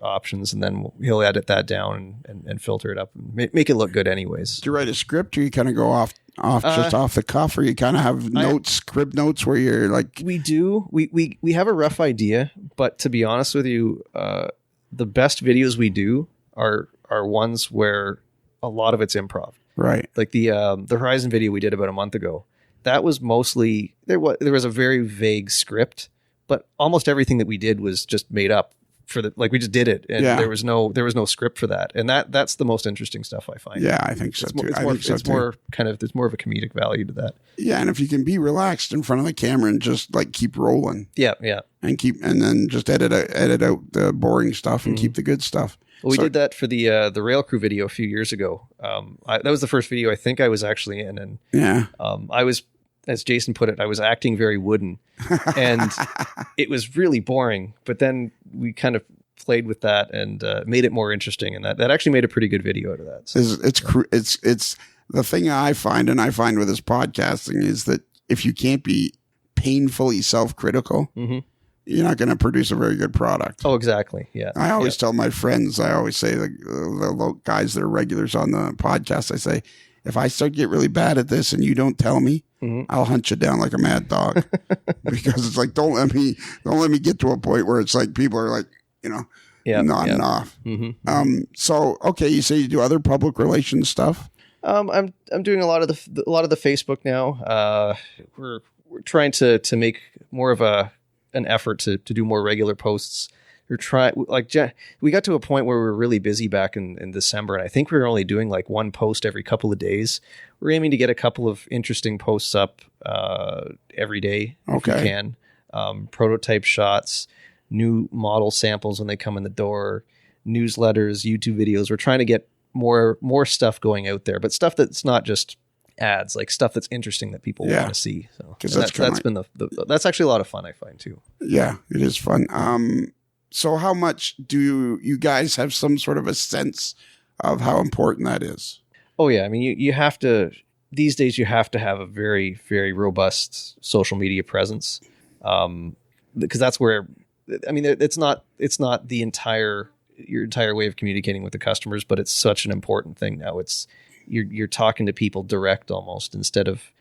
options. And then he'll edit that down and filter it up and make it look good anyways. Do you write a script or you kind of go off the cuff, or you kind of have script notes where you're like? We do. We have a rough idea, but to be honest with you, the best videos we do are ones where a lot of it's improv. Right. Like the Horizon video we did about a month ago, that was mostly, there was a very vague script, but almost everything that we did was just made up we just did it. And there was no script for that. And that's the most interesting stuff I find. Yeah, I think so too. It's more kind of, there's more of a comedic value to that. Yeah. And if you can be relaxed in front of the camera and just like keep rolling. Yeah. Yeah. And then just edit out the boring stuff and keep the good stuff. Well, we did that for the Rail Crew video a few years ago. That was the first video I think I was actually in, and I was, as Jason put it, I was acting very wooden, and it was really boring. But then we kind of played with that and made it more interesting, and that actually made a pretty good video out of that. So, it's the thing I find with this podcasting is that if you can't be painfully self-critical. Mm-hmm. You're not going to produce a very good product. Oh, exactly. Yeah. I always tell my friends, I always say, the guys that are regulars on the podcast, I say, if I start to get really bad at this and you don't tell me, I'll hunt you down like a mad dog. Because it's like, don't let me get to a point where it's like people are like, nodding off. Mm-hmm. So, okay, you say you do other public relations stuff? I'm doing a lot of the Facebook now. We're trying to make more of an effort to do more regular posts. We got to a point where we were really busy back in December, and I think we were only doing like one post every couple of days. We're aiming to get a couple of interesting posts up every day if we can. Prototype shots, new model samples when they come in the door, newsletters, YouTube videos. We're trying to get more stuff going out there, but stuff that's not just ads, like stuff that's interesting that people want to see. So that's actually a lot of fun, I find too. Yeah, it is fun. So how much do you guys have some sort of a sense of how important that is? Oh yeah. I mean, you have to, these days you have to have a very, very robust social media presence. Because that's where, I mean, it's not your entire way of communicating with the customers, but it's such an important thing now. You're talking to people direct almost, instead of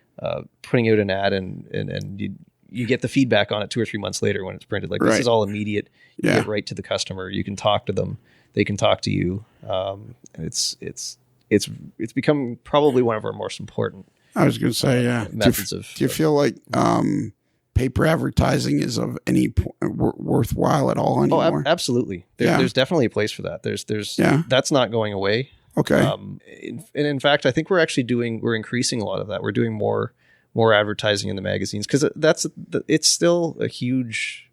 putting out an ad and you get the feedback on it 2 or 3 months later when it's printed. Like this is all immediate. You get right to the customer. You can talk to them. They can talk to you. It's become probably one of our most important. I was going to say, methods do you feel like paper advertising is of any worthwhile at all anymore? Oh, absolutely. There's definitely a place for that. There's that's not going away. Okay. And in fact, I think we're increasing a lot of that. We're doing more advertising in the magazines, because it's still a huge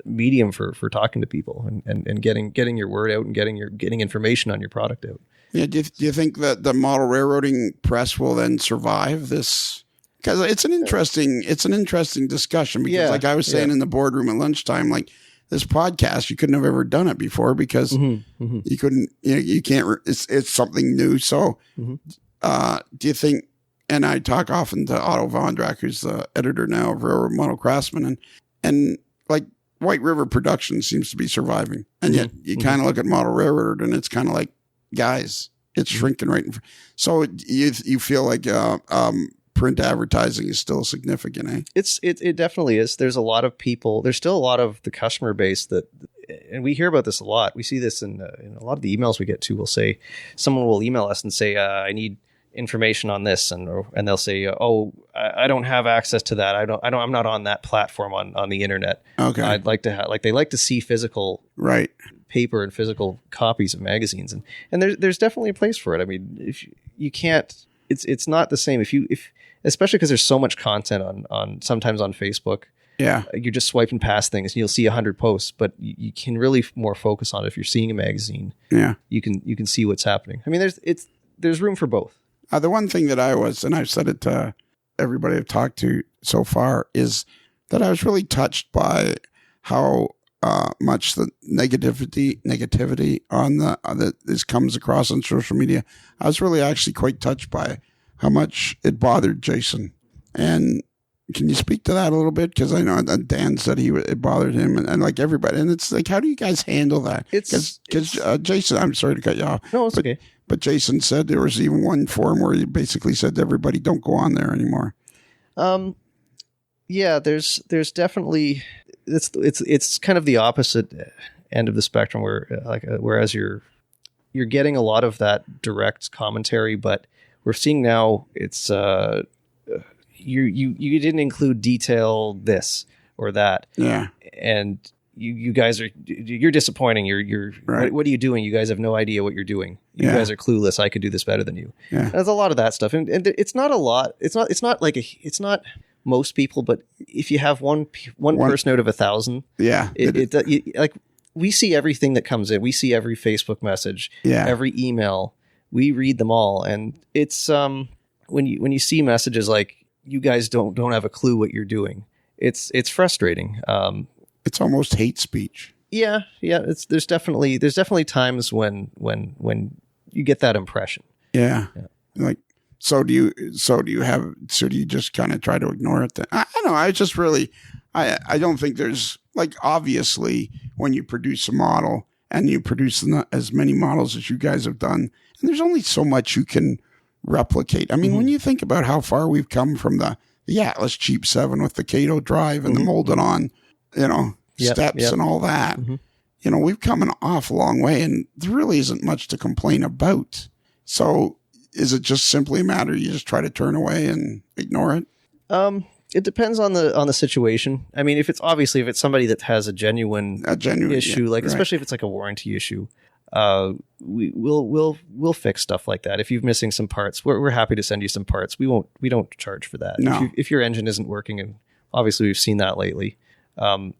medium for talking to people and getting your word out and getting information on your product out. Yeah. Do you think that the model railroading press will then survive this? Because it's an interesting discussion, because like I was saying in the boardroom at lunchtime, like this podcast, you couldn't have ever done it before because you couldn't, you can't, it's something new. So do you think, and I talk often to Otto Vondrak, who's the editor now of Railroad Model Craftsman, and like White River Production seems to be surviving. And yet you kind of look at Model Railroad and it's kind of like, guys, it's shrinking right in front. So you feel like print advertising is still significant, eh? It definitely is. There's a lot of people. There's still a lot of the customer base that, and we hear about this a lot. We see this in a lot of the emails we get too. We'll say, someone will email us and say, I need information on this, and they'll say, oh, I don't have access to that. I'm not on that platform on the internet. Okay. I'd like to have, like, they like to see physical paper and physical copies of magazines, and there's definitely a place for it. I mean, if you can't, it's not the same if especially because there's so much content on sometimes on Facebook. Yeah. You're just swiping past things and you'll see 100 posts, but you can really more focus on it. If you're seeing a magazine, you can see what's happening. I mean, there's room for both. The one thing that and I've said it to everybody I've talked to so far, is that I was really touched by how much the negativity on that this comes across on social media. I was really actually quite touched by how much it bothered Jason. And can you speak to that a little bit? Because I know that Dan said it bothered him, and like everybody. And it's like, how do you guys handle that? Because Jason, I'm sorry to cut you off. No, it's okay. But Jason said there was even one forum where he basically said to everybody, "Don't go on there anymore." Yeah, there's definitely it's kind of the opposite end of the spectrum whereas you're getting a lot of that direct commentary, but we're seeing now it's you didn't include detail this or that. Yeah. And you guys you're disappointing. You're right. What are you doing? You guys have no idea what you're doing. You guys are clueless. I could do this better than you. Yeah. There's a lot of that stuff. And it's not a lot. It's not most people, but if you have one person out of 1,000, like we see everything that comes in. We see every Facebook message, every email. We read them all, and it's when you see messages like you guys don't have a clue what you're doing. It's frustrating. It's almost hate speech. Yeah. There's definitely times when you get that impression. Yeah. Like, so do you just kind of try to ignore it? I don't know. I don't think there's, like, obviously when you produce a model and you produce as many models as you guys have done, and there's only so much you can replicate. I mean, when you think about how far we've come from the Atlas Cheap 7 with the Cato drive and the molded on, steps and all that, we've come an awful long way, and there really isn't much to complain about. So is it just simply a matter you just try to turn away and ignore it? It depends on the situation. I mean, if it's somebody that has a genuine issue, especially if it's like a warranty issue, we'll fix stuff like that. If you're missing some parts, we're happy to send you some parts. We don't charge for that. No. If your engine isn't working, and obviously we've seen that lately.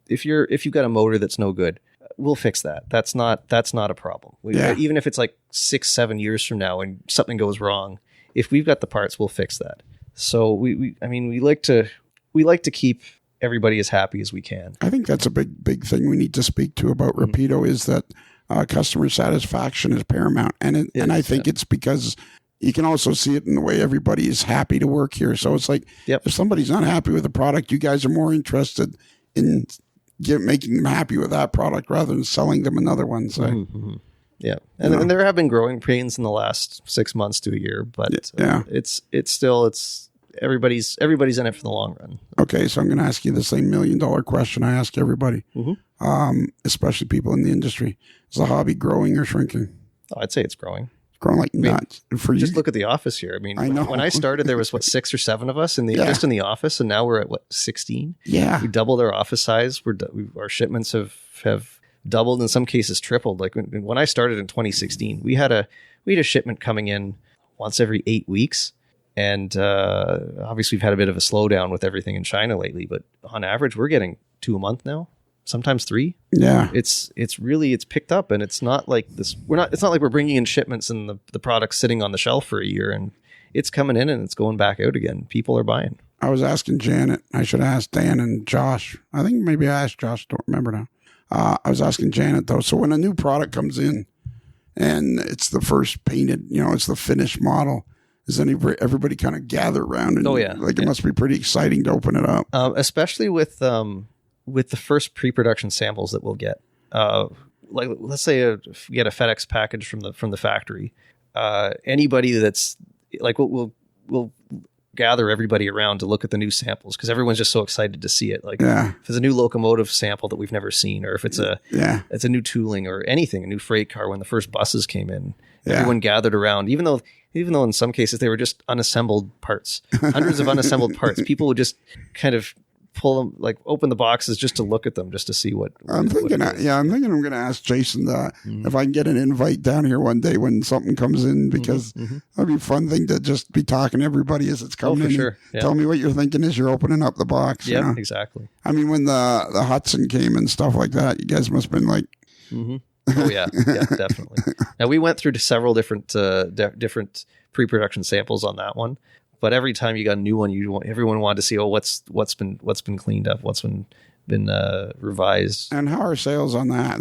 If you've got a motor that's no good, we'll fix that. That's not a problem. Even if it's like 6-7 years from now and something goes wrong, if we've got the parts, we'll fix that. So we like to keep everybody as happy as we can. I think that's a big thing we need to speak to about Rapido is that customer satisfaction is paramount, and I think it's because you can also see it in the way everybody is happy to work here. So it's like if somebody's not happy with the product, you guys are more interested in making them happy with that product rather than selling them another one. So. Yeah, and there have been growing pains in the last 6 months to a year, but it's still everybody's in it for the long run. Okay, so I'm going to ask you the same $1 million question I ask everybody, especially people in the industry: is the hobby growing or shrinking? Oh, I'd say it's growing. It's growing like nuts. For just look at the office here. I mean, I know. When I started, there was 6 or 7 of us just in the office, and now we're at 16. Yeah, we doubled our office size. Our shipments have doubled, in some cases tripled. Like when I started in 2016, we had a shipment coming in once every 8 weeks, and obviously we've had a bit of a slowdown with everything in China lately. But on average, we're getting 2 a month now, sometimes 3. Yeah, it's picked up, and it's not like this. It's not like we're bringing in shipments and the product's sitting on the shelf for a year, and it's coming in and it's going back out again. People are buying. I was asking Janet. I should ask Dan and Josh. I think maybe I asked Josh. Don't remember now. I was asking Janet though. So when a new product comes in and it's the first painted, it's the finished model, does everybody kind of gather around? And, it must be pretty exciting to open it up. Especially with the first pre-production samples that we'll get. Like let's say if we get a FedEx package from the factory. Anybody that's like we'll gather everybody around to look at the new samples because everyone's just so excited to see it. Like if it's a new locomotive sample that we've never seen, or if it's a new tooling or anything, a new freight car when the first buses came in, everyone gathered around, even though in some cases they were just unassembled parts, hundreds of unassembled parts. People would just kind of pull them, like open the boxes just to look at them, just to see what I'm thinking. I'm thinking I'm going to ask Jason that if I can get an invite down here one day when something comes in, because that'd be a fun thing to just be talking to everybody as it's coming in. Sure. Tell me what you're thinking as you're opening up the box. Yeah, exactly. I mean, when the Hudson came and stuff like that, you guys must have been like, oh yeah, definitely. Now we went through several different pre-production samples on that one, But every time you got a new one, everyone wanted to see, what's been cleaned up, what's been revised. And how are sales on that?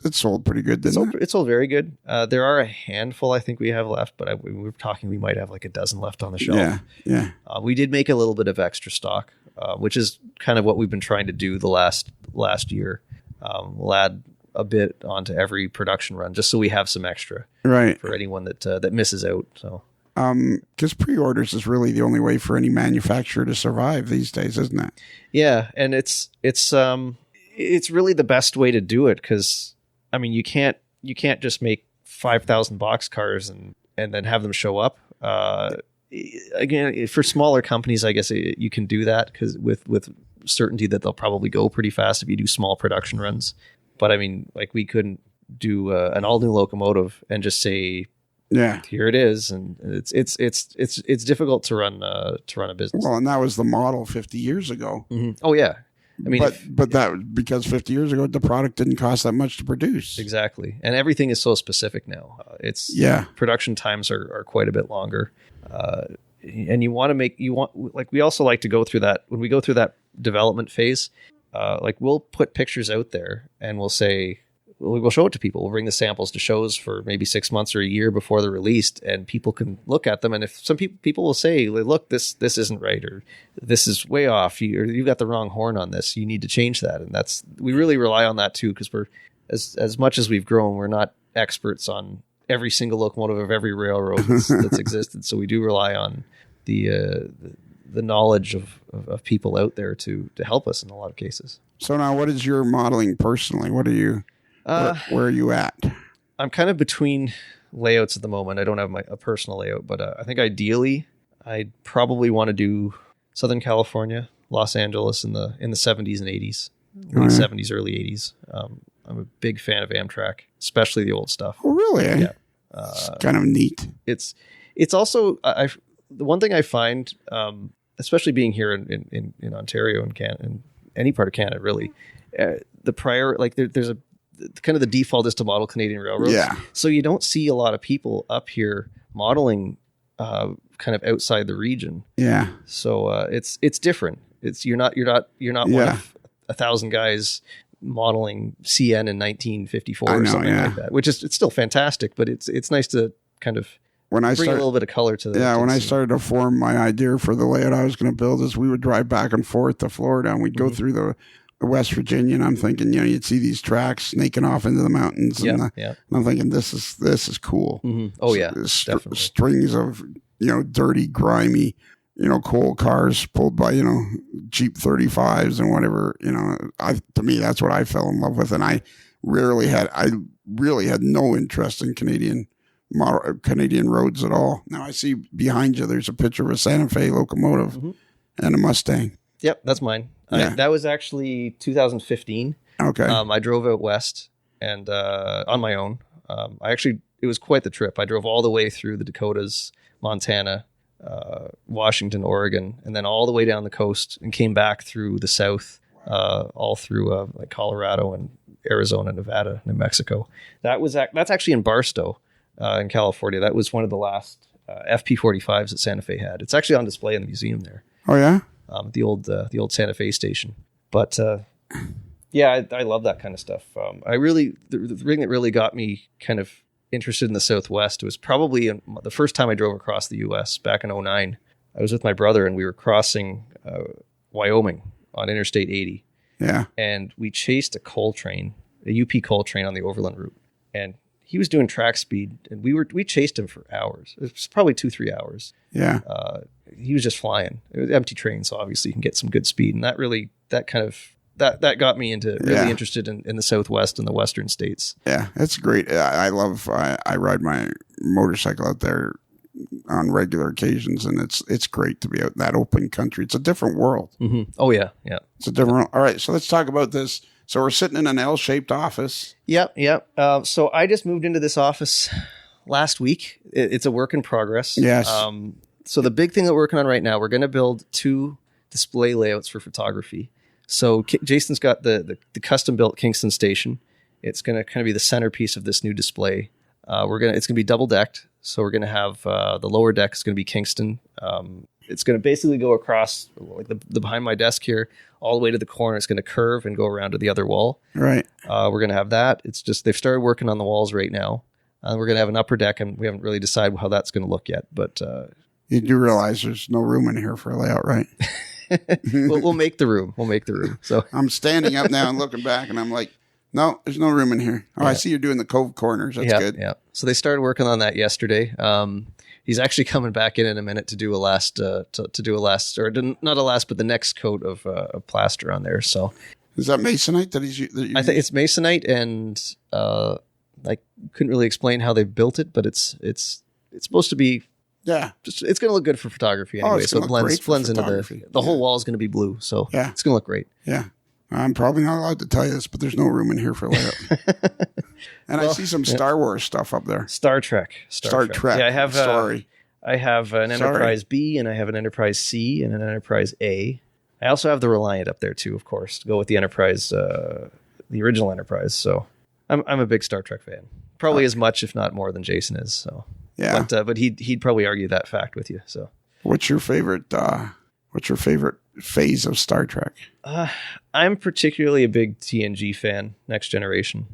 It's sold pretty good, didn't it? It sold very good. There are a handful I think we have left, but we were talking we might have like a dozen left on the shelf. Yeah. We did make a little bit of extra stock, which is kind of what we've been trying to do the last year. We'll add a bit onto every production run just so we have some extra, right, for anyone that misses out. So. Because pre-orders is really the only way for any manufacturer to survive these days, isn't it? Yeah, and it's really the best way to do it, because I mean you can't just make 5,000 boxcars and then have them show up. Again, for smaller companies, I guess you can do that because with certainty that they'll probably go pretty fast if you do small production runs. But I mean, like we couldn't do an all new locomotive and just say, yeah, here it is, and it's difficult to run a business. Well, and that was the model 50 years ago. Mm-hmm. Oh yeah, I mean, but that because 50 years ago the product didn't cost that much to produce. Exactly, and everything is so specific now. Production times are quite a bit longer, and we also like to go through that when we go through that development phase. Like we'll put pictures out there and we'll say. We'll show it to people. We'll bring the samples to shows for maybe 6 months or a year before they're released, and people can look at them. And if some people will say, "Look, this isn't right," or "This is way off," or "You've got the wrong horn on this. You need to change that." And we really rely on that too, because we're as much as we've grown, we're not experts on every single locomotive of every railroad that's existed. So we do rely on the knowledge of people out there to help us in a lot of cases. So now, what is your modeling personally? What are you? Where are you at? I'm kind of between layouts at the moment. I don't have a personal layout, but I think ideally I'd probably want to do Southern California, Los Angeles in the 70s and 80s, late 70s, early 80s. I'm a big fan of Amtrak, especially the old stuff. Oh, really? Yeah. It's kind of neat. It's also the one thing I find, especially being here in Ontario and Canada, in any part of Canada, really, there's a kind of the default is to model Canadian railroads. Yeah. So you don't see a lot of people up here modeling kind of outside the region. Yeah. So it's different. You're not one of 1,000 guys modeling CN in 1954 or something like that, which is it's still fantastic, but it's nice to kind of bring a little bit of color to the when I started to form my idea for the layout I was going to build is we would drive back and forth to Florida and we'd go through the West Virginia, and I'm thinking, you'd see these tracks snaking off into the mountains, and I'm thinking, this is cool. Mm-hmm. Oh yeah, definitely. Strings of dirty, grimy, coal cars pulled by Jeep 35s and whatever. To me, that's what I fell in love with, and I really had no interest in Canadian roads at all. Now I see behind you, there's a picture of a Santa Fe locomotive and a Mustang. Yep, that's mine. Yeah. That was actually 2015. Okay. I drove out west and on my own. It was quite the trip. I drove all the way through the Dakotas, Montana, Washington, Oregon, and then all the way down the coast and came back through the south, all through like Colorado and Arizona, Nevada, New Mexico. That's actually in Barstow, in California. That was one of the last FP45s that Santa Fe had. It's actually on display in the museum there. Oh yeah. The old Santa Fe station. But I love that kind of stuff. The thing that really got me kind of interested in the Southwest was probably the first time I drove across the U.S. back in 2009. I was with my brother and we were crossing Wyoming on Interstate 80. Yeah. And we chased a coal train, a UP coal train on the Overland route. And he was doing track speed and we chased him for hours. It was probably 2-3 hours. Yeah. He was just flying. It was an empty train, so obviously you can get some good speed. And that got me into really interested in the Southwest and the Western states. Yeah, it's great. I ride my motorcycle out there on regular occasions, and it's great to be out in that open country. It's a different world. Mm-hmm. Oh yeah. It's a different world. All right, so let's talk about this. So we're sitting in an L-shaped office. Yep. So I just moved into this office last week. It's a work in progress. Yes. So the big thing that we're working on right now, we're going to build 2 display layouts for photography. So Jason's got the custom built Kingston station. It's going to kind of be the centerpiece of this new display. It's going to be double decked. So we're going to have the lower deck is going to be Kingston. It's going to basically go across like the behind my desk here, all the way to the corner. It's going to curve and go around to the other wall. Right. We're going to have that. It's just they've started working on the walls right now. We're going to have an upper deck, and we haven't really decided how that's going to look yet. But you do realize there's no room in here for a layout, right? we'll make the room. We'll make the room. So I'm standing up now and looking back, and I'm like, no, there's no room in here. Oh, I see you're doing the cove corners. That's good. Yeah. So they started working on that yesterday. He's actually coming back in a minute to do a last, not a last, but the next coat of plaster on there. So is that masonite that he's? I think it's masonite, and I couldn't really explain how they built it, but it's supposed to be. Yeah, it's going to look good for photography anyway. So it blends into the whole wall is going to be blue. So it's going to look great. Yeah. I'm probably not allowed to tell you this, but there's no room in here for layout. And I see some Star Wars stuff up there. Star Trek. Yeah, I have. Sorry. I have an Enterprise B, and I have an Enterprise C, and an Enterprise A. I also have the Reliant up there too, of course, to go with the Enterprise, the original Enterprise. So I'm a big Star Trek fan, probably as much, if not more, than Jason is. So yeah, but he'd probably argue that fact with you. So what's your favorite? What's your favorite phase of Star Trek? I'm particularly a big TNG fan, Next Generation.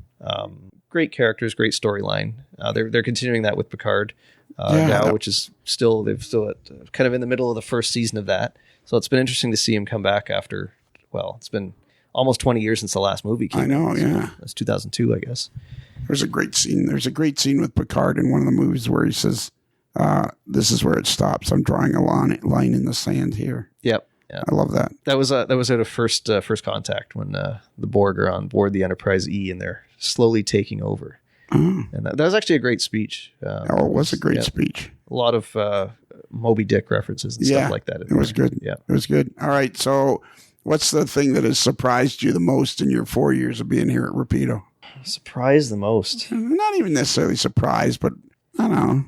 Great characters, great storyline. They're continuing that with Picard now, which is they're still at, kind of in the middle of the first season of that. So it's been interesting to see him come back after, it's been almost 20 years since the last movie came out. I know, yeah. It's 2002, I guess. There's a great scene. There's a great scene with Picard in one of the movies where he says, this is where it stops. I'm drawing a line in the sand here. Yep. Yeah. I love that. That was out of first contact when the Borg are on board the Enterprise E and they're slowly taking over. And that was actually a great speech. It was a great speech. A lot of Moby Dick references and stuff like that. It was good. Yeah, it was good. All right. So, what's the thing that has surprised you the most in your 4 years of being here at Rapido? Surprised the most? Not even necessarily surprised, but I don't know.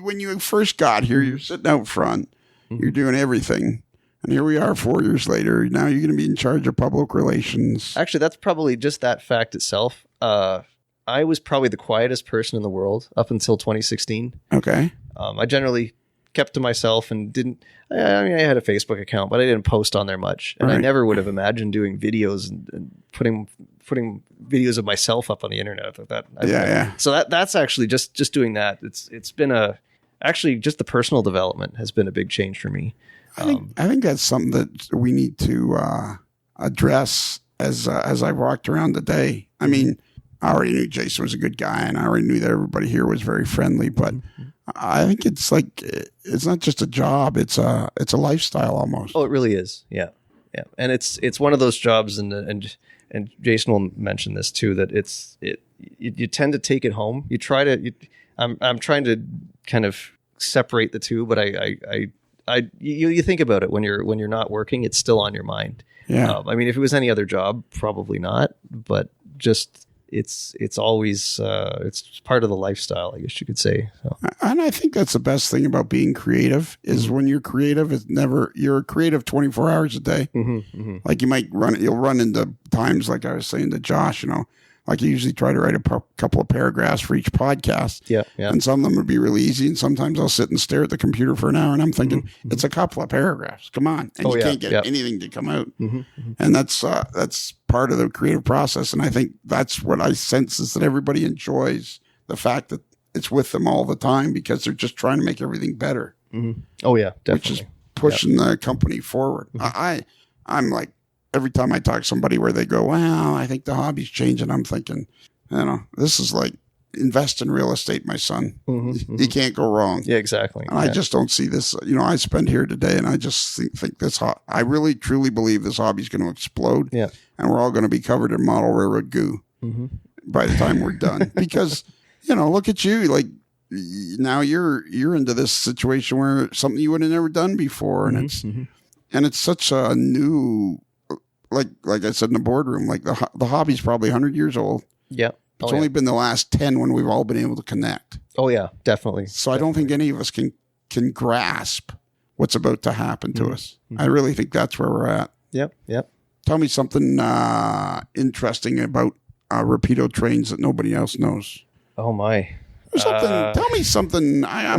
When you first got here, you're sitting out front. You're doing everything. And here we are 4 years later. Now you're going to be in charge of public relations. Actually, that's probably just that fact itself. I was probably the quietest person in the world up until 2016. Okay. I generally kept to myself and I had a Facebook account, but I didn't post on there much. And I never would have imagined doing videos and putting videos of myself up on the internet like that. So that's actually just doing that. It's been actually just the personal development has been a big change for me. I think that's something that we need to address as I walked around today. I mean, I already knew Jason was a good guy, and I already knew that everybody here was very friendly. But I think it's not just a job; it's a lifestyle almost. Oh, it really is. Yeah. And it's one of those jobs, and Jason will mention this too, that you tend to take it home. You try to. I'm trying to kind of separate the two, but you think about it when you're not working, it's still on your mind. Yeah. If it was any other job, probably not, but just it's always it's part of the lifestyle, I guess you could say. So. And I think that's the best thing about being creative is when you're creative, you're creative 24 hours a day. Like you'll run into times like I was saying to Josh, like I usually try to write a couple of paragraphs for each podcast. Yeah. And some of them would be really easy. And sometimes I'll sit and stare at the computer for an hour and I'm thinking, it's a couple of paragraphs. Come on. And you can't get anything to come out. And that's part of the creative process. And I think that's what I sense is that everybody enjoys the fact that it's with them all the time because they're just trying to make everything better. Oh, yeah, definitely. Which is pushing the company forward. I'm like, every time I talk to somebody where they go, well, I think the hobby's changing, I'm thinking, this is like invest in real estate, my son. You can't go wrong. Yeah, exactly. And I just don't see this. I spend here today and I just think this, I really truly believe this hobby's going to explode. Yeah. And we're all going to be covered in model railroad goo by the time we're done. Because, look at you. Like now you're into this situation where something you would have never done before. And it's such a new, like I said in the boardroom, like the hobby's probably 100 years old. Yeah. It's only been the last 10 when we've all been able to connect. Oh yeah, definitely. So I don't think any of us can grasp what's about to happen to us. I really think that's where we're at. Yep. Tell me something interesting about Rapido Trains that nobody else knows. Oh my. Tell me something. I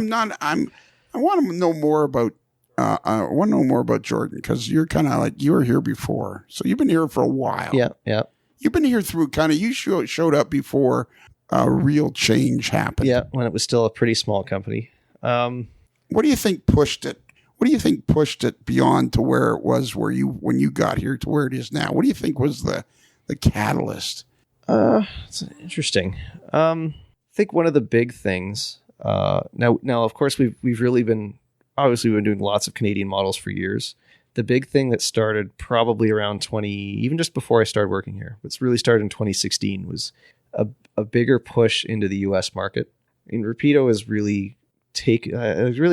want to know more about. I want to know more about Jordan, because you're kind of like, you were here before, so you've been here for a while. Yeah. You've been here through kind of. You showed up before real change happened. Yeah, when it was still a pretty small company. What do you think pushed it? What do you think pushed it beyond to where it was when you got here to where it is now? What do you think was the catalyst? It's interesting. I think one of the big things. Now, of course, we've really been. Obviously, we've been doing lots of Canadian models for years. The big thing that started probably around even just before I started working here, what's really started in 2016 was a bigger push into the U.S. market. I mean, Rapido has really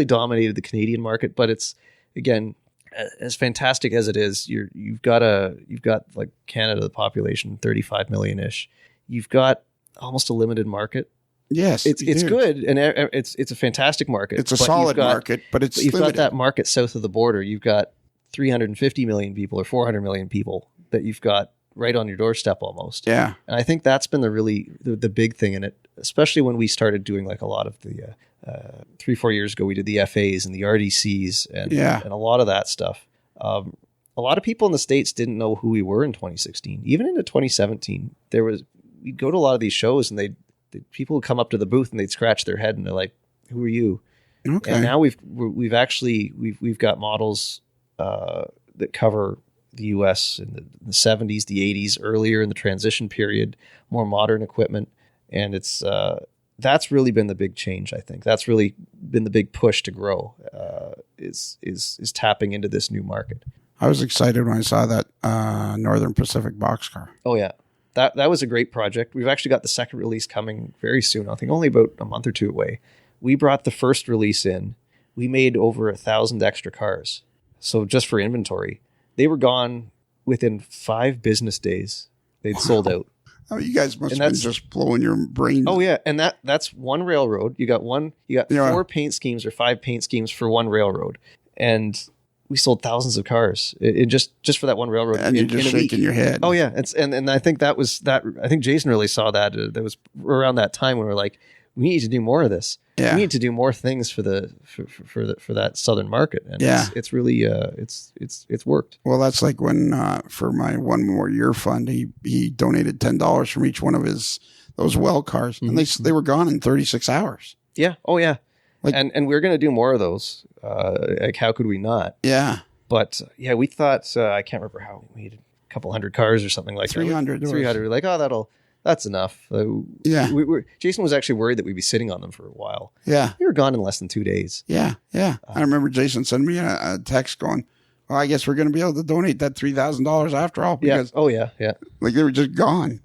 dominated the Canadian market, but it's, again, as fantastic as it is, you've got like Canada, the population 35 million ish. You've got almost a limited market. Yes, it's good, and it's a fantastic market. It's a solid market, but you've got that market south of the border. You've got 350 million people or 400 million people that you've got right on your doorstep almost. Yeah, and I think that's been the big thing in it, especially when we started doing like a lot of the 3-4 years ago. We did the FAs and the RDCs and a lot of that stuff. A lot of people in the States didn't know who we were in 2016. Even into 2017, we'd go to a lot of these shows and people would come up to the booth and they'd scratch their head and they're like, "Who are you?" Okay. And now we've got models that cover the U.S. in the 70s, the 80s, earlier in the transition period, more modern equipment, and it's that's really been the big change. I think that's really been the big push to grow. Is tapping into this new market. I was excited when I saw that Northern Pacific boxcar. Oh yeah. That was a great project. We've actually got the second release coming very soon. I think only about a month or two away. We brought the first release in. We made over 1,000 extra cars. So just for inventory, they were gone within 5 business days. They'd sold out. Oh, you guys must have been just blowing your brains. Oh yeah, and that's one railroad. You got 4 paint schemes or 5 paint schemes for one railroad, and we sold thousands of cars. It just for that one railroad. And you're just shaking your head. Oh yeah, and I think that was that. I think Jason really saw that. That was around that time when we're like, we need to do more of this. Yeah. We need to do more things for that southern market. And it's really it's worked. Well, that's like when for my One More Year fund, he donated $10 from each one of those well cars, and they were gone in 36 hours. Yeah. Oh yeah. And we're going to do more of those. Like, how could we not? Yeah. But yeah, we thought, I can't remember how we made a couple hundred cars or something like 300. that. 300. We're like, that's enough. Jason was actually worried that we'd be sitting on them for a while. Yeah. We were gone in less than 2 days. Yeah. Yeah. I remember Jason sending me a text going, well, I guess we're going to be able to donate that $3,000 after all. Because, yeah. Like they were just gone,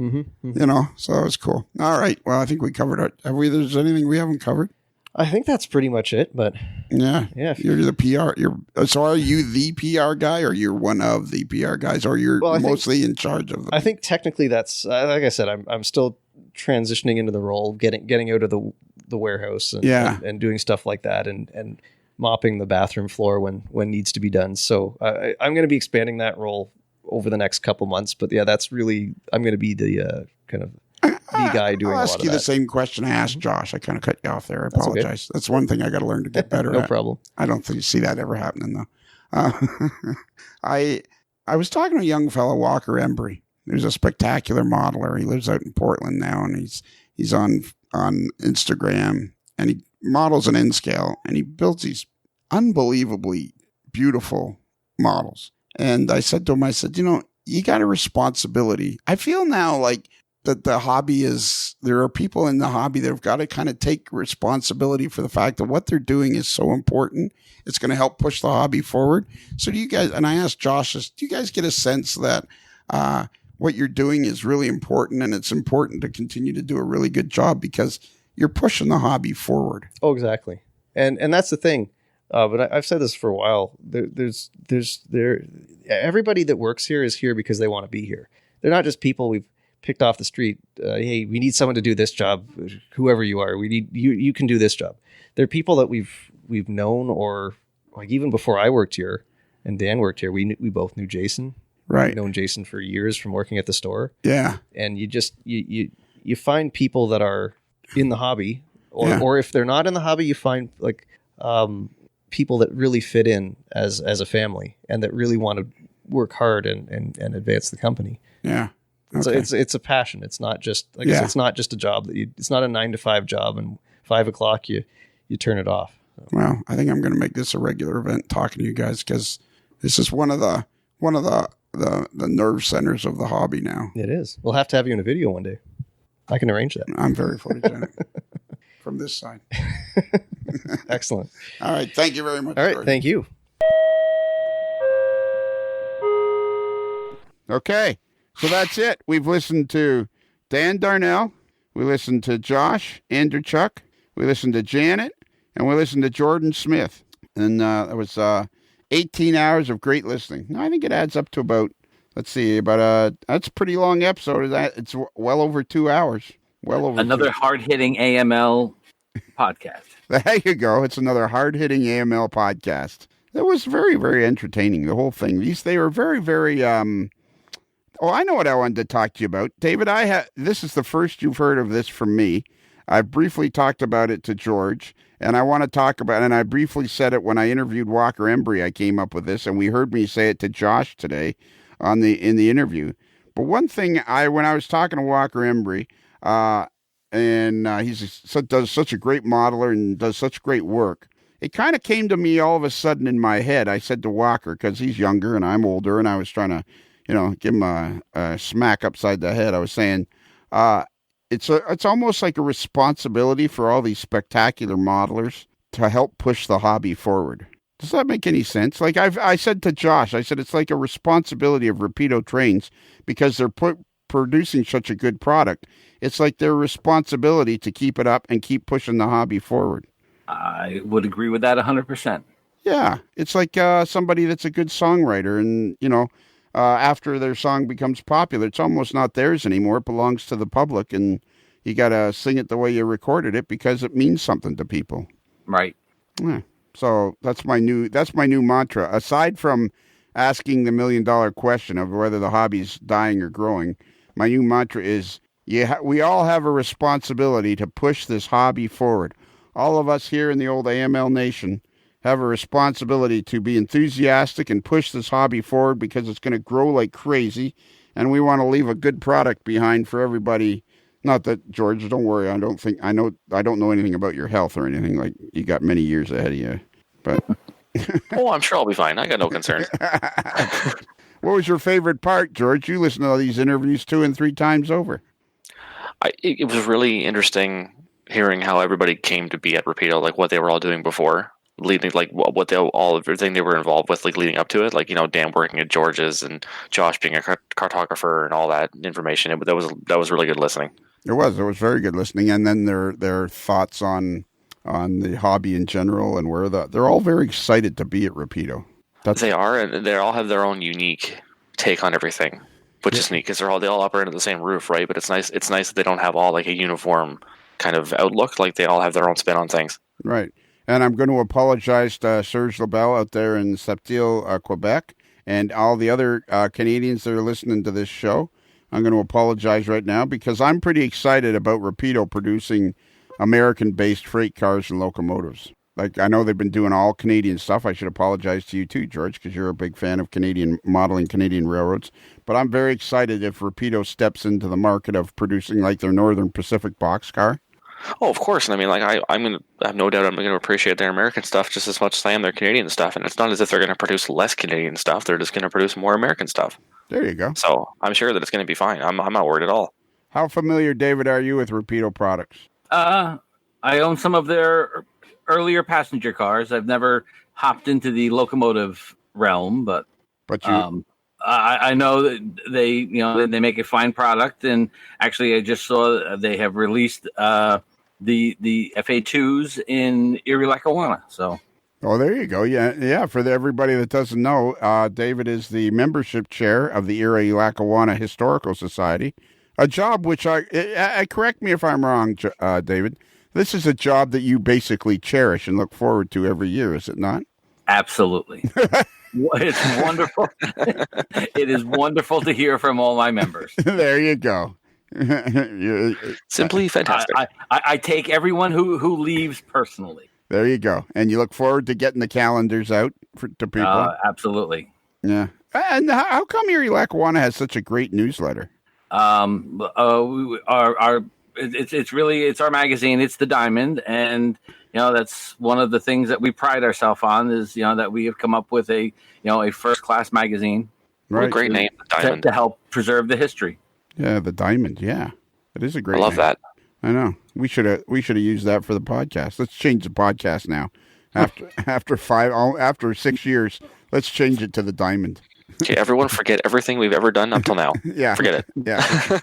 so that was cool. All right. Well, I think we covered it. There's anything we haven't covered? I think that's pretty much it, but yeah. You're the PR. So are you the PR guy, or you're one of the PR guys, or you're mostly in charge of them? I think technically that's, like I said, I'm still transitioning into the role, getting out of the warehouse and doing stuff like that and mopping the bathroom floor when needs to be done. So I'm going to be expanding that role over the next couple months, but yeah, that's really, I'm going to be the kind of the guy doing I'll a lot ask of you that. the same question I asked Josh. I kind of cut you off there. I apologize. That's one thing I got to learn to get better at. No problem. I don't see that ever happening though. I was talking to a young fellow, Walker Embry. He's a spectacular modeler. He lives out in Portland now, and he's on Instagram, and he models an N scale, and he builds these unbelievably beautiful models. And I said to him, you got a responsibility. I feel now like that the hobby there are people in the hobby that have got to kind of take responsibility for the fact that what they're doing is so important. It's going to help push the hobby forward. So do you guys, and I asked Josh, do you guys get a sense that what you're doing is really important, and it's important to continue to do a really good job because you're pushing the hobby forward? Oh, exactly. And that's the thing. But I've said this for a while. Everybody that works here is here because they want to be here. They're not just people we've picked off the street. Hey, we need someone to do this job. Whoever you are, we need you. You can do this job. They're people that we've known, or like even before I worked here and Dan worked here, we both knew Jason. Right. We've known Jason for years from working at the store. Yeah. And you find people that are in the hobby or if they're not in the hobby, you find like people that really fit in as a family and that really want to work hard and advance the company. Yeah. So Okay. it's a passion. It's not just like I said, it's not just a job it's not a 9 to 5 job and 5 o'clock you turn it off. So. Well, I think I'm going to make this a regular event talking to you guys because this is one of the nerve centers of the hobby now. It is. We'll have to have you in a video one day. I can arrange that. I'm very photogenic from this side. Excellent. All right. Thank you very much. All right. George. Thank you. Okay. So that's it. We've listened to Dan Darnell. We listened to Josh Anderchuk. We listened to Janet. And we listened to Jordan Smith. And it was 18 hours of great listening. I think it adds up to about, that's a pretty long episode. It's well over 2 hours. Well over another hard-hitting AML podcast. There you go. It's another hard-hitting AML podcast. It was very, very entertaining, the whole thing. They were very, very... Oh, I know what I wanted to talk to you about. David, this is the first you've heard of this from me. I briefly talked about it to George, and I want to talk about it, and I briefly said it when I interviewed Walker Embry. I came up with this, and we heard me say it to Josh today in the interview. But one thing, when I was talking to Walker Embry, and he does such a great modeler and does such great work, it kind of came to me all of a sudden in my head. I said to Walker, because he's younger and I'm older, and I was trying to, give him a smack upside the head. I was saying, it's almost like a responsibility for all these spectacular modelers to help push the hobby forward. Does that make any sense? Like I said to Josh, I said it's like a responsibility of Rapido Trains because they're producing such a good product. It's like their responsibility to keep it up and keep pushing the hobby forward. I would agree with that 100%. Yeah, it's like somebody that's a good songwriter and, after their song becomes popular, it's almost not theirs anymore. It belongs to the public, and you got to sing it the way you recorded it because it means something to people. Right. Yeah. So that's my new mantra. Aside from asking the $1 million question of whether the hobby's dying or growing, my new mantra is we all have a responsibility to push this hobby forward. All of us here in the old AML Nation have a responsibility to be enthusiastic and push this hobby forward because it's going to grow like crazy, and we want to leave a good product behind for everybody. Not that, George, don't worry, I don't know anything about your health or anything. Like, you got many years ahead of you, but Oh, I'm sure I'll be fine. I got no concerns. What was your favorite part, George? You listened to all these interviews 2 and 3 times over. It was really interesting hearing how everybody came to be at Rapido, like what they were all doing before, leading, like what everything they were involved with, like leading up to it, like Dan working at George's and Josh being a cartographer and all that information. That was really good listening. It was very good listening, and then their thoughts on the hobby in general and where they're all very excited to be at Rapido. They are, and they all have their own unique take on everything, which is neat because they all operate under the same roof, right? But it's nice that they don't have all like a uniform kind of outlook. Like they all have their own spin on things. Right. And I'm going to apologize to Serge Lebel out there in Sept-Îles, Quebec, and all the other Canadians that are listening to this show. I'm going to apologize right now because I'm pretty excited about Rapido producing American-based freight cars and locomotives. Like, I know they've been doing all Canadian stuff. I should apologize to you too, George, because you're a big fan of Canadian modeling, Canadian railroads. But I'm very excited if Rapido steps into the market of producing like their Northern Pacific boxcar. Oh, of course. And I mean, like, I have no doubt I'm going to appreciate their American stuff just as much as I am their Canadian stuff. And it's not as if they're going to produce less Canadian stuff. They're just going to produce more American stuff. There you go. So I'm sure that it's going to be fine. I'm not worried at all. How familiar, David, are you with Rapido products? I own some of their earlier passenger cars. I've never hopped into the locomotive realm, but you... I know that they make a fine product, and actually I just saw they have released the FA2s in Erie, Lackawanna. So, there you go. Yeah. For everybody that doesn't know, David is the membership chair of the Erie Lackawanna Historical Society, a job which I correct me if I'm wrong, David. This is a job that you basically cherish and look forward to every year, is it not? Absolutely. It's wonderful. It is wonderful to hear from all my members. There you go. Simply fantastic. I take everyone who leaves personally. There you go. And you look forward to getting the calendars out to people? Absolutely. Yeah. And how come Erie Lackawanna has such a great newsletter? It's our magazine. It's the Diamond, and that's one of the things that we pride ourselves on is that we have come up with a first class magazine. Right. What a great name, the Diamond, to help preserve the history. Yeah, the Diamond. Yeah, it is a great. I love name. that. I know. We should have used that for the podcast. Let's change the podcast now. After 6 years, let's change it to the Diamond. Okay, everyone forget everything we've ever done up till now. Yeah. Forget it. Yeah.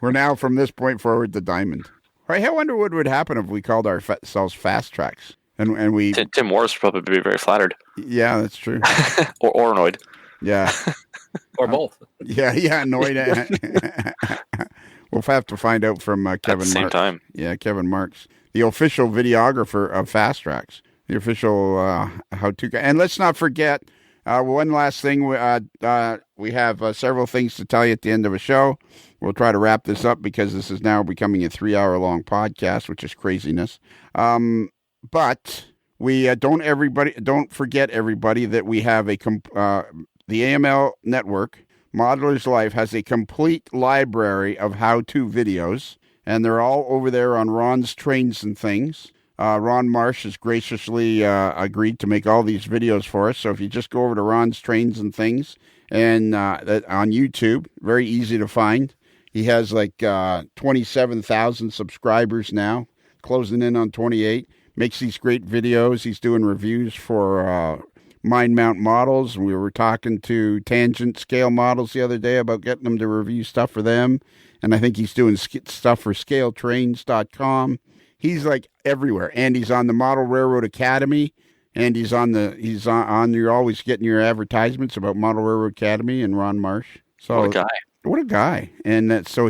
We're now, from this point forward, the Diamond. All right, I wonder what would happen if we called ourselves Fast Tracks. And we... Tim Morris would probably be very flattered. Yeah, that's true. or annoyed. Yeah. Or both. Yeah, annoyed. We'll have to find out from Kevin Marks. At the same time. Yeah, Kevin Marks, the official videographer of Fast Tracks, the official how-to guy. And let's not forget, one last thing. We have several things to tell you at the end of a show. We'll try to wrap this up because this is now becoming a 3-hour-long podcast, which is craziness. But we don't forget, everybody, that we have the AML Network. Modeler's Life has a complete library of how-to videos, and they're all over there on Ron's Trains and Things. Ron Marsh has graciously agreed to make all these videos for us. So if you just go over to Ron's Trains and Things and on YouTube, very easy to find. He has like 27,000 subscribers now, closing in on 28. Makes these great videos. He's doing reviews for mind mount models. We were talking to Tangent Scale Models the other day about getting them to review stuff for them. And I think he's doing stuff for scaletrains.com. He's like everywhere. And he's on the Model Railroad Academy. And he's on you're always getting your advertisements about Model Railroad Academy and Ron Marsh. So What a guy. What a guy. And so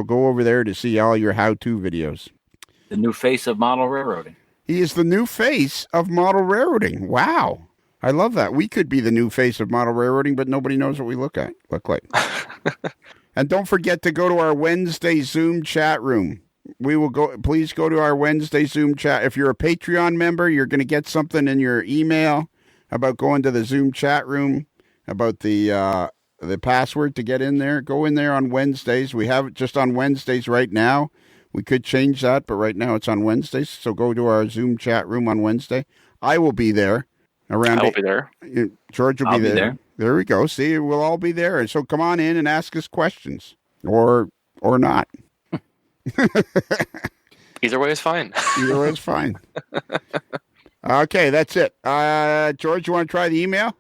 go over there to see all your how-to videos. The new face of model railroading. He is the new face of model railroading. Wow. I love that. We could be the new face of model railroading, but nobody knows what we look like. And don't forget to go to our Wednesday Zoom chat room. Please go to our Wednesday Zoom chat. If you're a Patreon member, you're going to get something in your email about going to the Zoom chat room, about the password to get in there. Go in there on Wednesdays. We have it just on Wednesdays right now. We could change that, but right now it's on Wednesdays. So go to our Zoom chat room on Wednesday. I will be there. I will be there. George will be there. There we go. See, we'll all be there. And so come on in and ask us questions, or not. Either way is fine. Either way is fine. Okay, that's it. George, you want to try the email?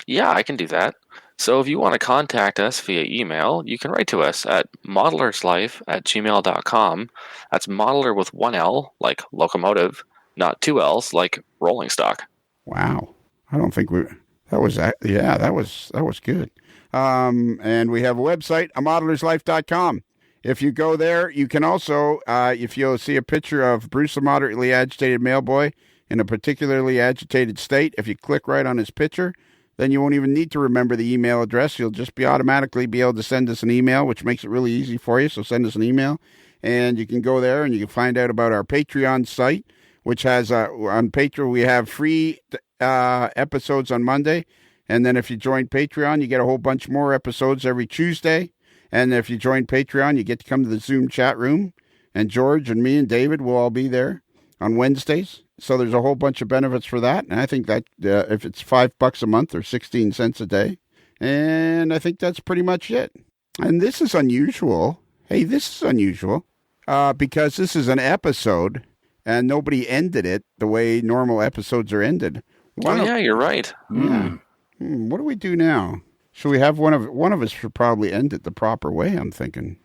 Yeah, I can do that. So if you want to contact us via email, you can write to us at modelerslife@gmail.com. That's modeler with one L, like locomotive, not two L's, like rolling stock. Wow. I don't think that was good. And we have a website, modelerslife.com. If you go there, you can also, if you'll see a picture of Bruce, a moderately agitated mailboy in a particularly agitated state, if you click right on his picture, then you won't even need to remember the email address. You'll just automatically be able to send us an email, which makes it really easy for you. So send us an email, and you can go there and you can find out about our Patreon site, which has on Patreon we have free episodes on Monday, and then if you join Patreon, you get a whole bunch more episodes every Tuesday. And if you join Patreon, you get to come to the Zoom chat room, and George and me and David will all be there on Wednesdays. So there's a whole bunch of benefits for that. And I think that if it's $5 a month or 16 cents a day, and I think that's pretty much it. And this is unusual. Hey, this is unusual because this is an episode and nobody ended it the way normal episodes are ended. Yeah, you're right. Yeah. What do we do now? Should we have one of us should probably end it the proper way, I'm thinking.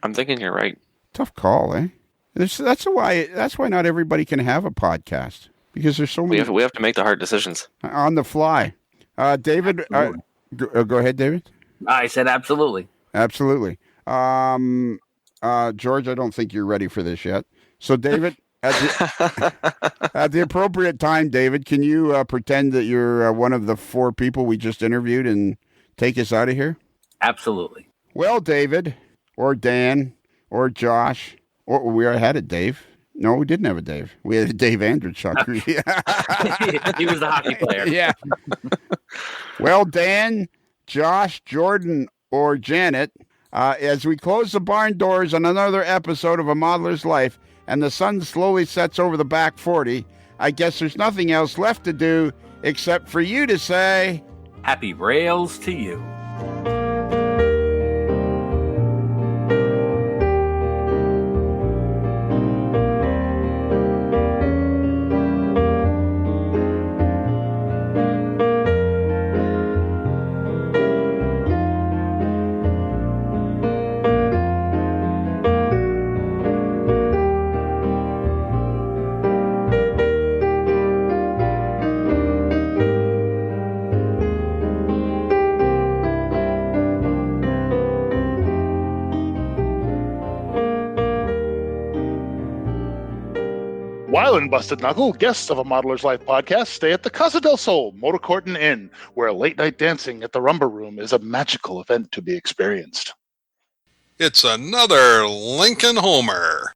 I'm thinking you're right. Tough call, eh? That's why not everybody can have a podcast, because there's so many. We have to make the hard decisions on the fly. David, go ahead, David. I said absolutely. Absolutely. George, I don't think you're ready for this yet. So, David, at the appropriate time, David, can you pretend that you're one of the 4 people we just interviewed and take us out of here? Absolutely. Well, David, or Dan, or Josh, or we had a Dave. No, we didn't have a Dave. We had a Dave Andrewchuk. He was the hockey player. Yeah. Well, Dan, Josh, Jordan, or Janet, as we close the barn doors on another episode of A Modeler's Life and the sun slowly sets over the back 40, I guess there's nothing else left to do except for you to say... Happy rails to you. While in Busted Knuckle, guests of A Modeler's Life podcast stay at the Casa del Sol Motor Court and Inn, where late-night dancing at the Rumba Room is a magical event to be experienced. It's another Lincoln Homer.